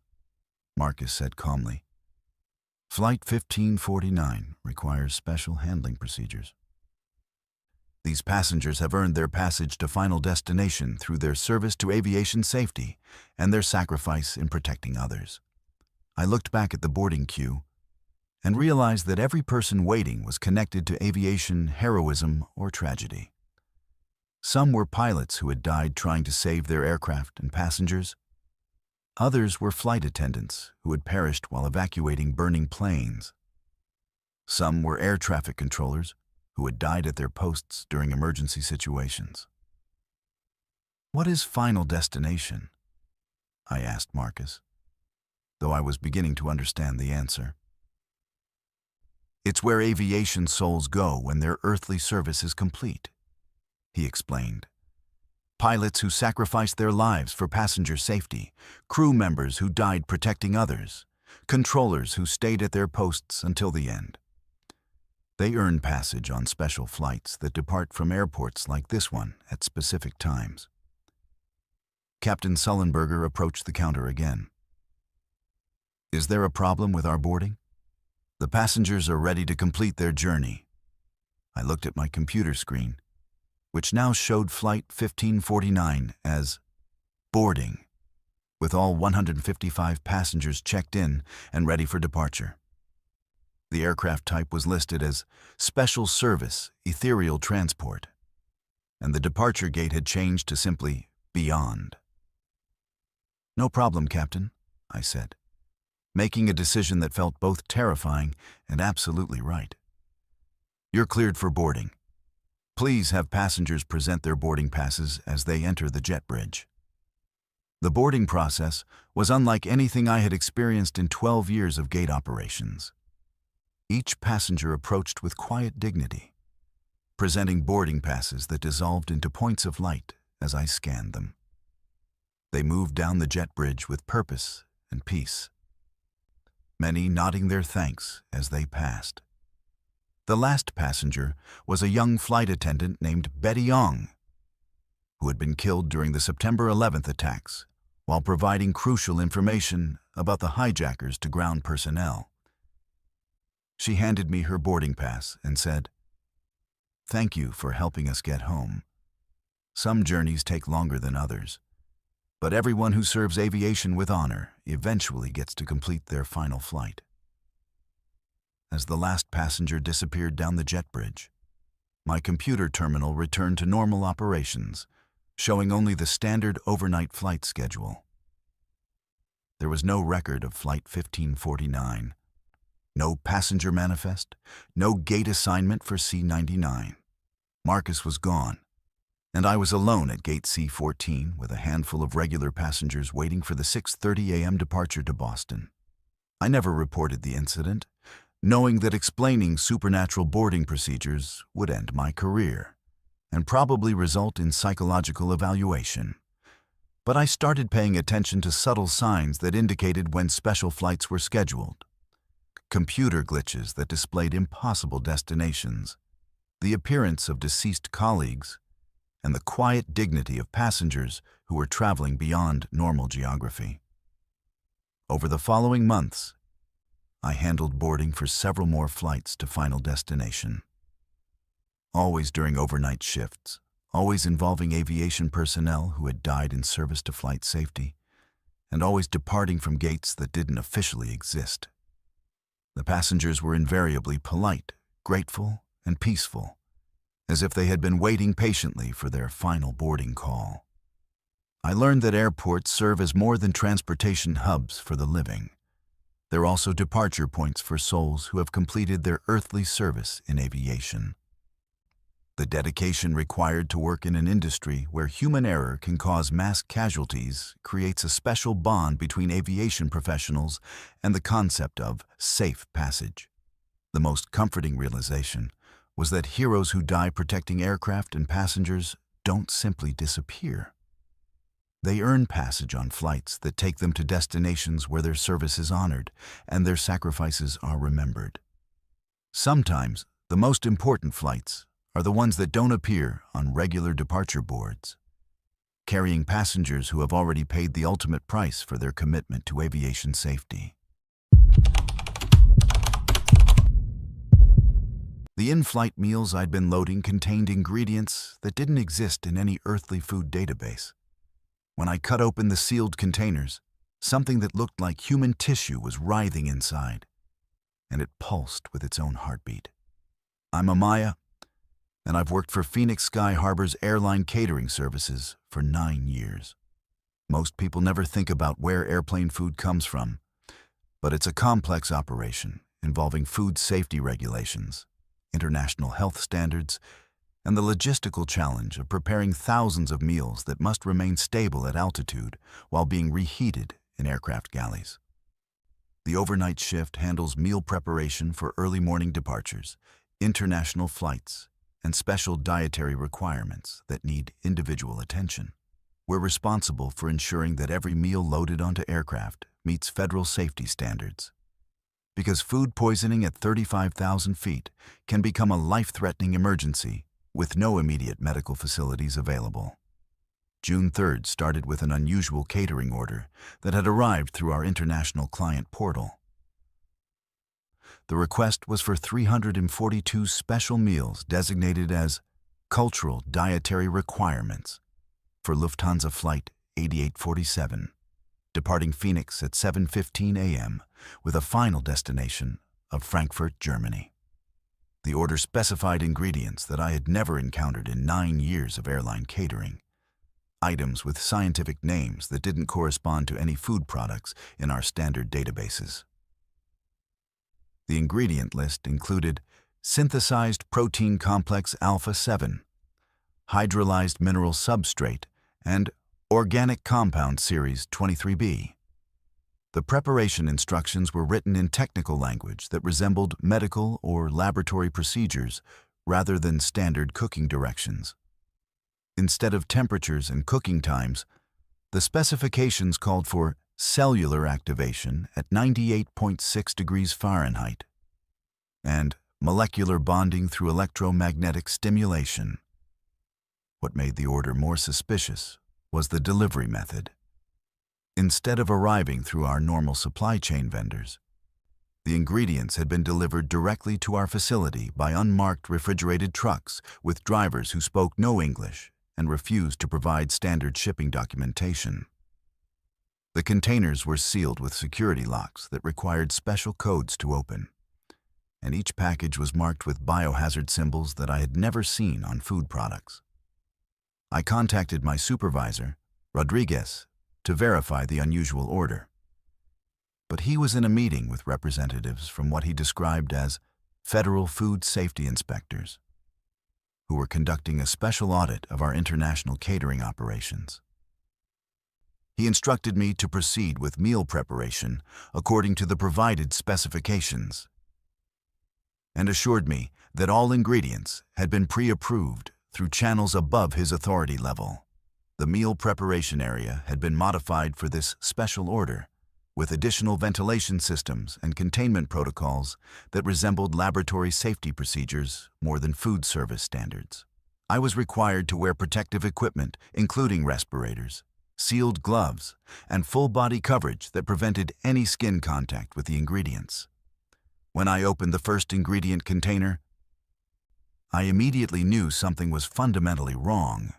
Marcus said calmly. "Flight 1549 requires special handling procedures. These passengers have earned their passage to Final Destination through their service to aviation safety and their sacrifice in protecting others." I looked back at the boarding queue and realized that every person waiting was connected to aviation heroism or tragedy. Some were pilots who had died trying to save their aircraft and passengers. Others were flight attendants who had perished while evacuating burning planes. Some were air traffic controllers who had died at their posts during emergency situations. "What is Final Destination?" I asked Marcus, though I was beginning to understand the answer. "It's where aviation souls go when their earthly service is complete," he explained. "Pilots who sacrificed their lives for passenger safety, crew members who died protecting others, controllers who stayed at their posts until the end. They earn passage on special flights that depart from airports like this one at specific times." Captain Sullenberger approached the counter again. "Is there a problem with our boarding?" "The passengers are ready to complete their journey." I looked at my computer screen, which now showed Flight 1549 as boarding, with all 155 passengers checked in and ready for departure. The aircraft type was listed as Special Service Ethereal Transport, and the departure gate had changed to simply beyond. "No problem, Captain," I said, making a decision that felt both terrifying and absolutely right. "You're cleared for boarding. Please have passengers present their boarding passes as they enter the jet bridge." The boarding process was unlike anything I had experienced in 12 years of gate operations. Each passenger approached with quiet dignity, presenting boarding passes that dissolved into points of light as I scanned them. They moved down the jet bridge with purpose and peace, many nodding their thanks as they passed. The last passenger was a young flight attendant named Betty Ong, who had been killed during the September 11th attacks while providing crucial information about the hijackers to ground personnel. She handed me her boarding pass and said, "Thank you for helping us get home. Some journeys take longer than others, but everyone who serves aviation with honor eventually gets to complete their final flight." As the last passenger disappeared down the jet bridge, my computer terminal returned to normal operations, showing only the standard overnight flight schedule. There was no record of Flight 1549, no passenger manifest, no gate assignment for C-99. Marcus was gone, and I was alone at Gate C-14 with a handful of regular passengers waiting for the 6:30 a.m. departure to Boston. I never reported the incident, knowing that explaining supernatural boarding procedures would end my career and probably result in psychological evaluation. But I started paying attention to subtle signs that indicated when special flights were scheduled. Computer glitches that displayed impossible destinations, the appearance of deceased colleagues, and the quiet dignity of passengers who were traveling beyond normal geography. Over the following months, I handled boarding for several more flights to final destination. Always during overnight shifts, always involving aviation personnel who had died in service to flight safety, and always departing from gates that didn't officially exist. The passengers were invariably polite, grateful, and peaceful, as if they had been waiting patiently for their final boarding call. I learned that airports serve as more than transportation hubs for the living. They're also departure points for souls who have completed their earthly service in aviation. The dedication required to work in an industry where human error can cause mass casualties creates a special bond between aviation professionals and the concept of safe passage. The most comforting realization was that heroes who die protecting aircraft and passengers don't simply disappear. They earn passage on flights that take them to destinations where their service is honored and their sacrifices are remembered. Sometimes, the most important flights are the ones that don't appear on regular departure boards, carrying passengers who have already paid the ultimate price for their commitment to aviation safety. The in-flight meals I'd been loading contained ingredients that didn't exist in any earthly food database. When I cut open the sealed containers, something that looked like human tissue was writhing inside, and it pulsed with its own heartbeat. I'm Amaya, and I've worked for Phoenix Sky Harbor's Airline catering services for 9 years. Most people never think about where airplane food comes from, but it's a complex operation involving food safety regulations, international health standards, and the logistical challenge of preparing thousands of meals that must remain stable at altitude while being reheated in aircraft galleys. The overnight shift handles meal preparation for early morning departures, international flights, and special dietary requirements that need individual attention. We're responsible for ensuring that every meal loaded onto aircraft meets federal safety standards. Because food poisoning at 35,000 feet can become a life-threatening emergency with no immediate medical facilities available. June 3rd started with an unusual catering order that had arrived through our international client portal. The request was for 342 special meals designated as cultural dietary requirements for Lufthansa Flight 8847, departing Phoenix at 7:15 a.m. with a final destination of Frankfurt, Germany. The order specified ingredients that I had never encountered in 9 years of airline catering. items with scientific names that didn't correspond to any food products in our standard databases. The ingredient list included synthesized protein complex alpha 7, hydrolyzed mineral substrate, and organic compound series 23B. The preparation instructions were written in technical language that resembled medical or laboratory procedures rather than standard cooking directions. Instead of temperatures and cooking times, the specifications called for cellular activation at 98.6 degrees Fahrenheit and molecular bonding through electromagnetic stimulation. What made the order more suspicious was the delivery method. Instead of arriving through our normal supply chain vendors, the ingredients had been delivered directly to our facility by unmarked refrigerated trucks with drivers who spoke no English and refused to provide standard shipping documentation. The containers were sealed with security locks that required special codes to open, and each package was marked with biohazard symbols that I had never seen on food products. I contacted my supervisor, Rodriguez, to verify the unusual order. But he was in a meeting with representatives from what he described as federal food safety inspectors, who were conducting a special audit of our international catering operations. He instructed me to proceed with meal preparation according to the provided specifications, and assured me that all ingredients had been pre-approved through channels above his authority level. The meal preparation area had been modified for this special order, with additional ventilation systems and containment protocols that resembled laboratory safety procedures more than food service standards. I was required to wear protective equipment, including respirators, sealed gloves, and full body coverage that prevented any skin contact with the ingredients. When I opened the first ingredient container, I immediately knew something was fundamentally wrong.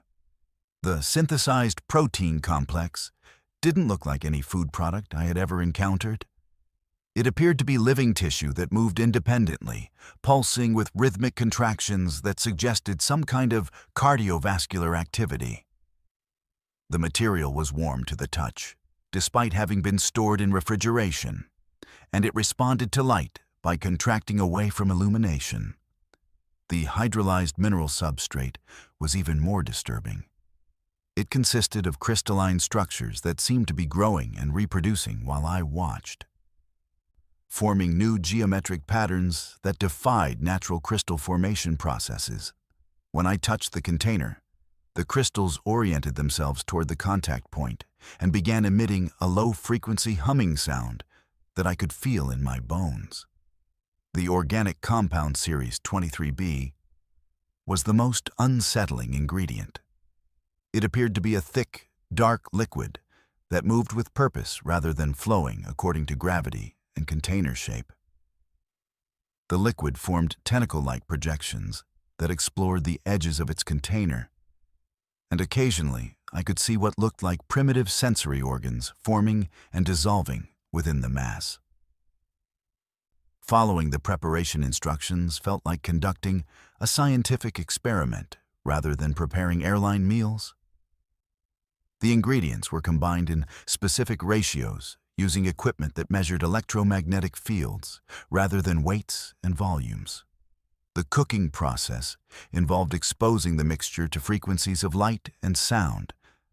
The synthesized protein complex didn't look like any food product I had ever encountered. It appeared to be living tissue that moved independently, pulsing with rhythmic contractions that suggested some kind of cardiovascular activity. The material was warm to the touch, despite having been stored in refrigeration, and it responded to light by contracting away from illumination. The hydrolyzed mineral substrate was even more disturbing. It consisted of crystalline structures that seemed to be growing and reproducing while I watched, forming new geometric patterns that defied natural crystal formation processes. When I touched the container, the crystals oriented themselves toward the contact point and began emitting a low-frequency humming sound that I could feel in my bones. The organic compound series 23B was the most unsettling ingredient. It appeared to be a thick, dark liquid that moved with purpose rather than flowing according to gravity and container shape. The liquid formed tentacle-like projections that explored the edges of its container, and occasionally I could see what looked like primitive sensory organs forming and dissolving within the mass. Following the preparation instructions felt like conducting a scientific experiment rather than preparing airline meals. The ingredients were combined in specific ratios using equipment that measured electromagnetic fields rather than weights and volumes. The cooking process involved exposing the mixture to frequencies of light and sound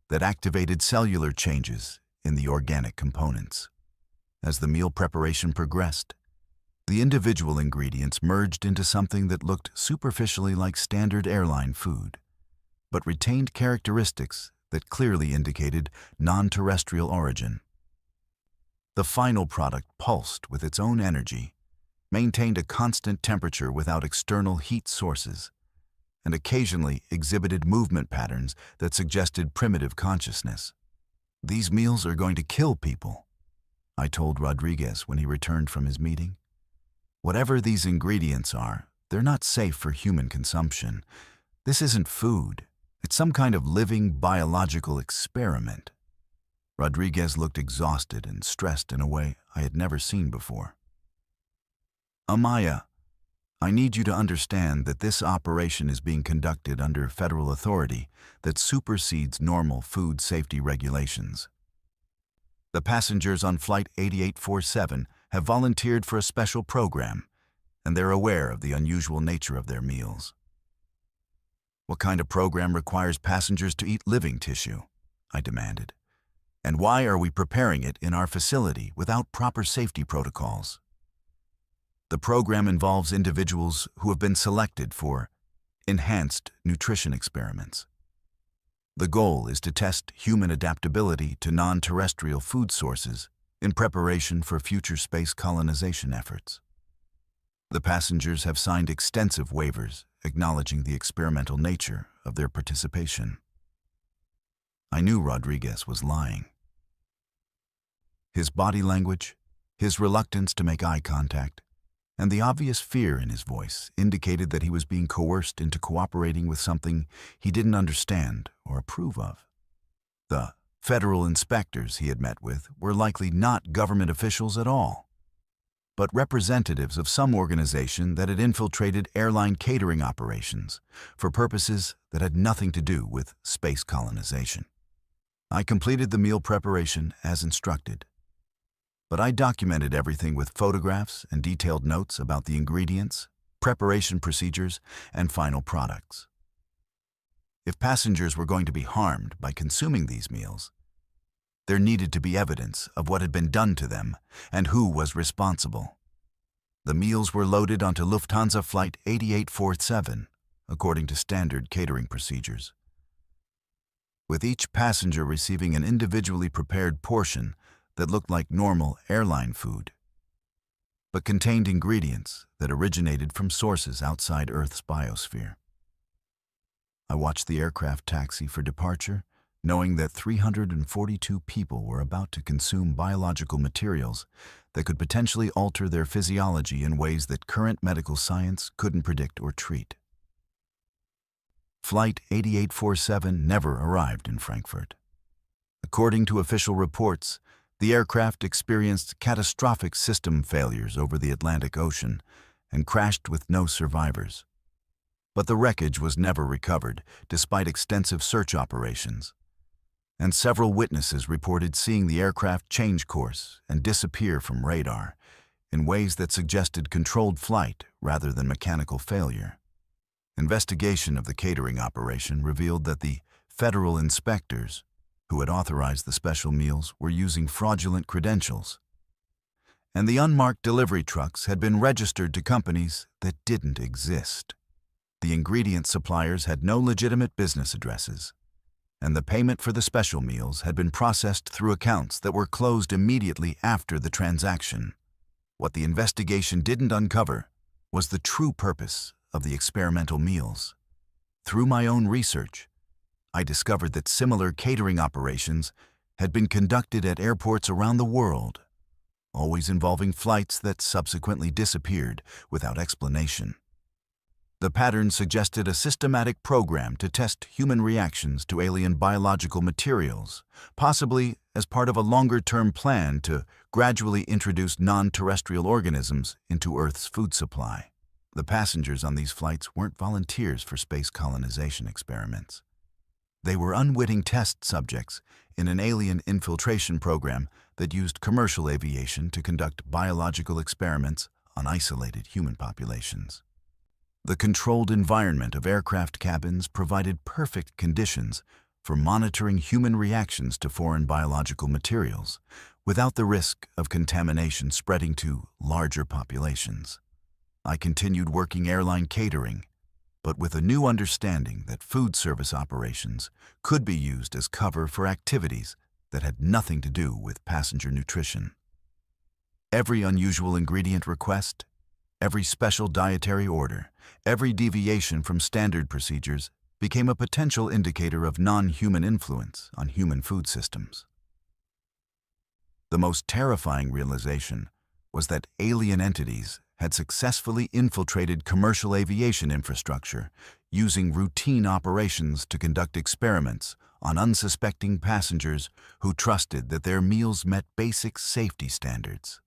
that activated cellular changes in the organic components. As the meal preparation progressed, the individual ingredients merged into something that looked superficially like standard airline food, but retained characteristics that clearly indicated non-terrestrial origin. The final product pulsed with its own energy, maintained a constant temperature without external heat sources, and occasionally exhibited movement patterns that suggested primitive consciousness. "These meals are going to kill people," I told Rodriguez when he returned from his meeting. "Whatever these ingredients are, they're not safe for human consumption. This isn't food. It's some kind of living biological experiment." Rodriguez looked exhausted and stressed in a way I had never seen before. "Amaya, I need you to understand that this operation is being conducted under federal authority that supersedes normal food safety regulations. The passengers on Flight 8847 have volunteered for a special program, and they're aware of the unusual nature of their meals. What kind of program requires passengers to eat living tissue? I demanded. And why are we preparing it in our facility without proper safety protocols? The program involves individuals who have been selected for enhanced nutrition experiments. The goal is to test human adaptability to non-terrestrial food sources in preparation for future space colonization efforts. The passengers have signed extensive waivers acknowledging the experimental nature of their participation. I knew Rodriguez was lying. His body language, his reluctance to make eye contact, and the obvious fear in his voice indicated that he was being coerced into cooperating with something he didn't understand or approve of. The federal inspectors he had met with were likely not government officials at all, but representatives of some organization that had infiltrated airline catering operations for purposes that had nothing to do with space colonization. I completed the meal preparation as instructed, but I documented everything with photographs and detailed notes about the ingredients, preparation procedures, and final products. If passengers were going to be harmed by consuming these meals, there needed to be evidence of what had been done to them and who was responsible. The meals were loaded onto Lufthansa Flight 8847, according to standard catering procedures, with each passenger receiving an individually prepared portion that looked like normal airline food, but contained ingredients that originated from sources outside Earth's biosphere. I watched the aircraft taxi for departure, knowing that 342 people were about to consume biological materials that could potentially alter their physiology in ways that current medical science couldn't predict or treat. Flight 8847 never arrived in Frankfurt. According to official reports, the aircraft experienced catastrophic system failures over the Atlantic Ocean and crashed with no survivors. But the wreckage was never recovered, despite extensive search operations, and several witnesses reported seeing the aircraft change course and disappear from radar in ways that suggested controlled flight rather than mechanical failure. Investigation of the catering operation revealed that the federal inspectors who had authorized the special meals were using fraudulent credentials, and the unmarked delivery trucks had been registered to companies that didn't exist. The ingredient suppliers had no legitimate business addresses, and the payment for the special meals had been processed through accounts that were closed immediately after the transaction. What the investigation didn't uncover was the true purpose of the experimental meals. Through my own research, I discovered that similar catering operations had been conducted at airports around the world, always involving flights that subsequently disappeared without explanation. The pattern suggested a systematic program to test human reactions to alien biological materials, possibly as part of a longer-term plan to gradually introduce non-terrestrial organisms into Earth's food supply. The passengers on these flights weren't volunteers for space colonization experiments. They were unwitting test subjects in an alien infiltration program that used commercial aviation to conduct biological experiments on isolated human populations. The controlled environment of aircraft cabins provided perfect conditions for monitoring human reactions to foreign biological materials without the risk of contamination spreading to larger populations. I continued working airline catering, but with a new understanding that food service operations could be used as cover for activities that had nothing to do with passenger nutrition. Every unusual ingredient request, every special dietary order, every deviation from standard procedures became a potential indicator of non-human influence on human food systems. The most terrifying realization was that alien entities had successfully infiltrated commercial aviation infrastructure, using routine operations to conduct experiments on unsuspecting passengers who trusted that their meals met basic safety standards.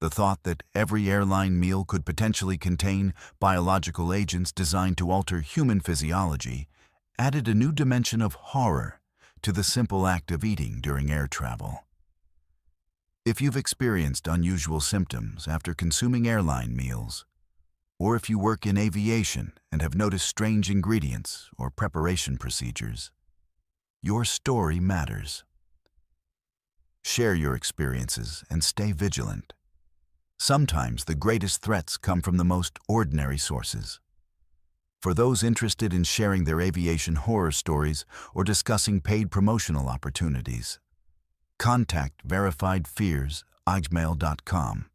The thought that every airline meal could potentially contain biological agents designed to alter human physiology added a new dimension of horror to the simple act of eating during air travel. If you've experienced unusual symptoms after consuming airline meals, or if you work in aviation and have noticed strange ingredients or preparation procedures, your story matters. Share your experiences and stay vigilant. Sometimes the greatest threats come from the most ordinary sources. For those interested in sharing their aviation horror stories or discussing paid promotional opportunities, contact verifiedfears@gmail.com.